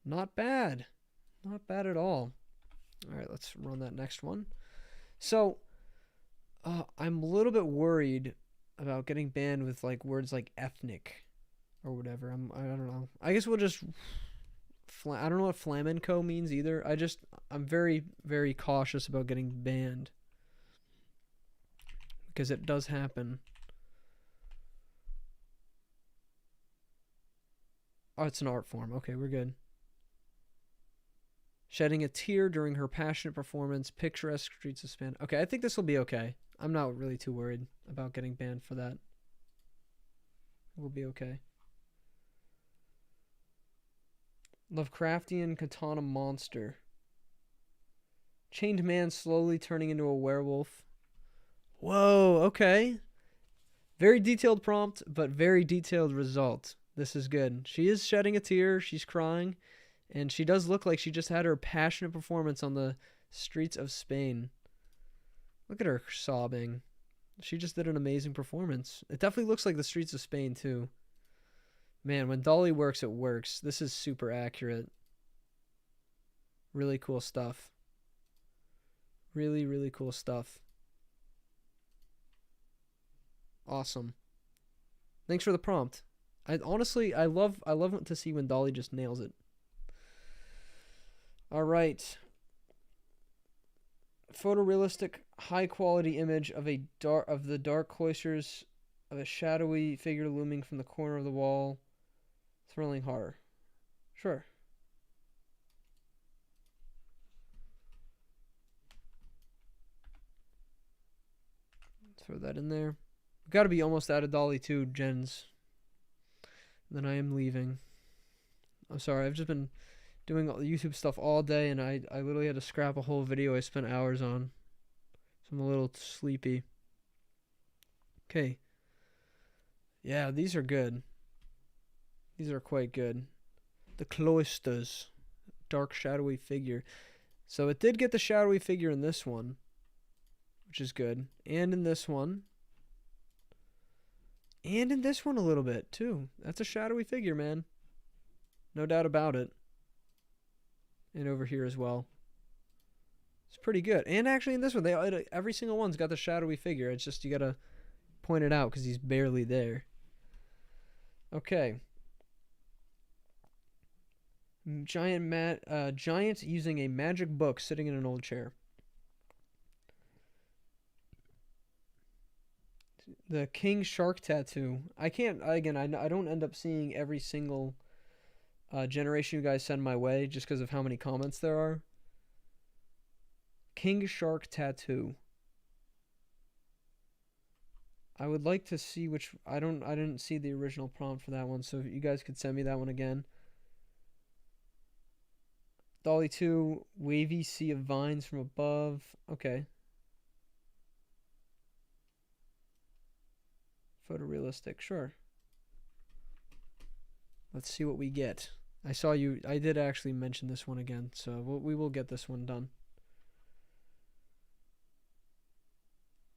not bad. Not bad at all. All right, let's run that next one. So, I'm a little bit worried about getting banned with like words like ethnic or whatever. I don't know. I guess we'll just I don't know what flamenco means either. I'm very, very cautious about getting banned because it does happen. Oh, it's an art form. Okay, we're good. Shedding a tear during her passionate performance, picturesque streets of Spain. Okay, I think this will be okay. I'm not really too worried about getting banned for that. We'll be okay. Lovecraftian katana monster. Chained man slowly turning into a werewolf. Whoa, okay. Very detailed prompt, but very detailed result. This is good. She is shedding a tear. She's crying. And she does look like she just had her passionate performance on the streets of Spain. Look at her sobbing. She just did an amazing performance. It definitely looks like the streets of Spain, too. Man, when DALL-E works, it works. This is super accurate. Really cool stuff. Really, really cool stuff. Awesome. Thanks for the prompt. I love to see when DALL-E just nails it. All right. Photorealistic, high-quality image of the dark cloisters of a shadowy figure looming from the corner of the wall. Thrilling horror. Sure. Throw that in there. We've got to be almost out of DALL-E 2 gens. Then I am leaving. I'm sorry, I've just been doing YouTube stuff all day, and I literally had to scrap a whole video I spent hours on. So I'm a little sleepy. Okay. Yeah, these are good. These are quite good. The cloisters. Dark shadowy figure. So it did get the shadowy figure in this one, which is good. And in this one. And in this one a little bit, too. That's a shadowy figure, man. No doubt about it. And over here as well. It's pretty good. And actually in this one, every single one's got the shadowy figure. It's just you gotta point it out because he's barely there. Okay. Giant using a magic book sitting in an old chair. The king shark tattoo. I don't end up seeing every single generation you guys send my way just because of how many comments there are. King shark tattoo. I would like to see which I didn't see the original prompt for that one, so if you guys could send me that one again. DALL-E 2, wavy sea of vines from above. Okay. Photorealistic, sure. Let's see what we get. I did actually mention this one again, so we will get this one done.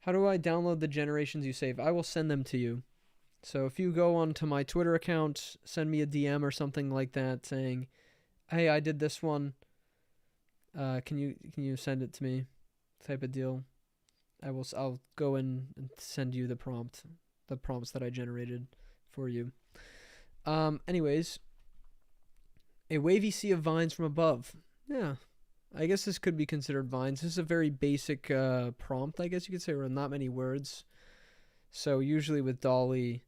How do I download the generations you save? I will send them to you. So if you go onto my Twitter account, send me a DM or something like that saying, hey, I did this one. Can you send it to me? Type of deal. I'll go in and send you the prompts that I generated for you. Anyways, a wavy sea of vines from above. Yeah, I guess this could be considered vines. This is a very basic prompt, I guess you could say, or not many words. So usually with DALL-E,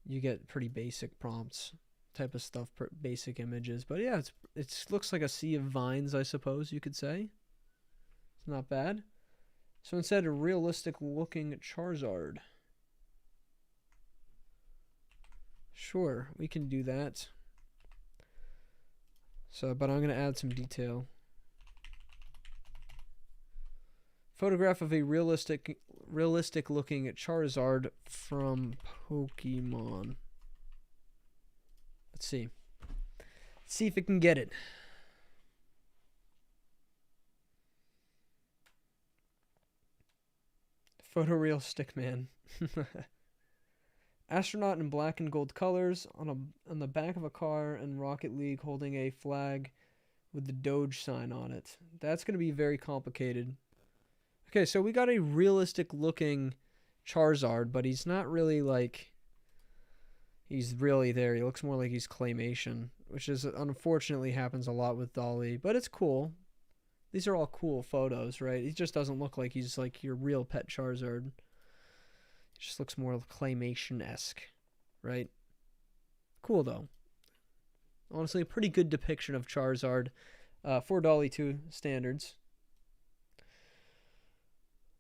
you get pretty basic prompts type of stuff, basic images. But yeah, it looks like a sea of vines, I suppose you could say. It's not bad. So instead, a realistic looking Charizard. Sure, we can do that. So, but I'm going to add some detail. Photograph of a realistic looking Charizard from Pokemon. Let's see. Let's see if it can get it. Photorealistic man. Astronaut in black and gold colors on the back of a car in Rocket League holding a flag with the Doge sign on it. That's going to be very complicated. Okay, so we got a realistic looking Charizard, but he's not really like he's really there. He looks more like he's claymation, which is unfortunately happens a lot with DALL-E, but it's cool. These are all cool photos, right? He just doesn't look like he's like your real pet Charizard. He just looks more claymation-esque, right? Cool, though. Honestly, a pretty good depiction of Charizard for DALL-E 2 standards.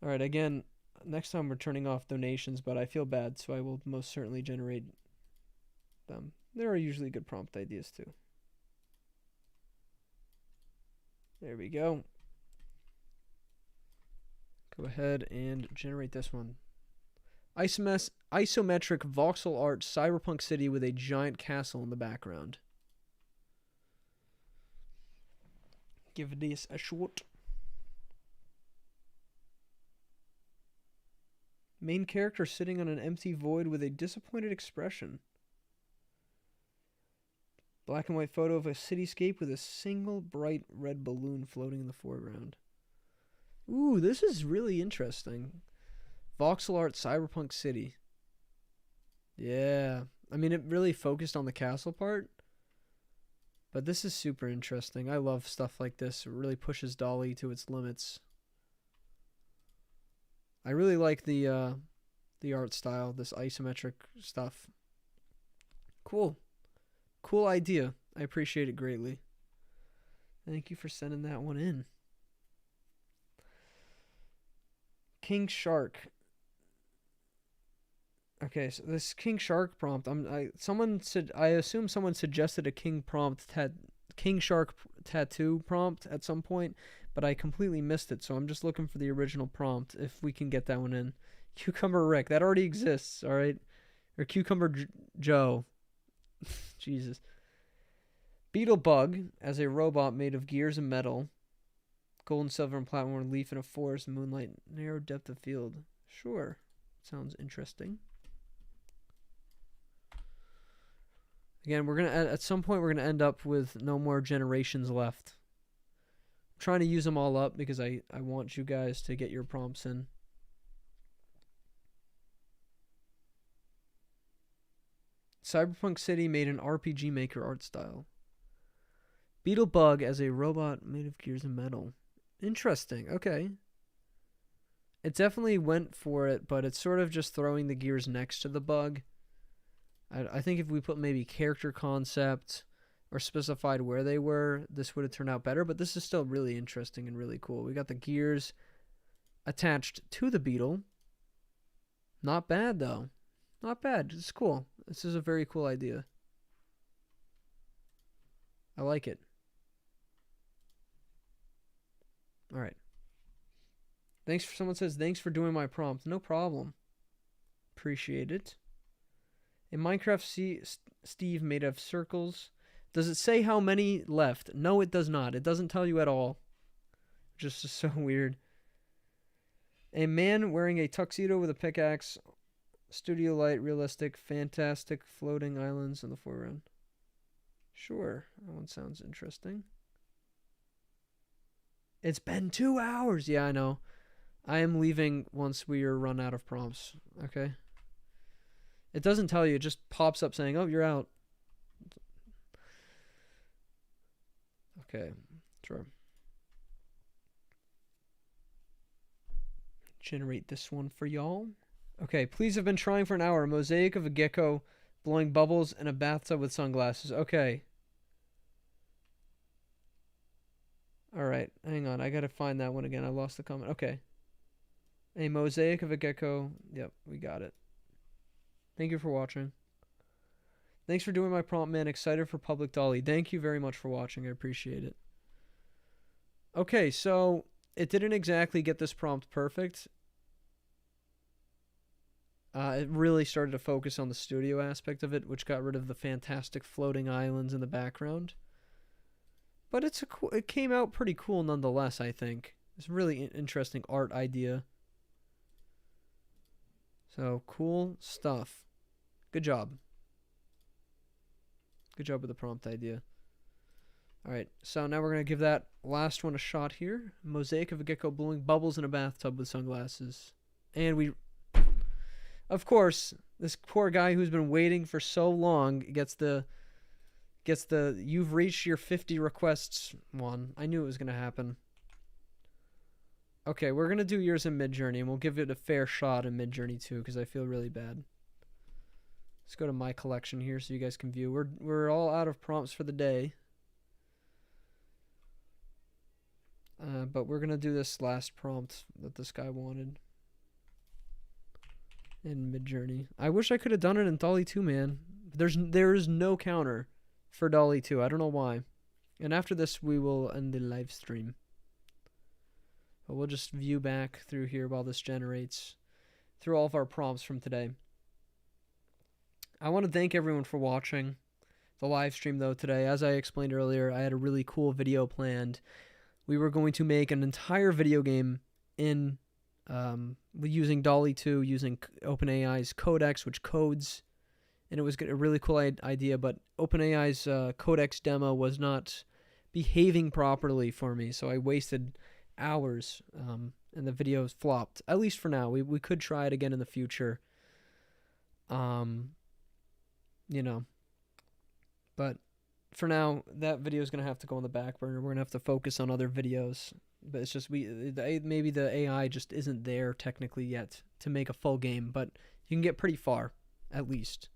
Alright, again, next time we're turning off donations, but I feel bad, so I will most certainly generate them. There are usually good prompt ideas, too. There we go. Go ahead and generate this one. Isometric voxel art cyberpunk city with a giant castle in the background. Give this a shot. Main character sitting on an empty void with a disappointed expression. Black and white photo of a cityscape with a single bright red balloon floating in the foreground. Ooh, this is really interesting. Voxel art cyberpunk city. Yeah. I mean, it really focused on the castle part. But this is super interesting. I love stuff like this. It really pushes DALL-E to its limits. I really like the art style, this isometric stuff. Cool. Cool idea. I appreciate it greatly. Thank you for sending that one in. King Shark. Okay, so this King Shark prompt. I assume someone suggested a King Shark tattoo prompt at some point, but I completely missed it. So I'm just looking for the original prompt if we can get that one in. Cucumber Rick, that already exists. All right, or Cucumber Joe. Jesus. Beetlebug as a robot made of gears and metal. Gold and silver and platinum leaf in a forest, moonlight, narrow depth of field. Sure. Sounds interesting. Again, we're gonna at some point we're gonna end up with no more generations left. I'm trying to use them all up because I want you guys to get your prompts in. Cyberpunk City made an RPG Maker art style. Beetlebug as a robot made of gears and metal. Interesting. Okay. It definitely went for it, but it's sort of just throwing the gears next to the bug. I think if we put maybe character concept or specified where they were, this would have turned out better. But this is still really interesting and really cool. We got the gears attached to the beetle. Not bad, though. Not bad. It's cool. This is a very cool idea. I like it. All right. Someone says, thanks for doing my prompt. No problem. Appreciate it. In Minecraft, Steve made of circles. Does it say how many left? No, it does not. It doesn't tell you at all. Just so weird. A man wearing a tuxedo with a pickaxe. Studio light, realistic, fantastic, floating islands in the foreground. Sure. That one sounds interesting. It's been 2 hours. Yeah, I know. I am leaving once we are run out of prompts. Okay? It doesn't tell you. It just pops up saying, oh, you're out. Okay. Sure. Generate this one for y'all. Okay, please have been trying for an hour. A mosaic of a gecko blowing bubbles in a bathtub with sunglasses. Okay. Alright, hang on. I gotta find that one again. I lost the comment. Okay. A mosaic of a gecko. Yep, we got it. Thank you for watching. Thanks for doing my prompt, man. Excited for public DALL-E. Thank you very much for watching. I appreciate it. Okay, so it didn't exactly get this prompt perfect. It really started to focus on the studio aspect of it, which got rid of the fantastic floating islands in the background. But it came out pretty cool nonetheless, I think. It's a really interesting art idea. So, cool stuff. Good job. Good job with the prompt idea. Alright, so now we're going to give that last one a shot here. Mosaic of a gecko blowing bubbles in a bathtub with sunglasses. And we... Of course, this poor guy who's been waiting for so long gets the you've reached your 50 requests one. I knew it was going to happen. Okay, we're going to do yours in Midjourney, and we'll give it a fair shot in Midjourney too, because I feel really bad. Let's go to my collection here so you guys can view. We're all out of prompts for the day. But we're going to do this last prompt that this guy wanted in Midjourney. I wish I could have done it in DALL-E 2, man. There is no counter for DALL-E 2. I don't know why. And after this, we will end the live stream. But we'll just view back through here while this generates through all of our prompts from today. I want to thank everyone for watching the live stream, though, today. As I explained earlier, I had a really cool video planned. We were going to make an entire video game in using DALL-E 2, using OpenAI's Codex, which codes, and it was a really cool idea, but OpenAI's Codex demo was not behaving properly for me, so I wasted hours, and the videos flopped, at least for now. We could try it again in the future, you know, but for now, that video is going to have to go on the back burner. We're going to have to focus on other videos. But it's just maybe the AI just isn't there technically yet to make a full game, but you can get pretty far, at least.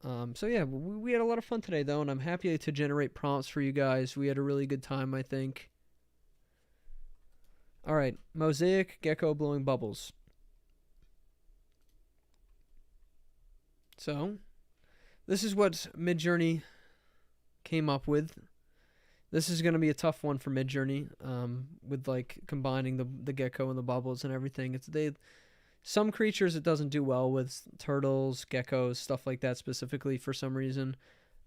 So yeah, we had a lot of fun today, though, and I'm happy to generate prompts for you guys. We had a really good time, I think. All right, mosaic gecko blowing bubbles. So, this is what Midjourney came up with. This is going to be a tough one for Midjourney, with like combining the gecko and the bubbles and everything. Some creatures it doesn't do well with, turtles, geckos, stuff like that specifically for some reason.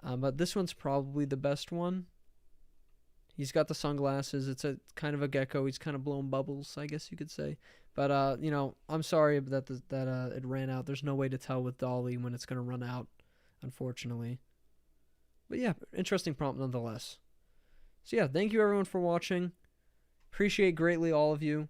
But this one's probably the best one. He's got the sunglasses. It's a kind of a gecko. He's kind of blowing bubbles, I guess you could say. But you know, I'm sorry that it ran out. There's no way to tell with DALL-E when it's going to run out, unfortunately. But yeah, interesting prompt nonetheless. So yeah, thank you everyone for watching. Appreciate greatly all of you.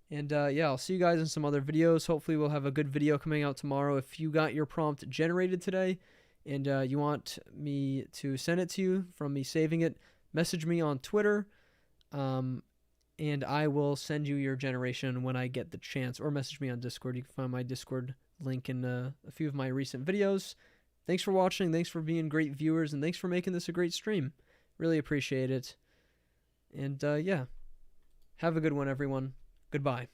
And yeah, I'll see you guys in some other videos. Hopefully we'll have a good video coming out tomorrow. If you got your prompt generated today and you want me to send it to you from me saving it, message me on Twitter. And I will send you your generation when I get the chance. Or message me on Discord. You can find my Discord link in a few of my recent videos. Thanks for watching. Thanks for being great viewers. And thanks for making this a great stream. Really appreciate it. And yeah, have a good one, everyone. Goodbye.